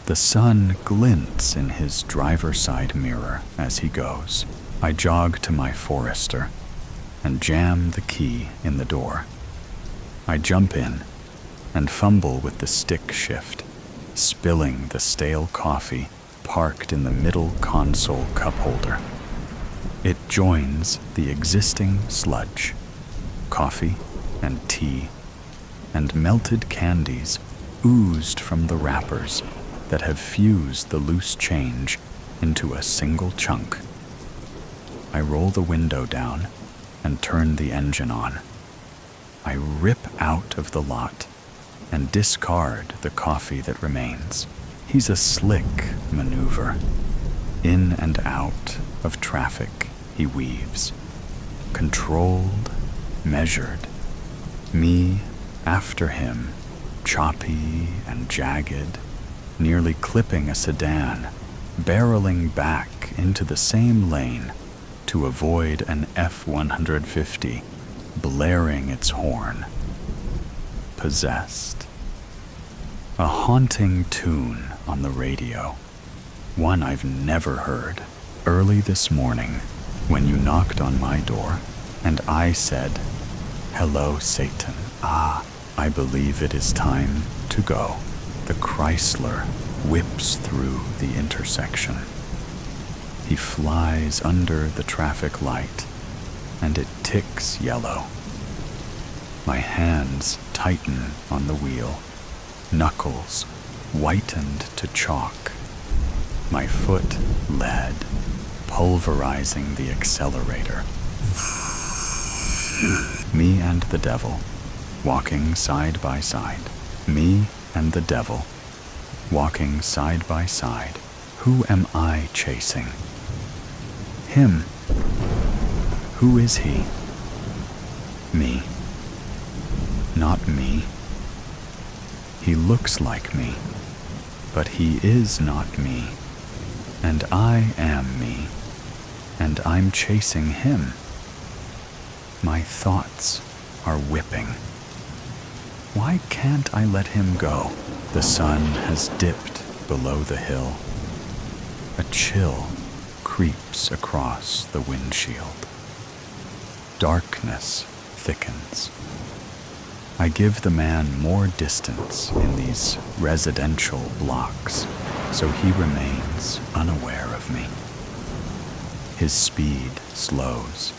The sun glints in his driver's side mirror as he goes. I jog to my Forester and jam the key in the door. I jump in and fumble with the stick shift, spilling the stale coffee parked in the middle console cup holder. It joins the existing sludge, coffee and tea, and melted candies oozed from the wrappers that have fused the loose change into a single chunk. I roll the window down and turn the engine on. I rip out of the lot and discard the coffee that remains. He's a slick maneuver. In and out of traffic he weaves. Controlled, measured. Me after him, choppy and jagged, nearly clipping a sedan, barreling back into the same lane to avoid an F-150 blaring its horn. Possessed. A haunting tune on the radio, one I've never heard. Early this morning, when you knocked on my door, and I said, "Hello, Satan. I believe it is time to go." The Chrysler whips through the intersection. He flies under the traffic light, and it ticks yellow. My hands tighten on the wheel, knuckles whitened to chalk, my foot lead, pulverizing the accelerator. Me and the devil, walking side by side. Me and the devil, walking side by side. Who am I chasing? Him. Who is he? Me. Not me. He looks like me, but he is not me, and I am me. and I'm chasing him. My thoughts are whipping. Why can't I let him go? The sun has dipped below the hill. A chill creeps across the windshield. Darkness thickens. I give the man more distance in these residential blocks, so he remains unaware of me. His speed slows,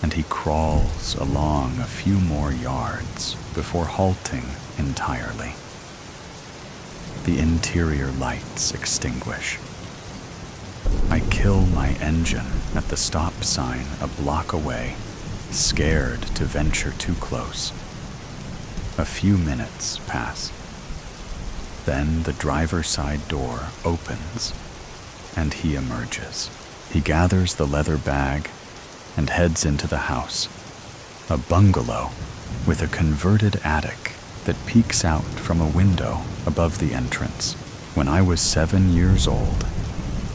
and he crawls along a few more yards before halting entirely. The interior lights extinguish. I kill my engine at the stop sign a block away, scared to venture too close. A few minutes pass. Then the driver's side door opens, and he emerges. He gathers the leather bag and heads into the house, a bungalow with a converted attic that peeks out from a window above the entrance. When I was 7 years old,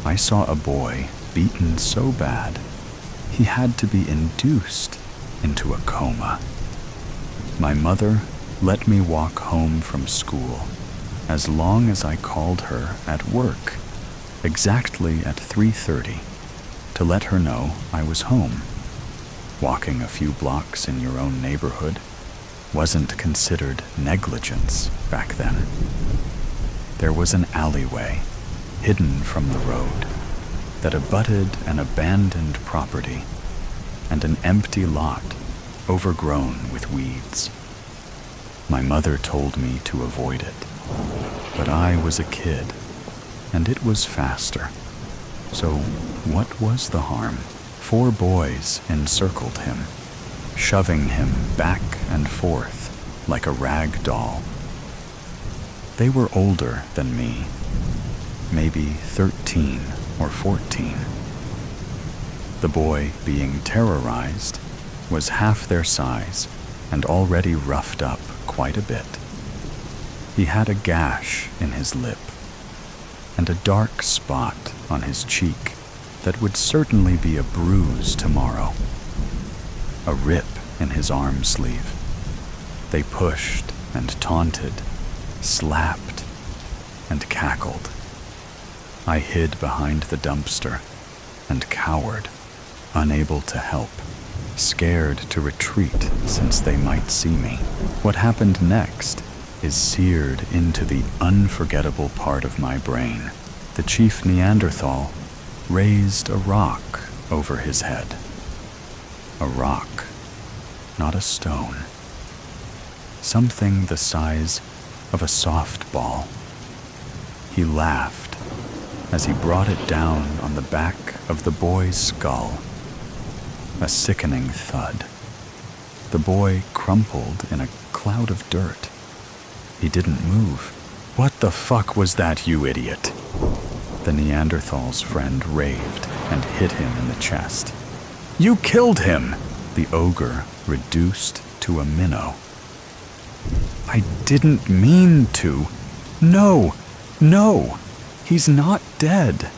I saw a boy beaten so bad he had to be induced into a coma. My mother let me walk home from school as long as I called her at work, exactly at 3:30, to let her know I was home. Walking a few blocks in your own neighborhood wasn't considered negligence back then. There was an alleyway hidden from the road that abutted an abandoned property and an empty lot overgrown with weeds. My mother told me to avoid it, but I was a kid, and it was faster. So what was the harm? 4 boys encircled him, shoving him back and forth like a rag doll. They were older than me, maybe 13 or 14. The boy being terrorized was half their size and already roughed up quite a bit. He had a gash in his lip and a dark spot on his cheek that would certainly be a bruise tomorrow. A rip in his arm sleeve. They pushed and taunted, slapped and cackled. I hid behind the dumpster and cowered, unable to help, scared to retreat since they might see me. What happened next is seared into the unforgettable part of my brain. The chief Neanderthal raised a rock over his head. A rock, not a stone. Something the size of a softball. He laughed as he brought it down on the back of the boy's skull. A sickening thud. The boy crumpled in a cloud of dirt. He didn't move. "What the fuck was that, you idiot?" The Neanderthal's friend raved and hit him in the chest. "You killed him!" The ogre reduced to a minnow. "I didn't mean to. No, he's not dead.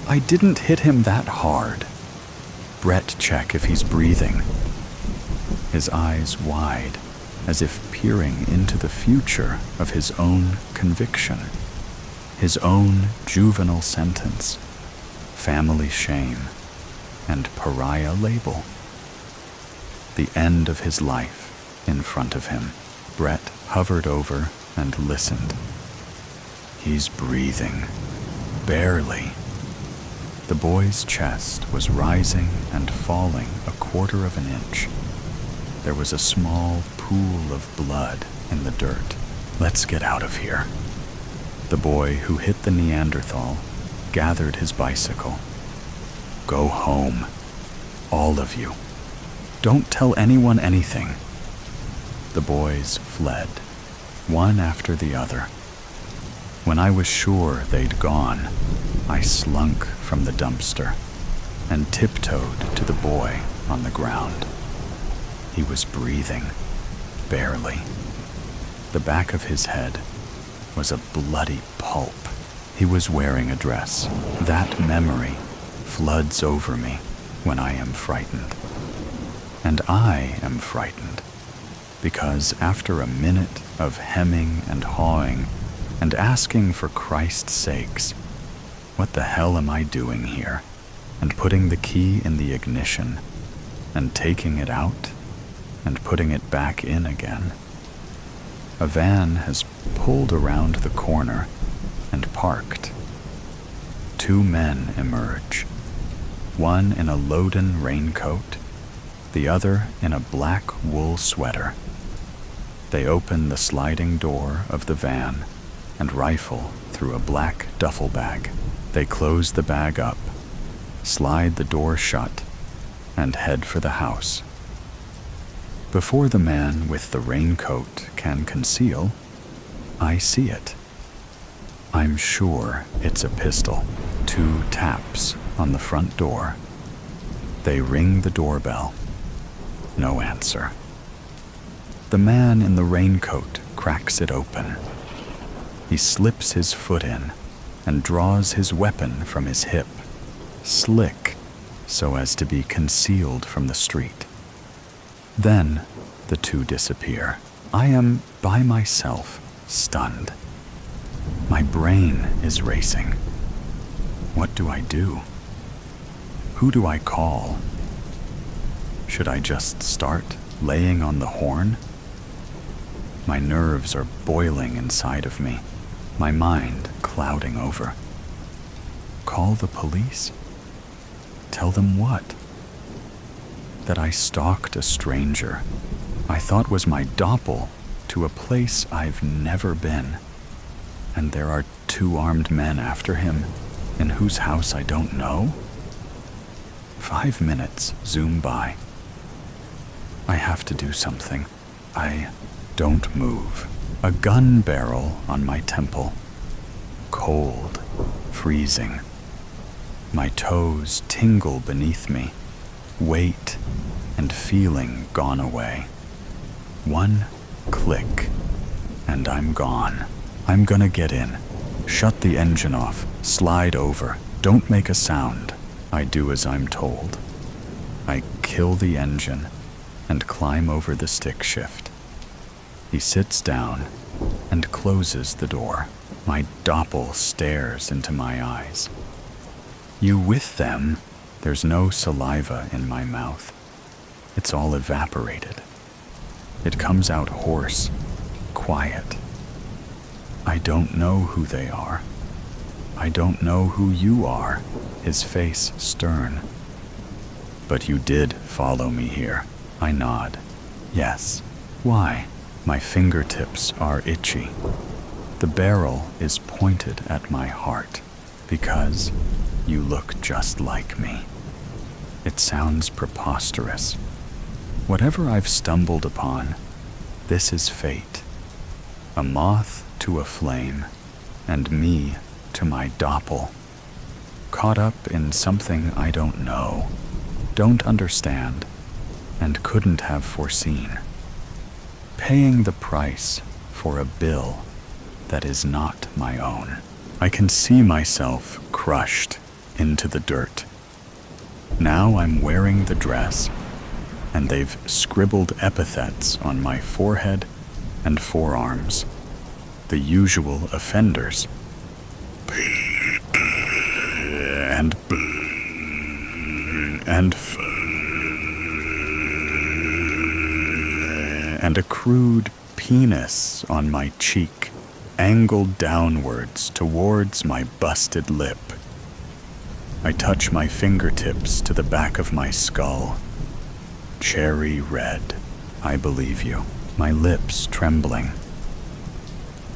I didn't hit him that hard. Brett, check if he's breathing." His eyes wide, as if peering into the future of his own conviction, his own juvenile sentence, family shame, and pariah label. The end of his life in front of him. Brett hovered over and listened. "He's breathing. Barely." The boy's chest was rising and falling 1/4 of an inch. There was a small pool of blood in the dirt. "Let's get out of here." The boy who hit the Neanderthal gathered his bicycle. "Go home. All of you. Don't tell anyone anything." The boys fled, one after the other. When I was sure they'd gone, I slunk from the dumpster and tiptoed to the boy on the ground. He was breathing, barely. The back of his head was a bloody pulp. He was wearing a dress. That memory floods over me, when I am frightened. And I am frightened because after a minute of hemming and hawing and asking for Christ's sakes, what the hell am I doing here? And putting the key in the ignition and taking it out and putting it back in again. A van has pulled around the corner and parked. 2 men emerge, one in a loden raincoat, the other in a black wool sweater. They open the sliding door of the van and rifle through a black duffel bag. They close the bag up, slide the door shut, and head for the house. Before the man with the raincoat can conceal, I see it. I'm sure it's a pistol. 2 taps on the front door. They ring the doorbell. No answer. The man in the raincoat cracks it open. He slips his foot in and draws his weapon from his hip, slick so as to be concealed from the street. Then the 2 disappear. I am by myself, stunned. My brain is racing. What do I do? Who do I call? Should I just start laying on the horn? My nerves are boiling inside of me, my mind clouding over. Call the police? Tell them what? That I stalked a stranger I thought was my Doppel to a place I've never been, and there are 2 armed men after him in whose house I don't know? 5 minutes zoom by. I have to do something. I don't move. A gun barrel on my temple. Cold, freezing. My toes tingle beneath me. Weight and feeling gone away. 1 click, and I'm gone. I'm gonna get in. Shut the engine off. Slide over. Don't make a sound. I do as I'm told. I kill the engine and climb over the stick shift. He sits down and closes the door. My Doppel stares into my eyes. You with them? There's no saliva in my mouth. It's all evaporated. It comes out hoarse, quiet. I don't know who they are. I don't know who you are, his face stern. But you did follow me here. I nod. Yes. Why? My fingertips are itchy. The barrel is pointed at my heart because you look just like me. It sounds preposterous. Whatever I've stumbled upon, this is fate. A moth to a flame, and me to my Doppel. Caught up in something I don't know, don't understand, and couldn't have foreseen. Paying the price for a bill that is not my own. I can see myself crushed into the dirt. Now I'm wearing the dress, and they've scribbled epithets on my forehead and forearms. The usual offenders. And a crude penis on my cheek, angled downwards towards my busted lip. I touch my fingertips to the back of my skull. Cherry red. I believe you. My lips trembling.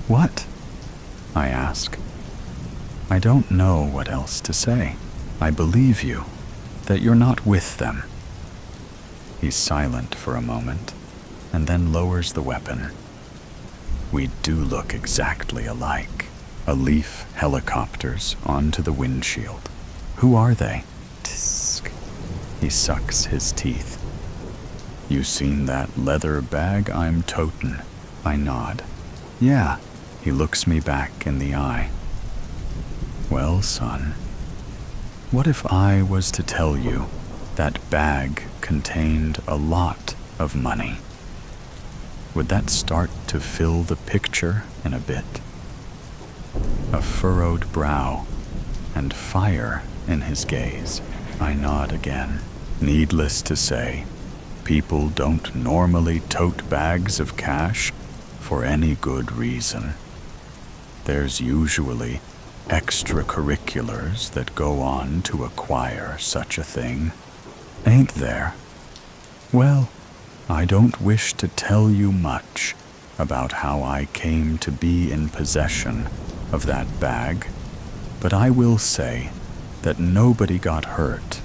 What? I ask. I don't know what else to say. I believe you, that you're not with them. He's silent for a moment, and then lowers the weapon. We do look exactly alike. A Leaf helicopters onto the windshield. Who are they? Tsk. He sucks his teeth. You seen that leather bag I'm totin'? I nod. Yeah. He looks me back in the eye. Well, son, what if I was to tell you That bag contained a lot of money. Would that start to fill the picture in a bit? A furrowed brow and fire in his gaze. I nod again. Needless to say, people don't normally tote bags of cash for any good reason. There's usually extracurriculars that go on to acquire such a thing, ain't there? Well, I don't wish to tell you much about how I came to be in possession of that bag, but I will say that nobody got hurt,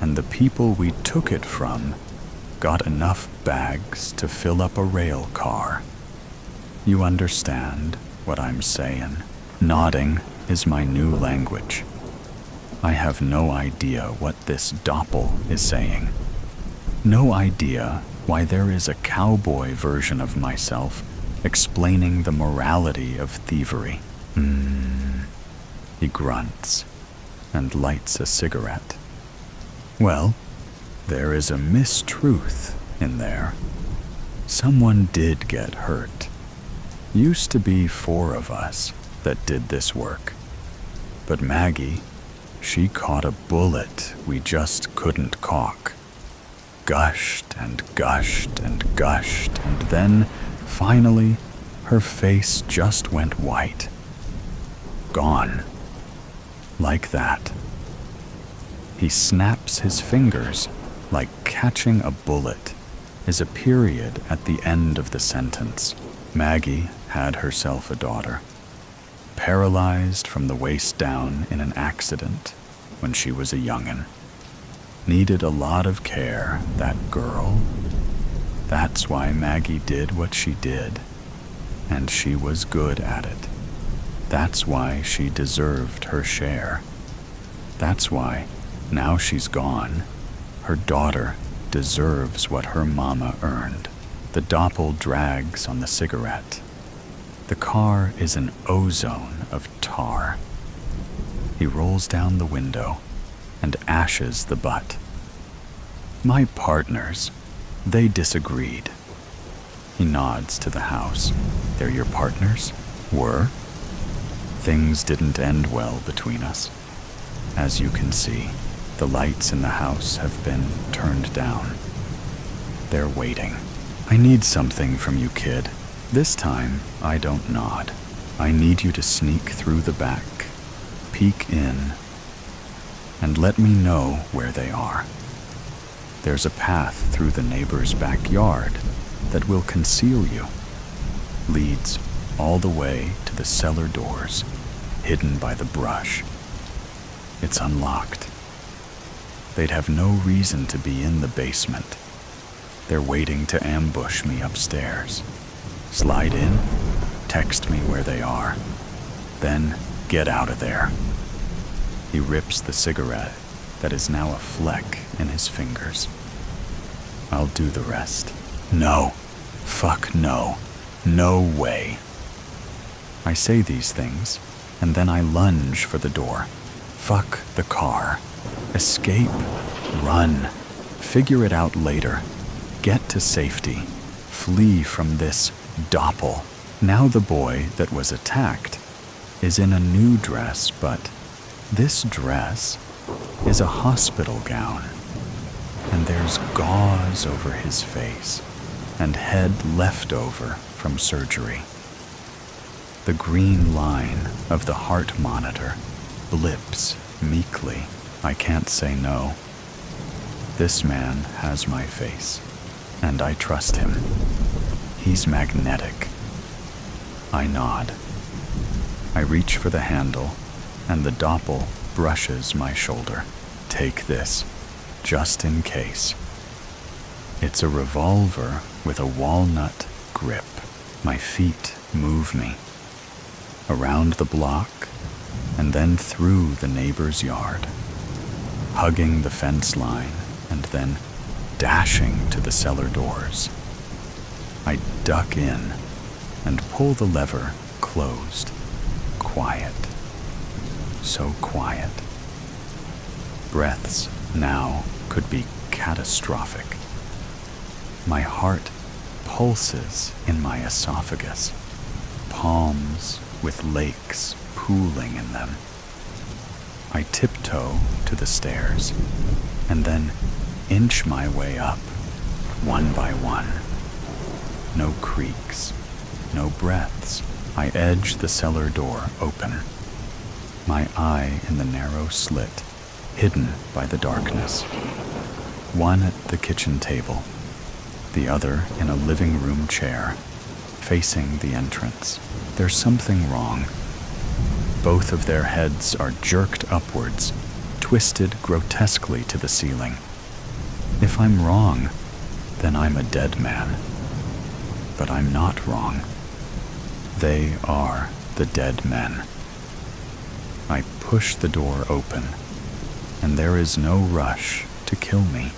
and the people we took it from got enough bags to fill up a rail car. You understand what I'm saying? Nodding is my new language. I have no idea what this Doppel is saying. No idea why there is a cowboy version of myself explaining the morality of thievery. He grunts and lights a cigarette. Well, there is a mistruth in there. Someone did get hurt. Used to be 4 of us that did this work. But Maggie, she caught a bullet we just couldn't caulk. Gushed and gushed and gushed, and then, finally, her face just went white. Gone. Like that. He snaps his fingers like catching a bullet is a period at the end of the sentence. Maggie had herself a daughter, paralyzed from the waist down in an accident when she was a young'un. Needed a lot of care, that girl. That's why Maggie did what she did, and she was good at it. That's why she deserved her share. That's why, now she's gone, her daughter deserves what her mama earned. The Doppel drags on the cigarette. The car is an ozone of tar. He rolls down the window and ashes the butt. My partners, they disagreed. He nods to the house. They're your partners? Were? Things didn't end well between us. As you can see, the lights in the house have been turned down. They're waiting. I need something from you, kid. This time, I don't nod. I need you to sneak through the back, peek in, and let me know where they are. There's a path through the neighbor's backyard that will conceal you. Leads all the way to the cellar doors, hidden by the brush. It's unlocked. They'd have no reason to be in the basement. They're waiting to ambush me upstairs. Slide in, text me where they are, then get out of there. He rips the cigarette that is now a fleck in his fingers. I'll do the rest. No. Fuck no. No way. I say these things, and then I lunge for the door. Fuck the car. Escape. Run. Figure it out later. Get to safety. Flee from this Doppel. Now the boy that was attacked is in a new dress, but this dress is a hospital gown, and there's gauze over his face and head left over from surgery. The green line of the heart monitor blips meekly. I can't say no. This man has my face, and I trust him. He's magnetic. I nod. I reach for the handle, and the Doppel brushes my shoulder. Take this, just in case. It's a revolver with a walnut grip. My feet move me. Around the block, and then through the neighbor's yard, hugging the fence line, and then dashing to the cellar doors. I duck in and pull the lever closed. Quiet. So quiet. Breaths now could be catastrophic. My heart pulses in my esophagus, palms with lakes pooling in them. I tiptoe to the stairs and then inch my way up, one by one. No creaks, no breaths. I edge the cellar door open, my eye in the narrow slit, hidden by the darkness. One at the kitchen table, the other in a living room chair, facing the entrance. There's something wrong. Both of their heads are jerked upwards, twisted grotesquely to the ceiling. If I'm wrong, then I'm a dead man. But I'm not wrong. They are the dead men. I push the door open, and there is no rush to kill me.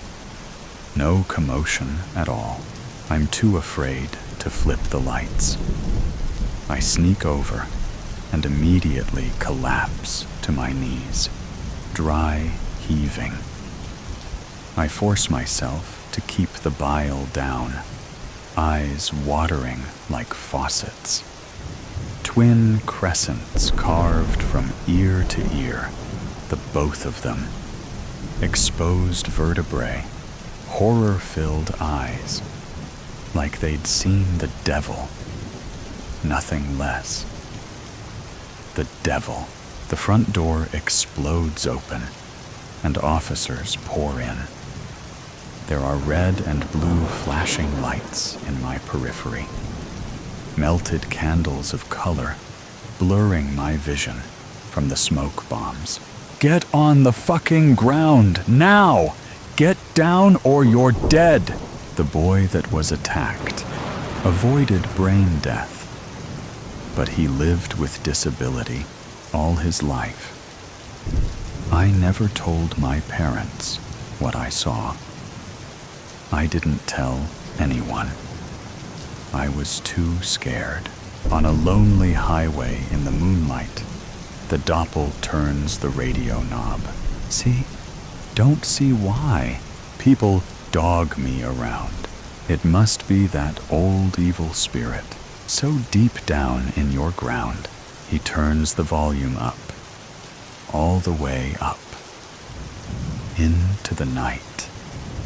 No commotion at all. I'm too afraid to flip the lights. I sneak over and immediately collapse to my knees, dry heaving. I force myself to keep the bile down, eyes watering like faucets. Twin crescents carved from ear to ear, the both of them. Exposed vertebrae, horror-filled eyes, like they'd seen the devil, nothing less. The devil. The front door explodes open, and officers pour in. There are red and blue flashing lights in my periphery, melted candles of color blurring my vision from the smoke bombs. Get on the fucking ground, now! Get down or you're dead! The boy that was attacked avoided brain death, but he lived with disability all his life. I never told my parents what I saw. I didn't tell anyone. I was too scared. On a lonely highway in the moonlight, the Doppel turns the radio knob. See? Don't see why. People dog me around. It must be that old evil spirit, so deep down in your ground. He turns the volume up, all the way up. Into the night,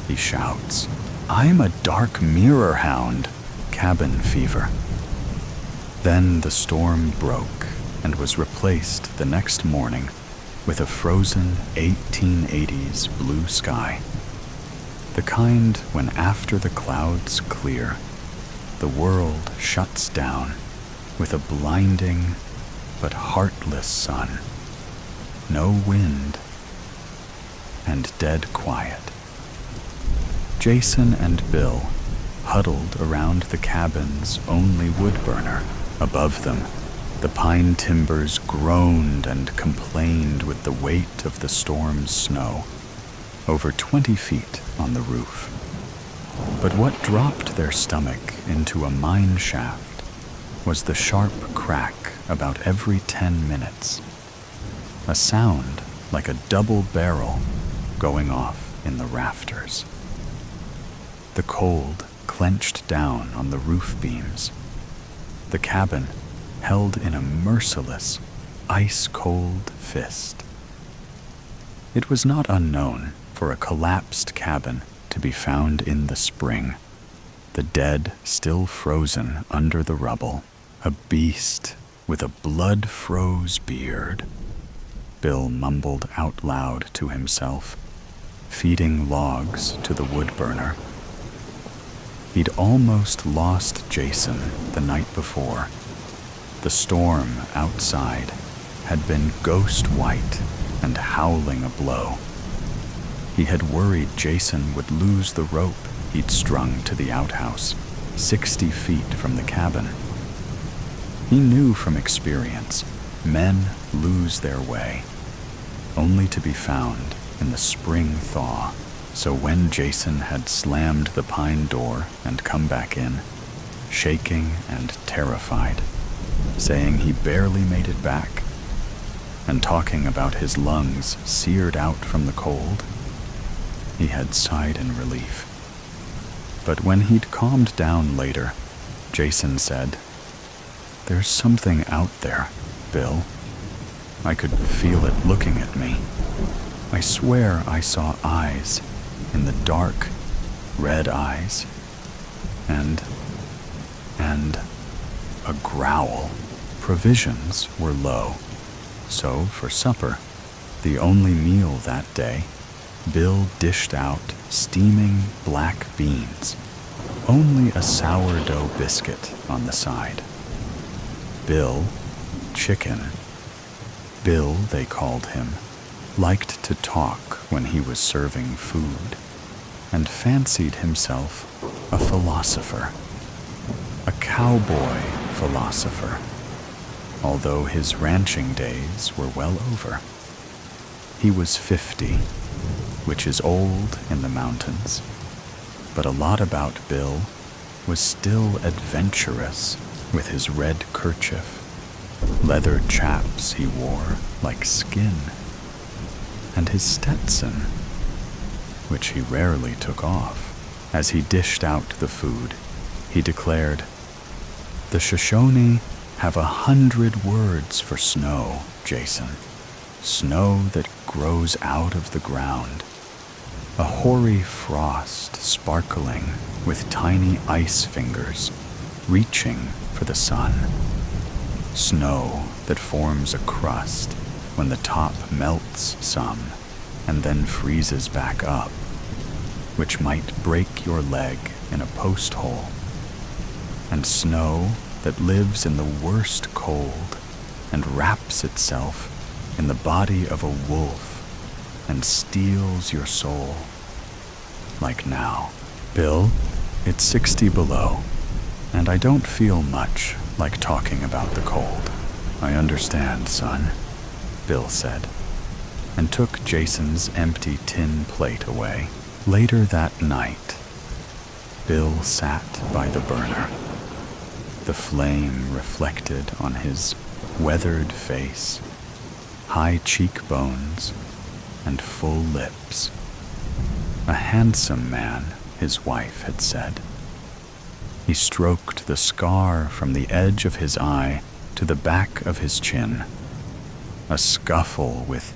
he shouts. I'm a dark mirror hound. Cabin fever. Then the storm broke and was replaced the next morning with a frozen 1880s blue sky. The kind when after the clouds clear, the world shuts down with a blinding but heartless sun. No wind and dead quiet. Jason and Bill huddled around the cabin's only wood burner. Above them, the pine timbers groaned and complained with the weight of the storm's snow, over 20 feet on the roof. But what dropped their stomach into a mine shaft was the sharp crack about every 10 minutes, a sound like a double barrel going off in the rafters. The cold clenched down on the roof beams. The cabin held in a merciless, ice-cold fist. It was not unknown for a collapsed cabin to be found in the spring, the dead still frozen under the rubble, a beast with a blood-froze beard. Bill mumbled out loud to himself, feeding logs to the wood burner. He'd almost lost Jason the night before. The storm outside had been ghost white and howling a blow. He had worried Jason would lose the rope he'd strung to the outhouse, 60 feet from the cabin. He knew from experience, men lose their way, only to be found in the spring thaw. So when Jason had slammed the pine door and come back in, shaking and terrified, saying he barely made it back, and talking about his lungs seared out from the cold, he had sighed in relief. But when he'd calmed down later, Jason said, "There's something out there, Bill. I could feel it looking at me. I swear I saw eyes in the dark, red eyes, and a growl." Provisions were low, so for supper, the only meal that day, Bill dished out steaming black beans, only a sourdough biscuit on the side. Bill, chicken. Bill, they called him, liked to talk when he was serving food, and fancied himself a philosopher, a cowboy philosopher, although his ranching days were well over. He was 50, which is old in the mountains, but a lot about Bill was still adventurous with his red kerchief, leather chaps he wore like skin, and his Stetson, which he rarely took off. As he dished out the food, he declared, "The Shoshone have 100 words for snow, Jason. Snow that grows out of the ground. A hoary frost sparkling with tiny ice fingers reaching for the sun. Snow that forms a crust when the top melts some and then freezes back up, which might break your leg in a post hole. And snow that lives in the worst cold and wraps itself in the body of a wolf and steals your soul. Like now. Bill, it's 60 below, and I don't feel much like talking about the cold." "I understand, son," Bill said, and took Jason's empty tin plate away. Later that night, Bill sat by the burner, the flame reflected on his weathered face, high cheekbones, and full lips. A handsome man, his wife had said. He stroked the scar from the edge of his eye to the back of his chin. A scuffle with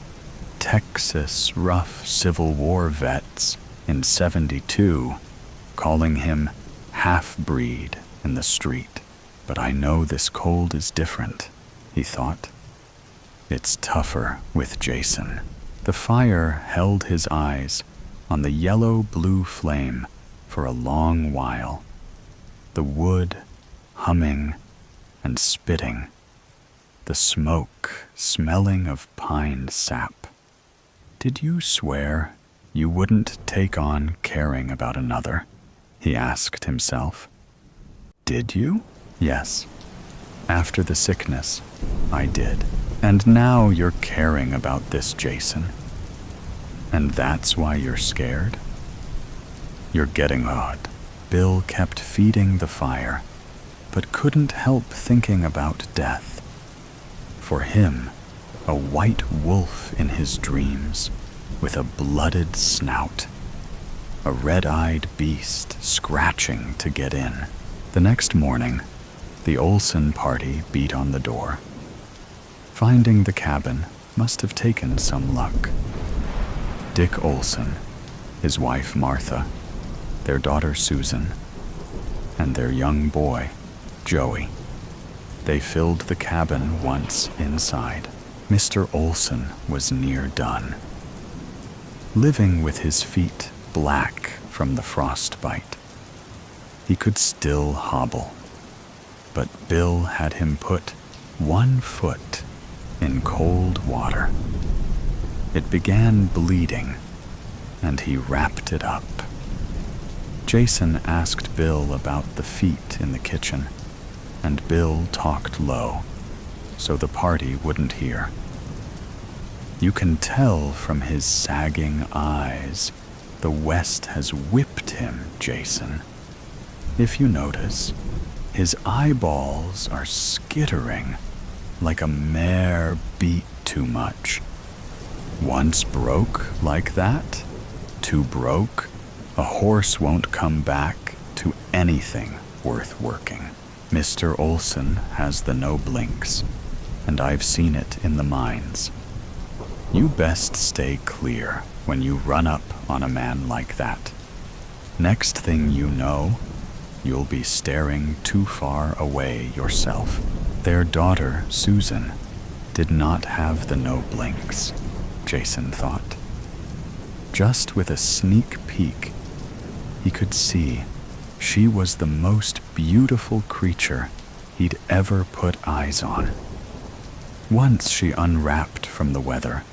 Texas rough Civil War vets in '72, calling him half-breed in the street. But I know this cold is different, he thought. It's tougher with Jason. The fire held his eyes on the yellow-blue flame for a long while, the wood humming and spitting, the smoke smelling of pine sap. "Did you swear you wouldn't take on caring about another?" he asked himself. "Did you?" "Yes. After the sickness, I did. And now you're caring about this Jason. And that's why you're scared? You're getting odd." Bill kept feeding the fire, but couldn't help thinking about death. For him, a white wolf in his dreams, with a blooded snout, a red-eyed beast scratching to get in. The next morning, the Olson party beat on the door. Finding the cabin must have taken some luck. Dick Olson, his wife Martha, their daughter Susan, and their young boy, Joey. They filled the cabin once inside. Mr. Olson was near done. Living with his feet black from the frostbite, he could still hobble, but Bill had him put one foot in cold water. It began bleeding, and he wrapped it up. Jason asked Bill about the feet in the kitchen, and Bill talked low, so the party wouldn't hear. You can tell from his sagging eyes the West has whipped him, Jason. If you notice, his eyeballs are skittering like a mare beat too much. Once broke like that, too broke, a horse won't come back to anything worth working. Mr. Olson has the no blinks, and I've seen it in the mines. You best stay clear when you run up on a man like that. Next thing you know, you'll be staring too far away yourself. Their daughter, Susan, did not have the no blinks, Jason thought. Just with a sneak peek, he could see she was the most beautiful creature he'd ever put eyes on. Once she unwrapped from the weather,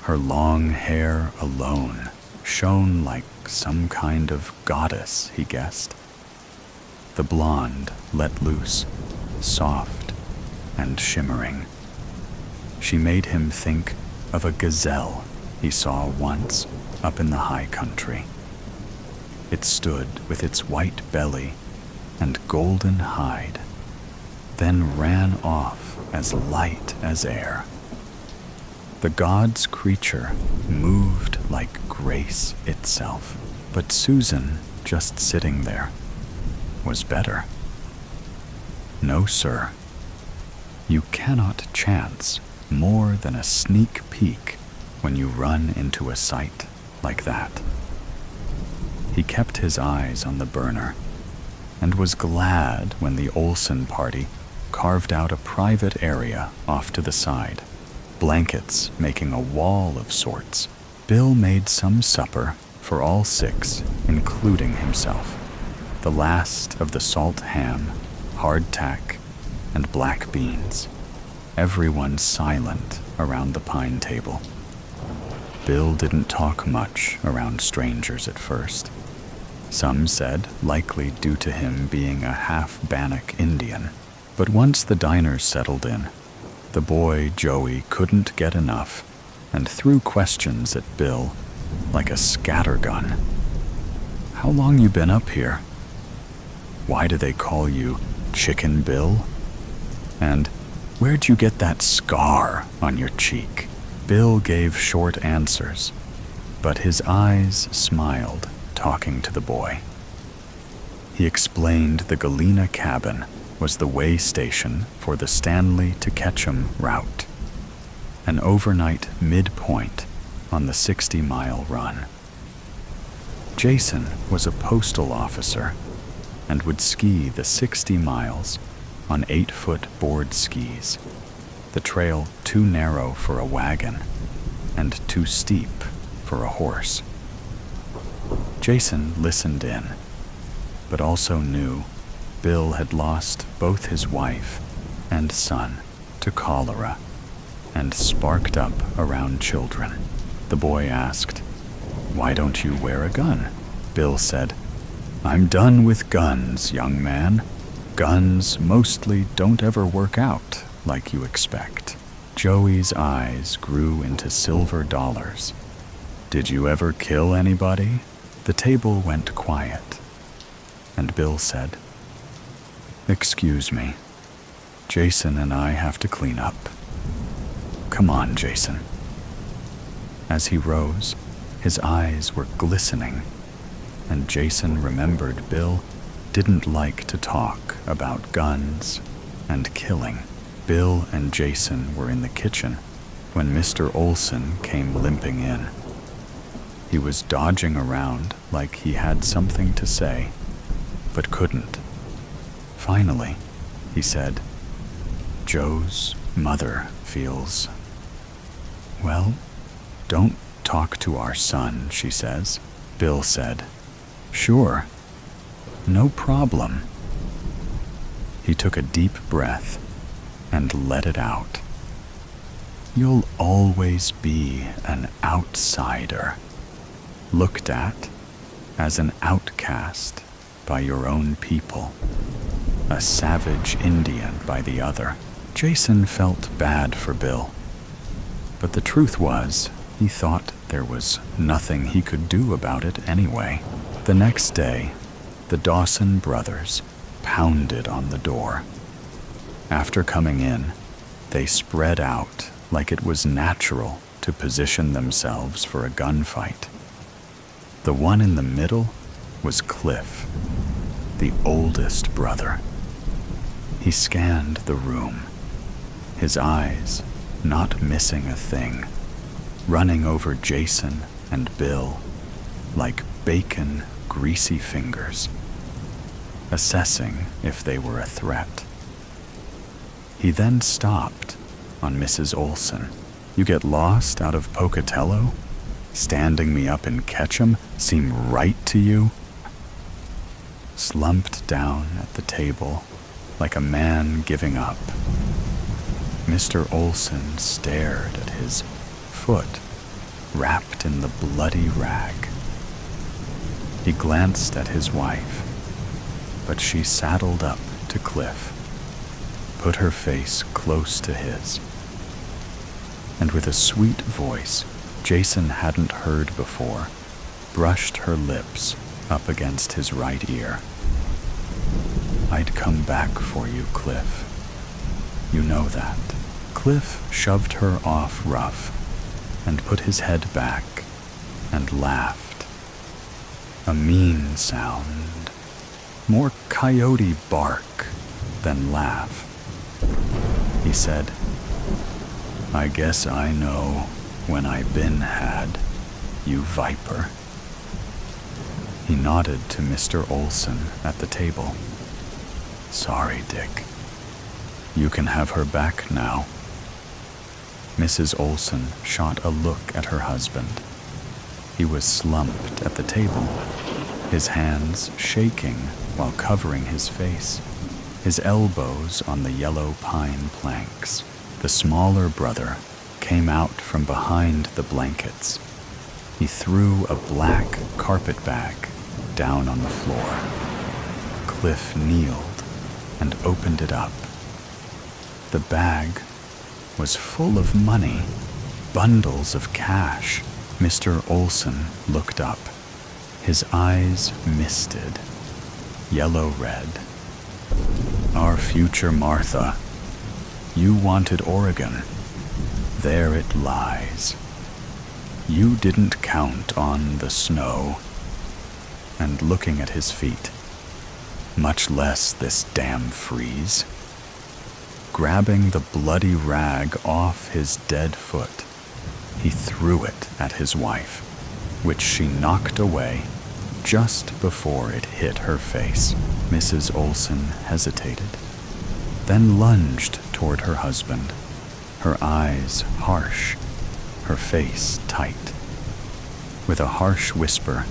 her long hair alone shone like some kind of goddess, he guessed. The blonde let loose, soft and shimmering. She made him think of a gazelle he saw once up in the high country. It stood with its white belly and golden hide, then ran off as light as air. The god's creature moved like grace itself, but Susan, just sitting there, was better. No, sir. You cannot chance more than a sneak peek when you run into a sight like that. He kept his eyes on the burner and was glad when the Olson party carved out a private area off to the side, blankets making a wall of sorts. Bill made some supper for all six, including himself. The last of the salt ham, hardtack, and black beans. Everyone silent around the pine table. Bill didn't talk much around strangers at first. Some said likely due to him being a half-Bannock Indian. But once the diners settled in, the boy Joey couldn't get enough and threw questions at Bill like a scattergun. How long you been up here? Why do they call you Chicken Bill? And where'd you get that scar on your cheek? Bill gave short answers, but his eyes smiled talking to the boy. He explained the Galena cabin was the way station for the Stanley to Ketchum route, an overnight midpoint on the 60-mile run. Jason was a postal officer and would ski the 60 miles on 8-foot board skis, the trail too narrow for a wagon and too steep for a horse. Jason listened in, but also knew Bill had lost both his wife and son to cholera and sparked up around children. The boy asked, "Why don't you wear a gun?" Bill said, "I'm done with guns, young man. Guns mostly don't ever work out like you expect." Joey's eyes grew into silver dollars. "Did you ever kill anybody?" The table went quiet, and Bill said, "Excuse me. Jason and I have to clean up. Come on, Jason." As he rose, his eyes were glistening, and Jason remembered Bill didn't like to talk about guns and killing. Bill and Jason were in the kitchen when Mr. Olson came limping in. He was dodging around like he had something to say, but couldn't. Finally, he said, "Joe's mother feels... Well, don't talk to our son, she says." Bill said, "Sure, no problem." He took a deep breath and let it out. "You'll always be an outsider, looked at as an outcast by your own people, a savage Indian by the other." Jason felt bad for Bill, but the truth was, he thought there was nothing he could do about it anyway. The next day, the Dawson brothers pounded on the door. After coming in, they spread out like it was natural to position themselves for a gunfight. The one in the middle was Cliff, the oldest brother. He scanned the room, his eyes not missing a thing, running over Jason and Bill like bacon, greasy fingers, assessing if they were a threat. He then stopped on Mrs. Olson. You get lost out of Pocatello? Standing me up in Ketchum seem right to you? Slumped down at the table like a man giving up, Mr. Olson stared at his foot wrapped in the bloody rag. He glanced at his wife, but she saddled up to Cliff, put her face close to his, and with a sweet voice Jason hadn't heard before, brushed her lips up against his right ear. "I'd come back for you, Cliff. You know that." Cliff shoved her off rough and put his head back and laughed. A mean sound, more coyote bark than laugh. He said, "I guess I know when I been had, you viper." He nodded to Mr. Olson at the table. "Sorry, Dick. You can have her back now." Mrs. Olson shot a look at her husband. He was slumped at the table, his hands shaking while covering his face, his elbows on the yellow pine planks. The smaller brother came out from behind the blankets. He threw a black carpetbag down on the floor. Cliff kneeled and opened it up. The bag was full of money, bundles of cash. Mr. Olson looked up. His eyes misted, yellow-red. "Our future Martha. You wanted Oregon. There it lies. You didn't count on the snow." And looking at his feet, "Much less this damn freeze." Grabbing the bloody rag off his dead foot, he threw it at his wife, which she knocked away just before it hit her face. Mrs. Olson hesitated, then lunged toward her husband, her eyes harsh, her face tight. With a harsh whisper,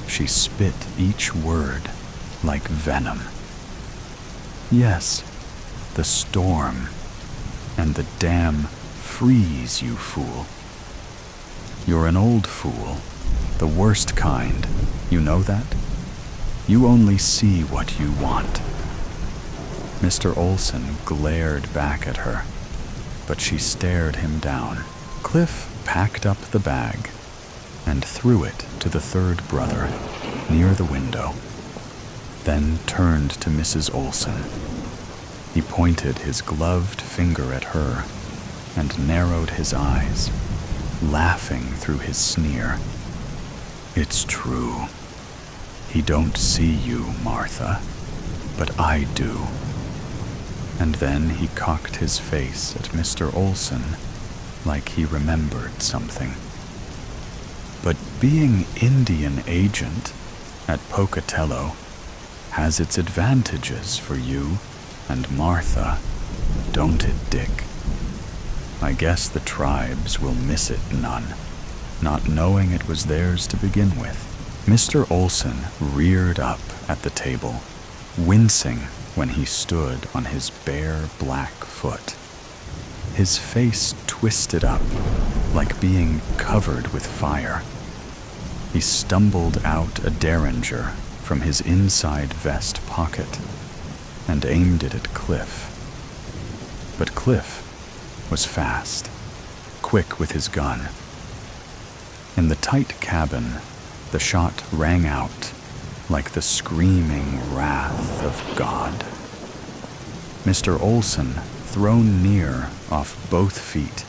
she spit each word like venom. "Yes, the storm and the damn freeze, you fool. You're an old fool, the worst kind. You know that? You only see what you want." Mr. Olson glared back at her, but she stared him down. Cliff packed up the bag and threw it to the third brother near the window, then turned to Mrs. Olson. He pointed his gloved finger at her and narrowed his eyes, laughing through his sneer. "It's true. He don't see you, Martha, but I do." And then he cocked his face at Mr. Olson like he remembered something. "But being Indian agent at Pocatello has its advantages for you and Martha, don't it, Dick? I guess the tribes will miss it none, not knowing it was theirs to begin with." Mr. Olson reared up at the table, wincing when he stood on his bare black foot. His face twisted up like being covered with fire. He stumbled out a derringer from his inside vest pocket and aimed it at Cliff. But Cliff was fast, quick with his gun. In the tight cabin, the shot rang out like the screaming wrath of God. Mr. Olson, thrown near off both feet,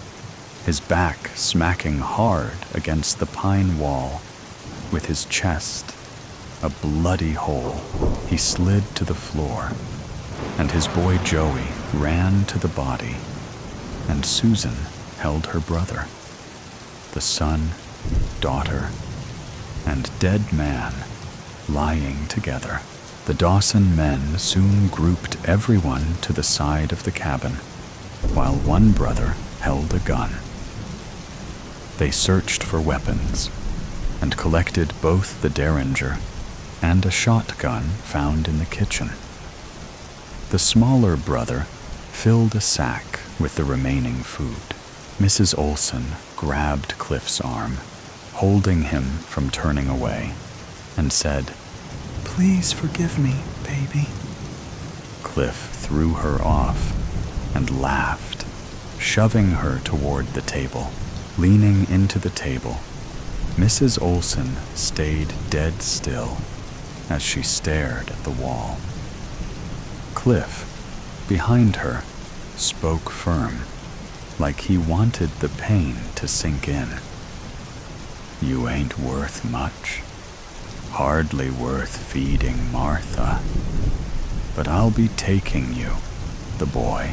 his back smacking hard against the pine wall, with his chest a bloody hole, he slid to the floor, and his boy Joey ran to the body, and Susan held her brother. The son, daughter, and dead man lying together. The Dawson men soon grouped everyone to the side of the cabin, while one brother held a gun. They searched for weapons and collected both the Derringer and a shotgun found in the kitchen. The smaller brother filled a sack with the remaining food. Mrs. Olson grabbed Cliff's arm, holding him from turning away, and said, "Please forgive me, baby." Cliff threw her off and laughed, shoving her toward the table. Leaning into the table, Mrs. Olson stayed dead still as she stared at the wall. Cliff, behind her, spoke firm, like he wanted the pain to sink in. "You ain't worth much. Hardly worth feeding Martha. But I'll be taking you, the boy,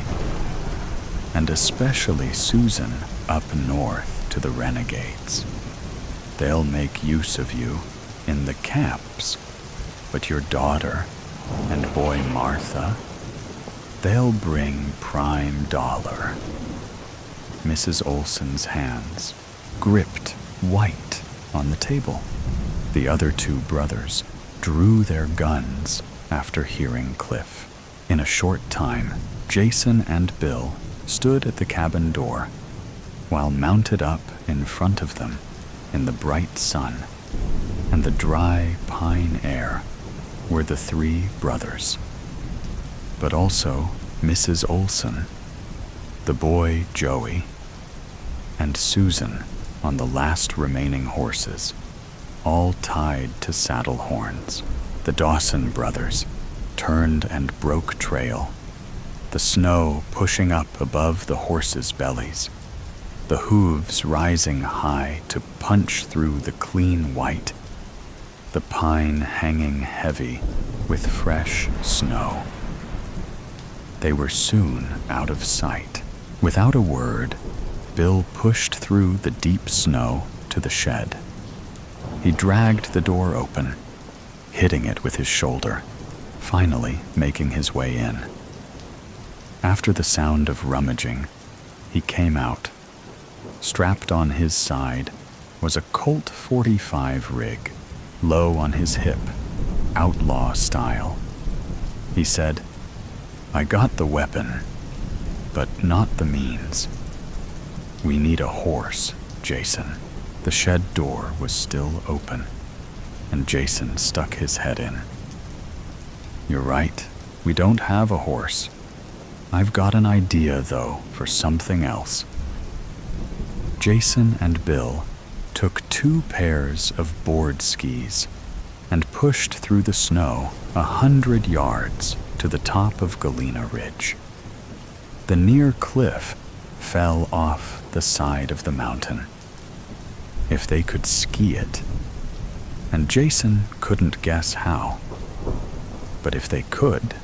and especially Susan, up north to the renegades. They'll make use of you in the camps, but your daughter and boy Martha, they'll bring prime dollar." Mrs. Olson's hands gripped white on the table. The other two brothers drew their guns after hearing Cliff. In a short time, Jason and Bill stood at the cabin door, while mounted up in front of them in the bright sun and the dry pine air were the three brothers, but also Mrs. Olson, the boy Joey, and Susan on the last remaining horses, all tied to saddle horns. The Dawson brothers turned and broke trail, the snow pushing up above the horses' bellies, the hooves rising high to punch through the clean white, the pine hanging heavy with fresh snow. They were soon out of sight. Without a word, Bill pushed through the deep snow to the shed. He dragged the door open, hitting it with his shoulder, finally making his way in. After the sound of rummaging, he came out. Strapped on his side was a Colt .45 rig, low on his hip, outlaw style. He said, "I got the weapon, but not the means. We need a horse, Jason." The shed door was still open, and Jason stuck his head in. "You're right, we don't have a horse. I've got an idea, though, for something else." Jason and Bill took 2 pairs of board skis and pushed through the snow 100 yards to the top of Galena Ridge. The near cliff fell off the side of the mountain. If they could ski it, and Jason couldn't guess how, but if they could,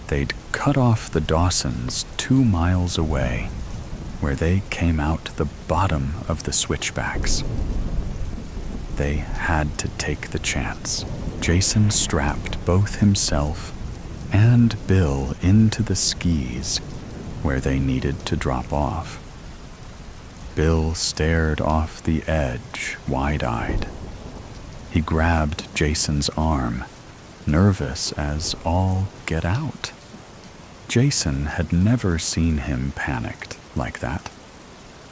they'd cut off the Dawsons 2 miles away, where they came out the bottom of the switchbacks. They had to take the chance. Jason strapped both himself and Bill into the skis where they needed to drop off. Bill stared off the edge, wide-eyed. He grabbed Jason's arm, nervous as all get out. Jason had never seen him panicked like that,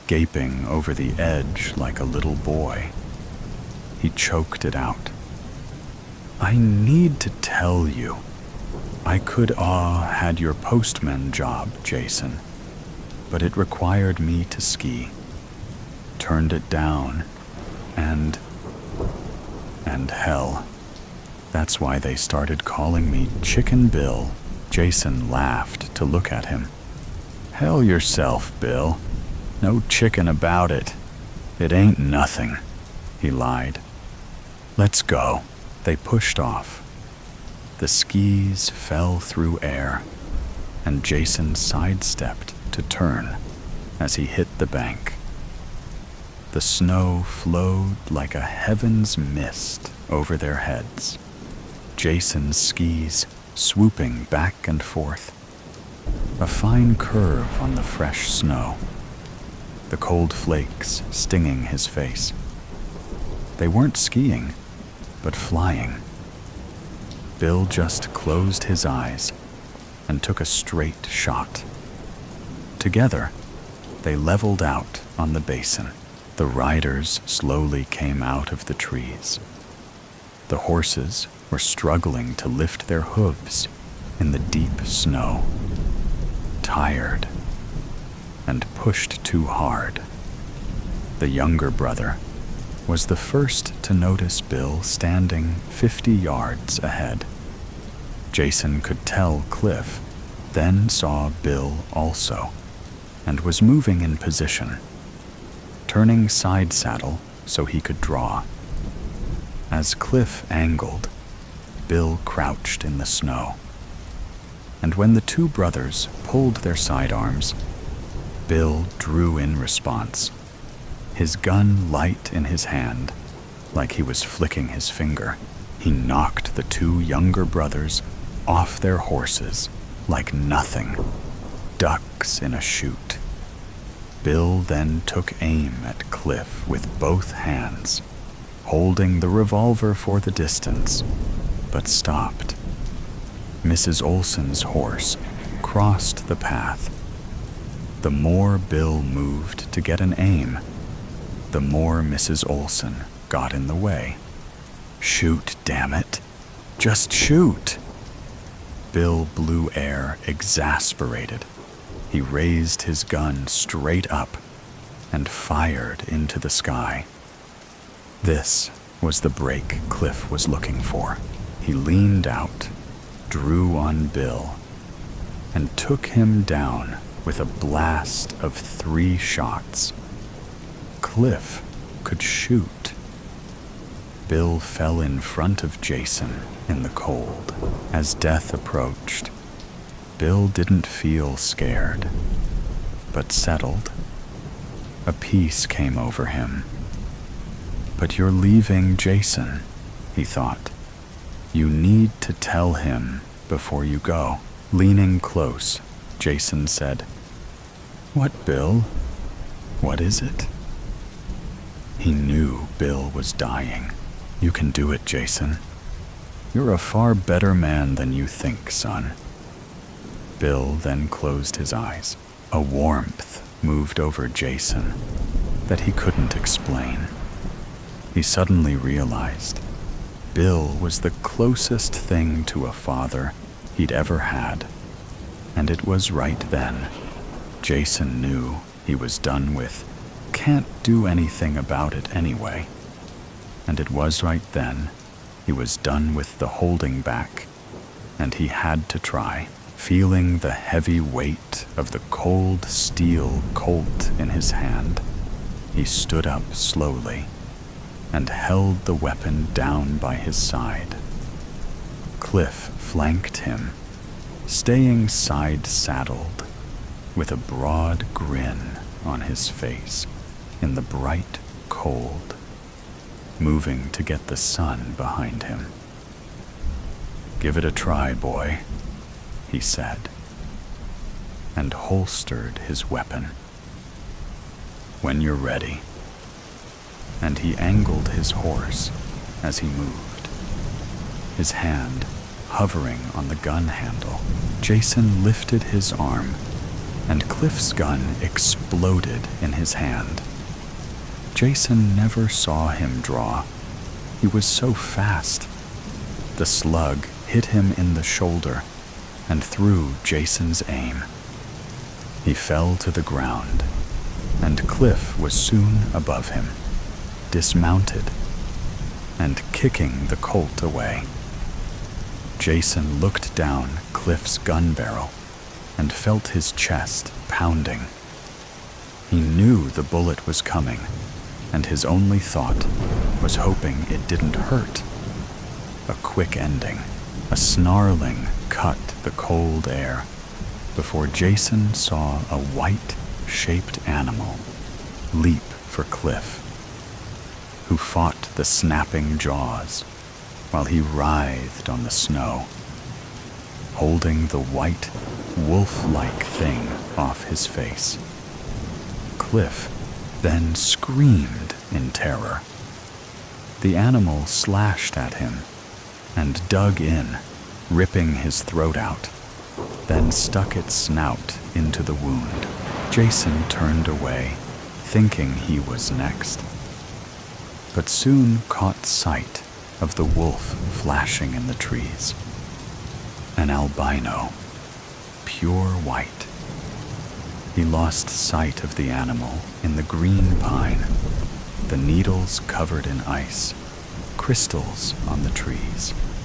gaping over the edge like a little boy. He choked it out. "I need to tell you. I could had your postman job, Jason, but it required me to ski. Turned it down, and hell. That's why they started calling me Chicken Bill." Jason laughed to look at him. "Hell yourself, Bill. No chicken about it. It ain't nothing," he lied. "Let's go." They pushed off. The skis fell through air, and Jason sidestepped to turn as he hit the bank. The snow flowed like a heaven's mist over their heads, Jason's skis swooping back and forth, a fine curve on the fresh snow, the cold flakes stinging his face. They weren't skiing, but flying. Bill just closed his eyes and took a straight shot. Together, they leveled out on the basin. The riders slowly came out of the trees. The horses were struggling to lift their hooves in the deep snow, tired and pushed too hard. The younger brother was the first to notice Bill standing 50 yards ahead. Jason could tell Cliff, then saw Bill also, and was moving in position, turning side saddle so he could draw. As Cliff angled, Bill crouched in the snow. And when the two brothers pulled their sidearms, Bill drew in response, his gun light in his hand, like he was flicking his finger. He knocked the two younger brothers off their horses like nothing, ducks in a chute. Bill then took aim at Cliff with both hands, holding the revolver for the distance, but stopped. Mrs. Olson's horse crossed the path. The more Bill moved to get an aim, the more Mrs. Olson got in the way. "Shoot, damn it! Just shoot!" Bill blew air, exasperated. He raised his gun straight up and fired into the sky. This was the break Cliff was looking for. He leaned out, drew on Bill, and took him down with a blast of 3 shots. Cliff could shoot. Bill fell in front of Jason in the cold. As death approached, Bill didn't feel scared, but settled. A peace came over him. "But you're leaving Jason," he thought. "You need to tell him before you go." Leaning close, Jason said, "What, Bill? What is it?" He knew Bill was dying. "You can do it, Jason. You're a far better man than you think, son." Bill then closed his eyes. A warmth moved over Jason that he couldn't explain. He suddenly realized Bill was the closest thing to a father he'd ever had, and it was right then. Jason knew he was done with "can't do anything about it anyway," and it was right then he was done with the holding back, and he had to try. Feeling the heavy weight of the cold steel Colt in his hand, he stood up slowly and held the weapon down by his side. Cliff flanked him, staying side-saddled, with a broad grin on his face in the bright cold, moving to get the sun behind him. "Give it a try, boy," he said, and holstered his weapon. "When you're ready." And he angled his horse as he moved, his hand hovering on the gun handle. Jason lifted his arm, and Cliff's gun exploded in his hand. Jason never saw him draw. He was so fast. The slug hit him in the shoulder and through Jason's aim. He fell to the ground, and Cliff was soon above him, dismounted and kicking the Colt away. Jason looked down Cliff's gun barrel and felt his chest pounding. He knew the bullet was coming, and his only thought was hoping it didn't hurt. A quick ending, a snarling cut the cold air before Jason saw a white-shaped animal leap for Cliff, who fought the snapping jaws while he writhed on the snow, holding the white, wolf-like thing off his face. Cliff then screamed in terror. The animal slashed at him and dug in, ripping his throat out, then stuck its snout into the wound. Jason turned away, thinking he was next, but soon caught sight of the wolf flashing in the trees. An albino, pure white. He lost sight of the animal in the green pine, the needles covered in ice, crystals on the trees.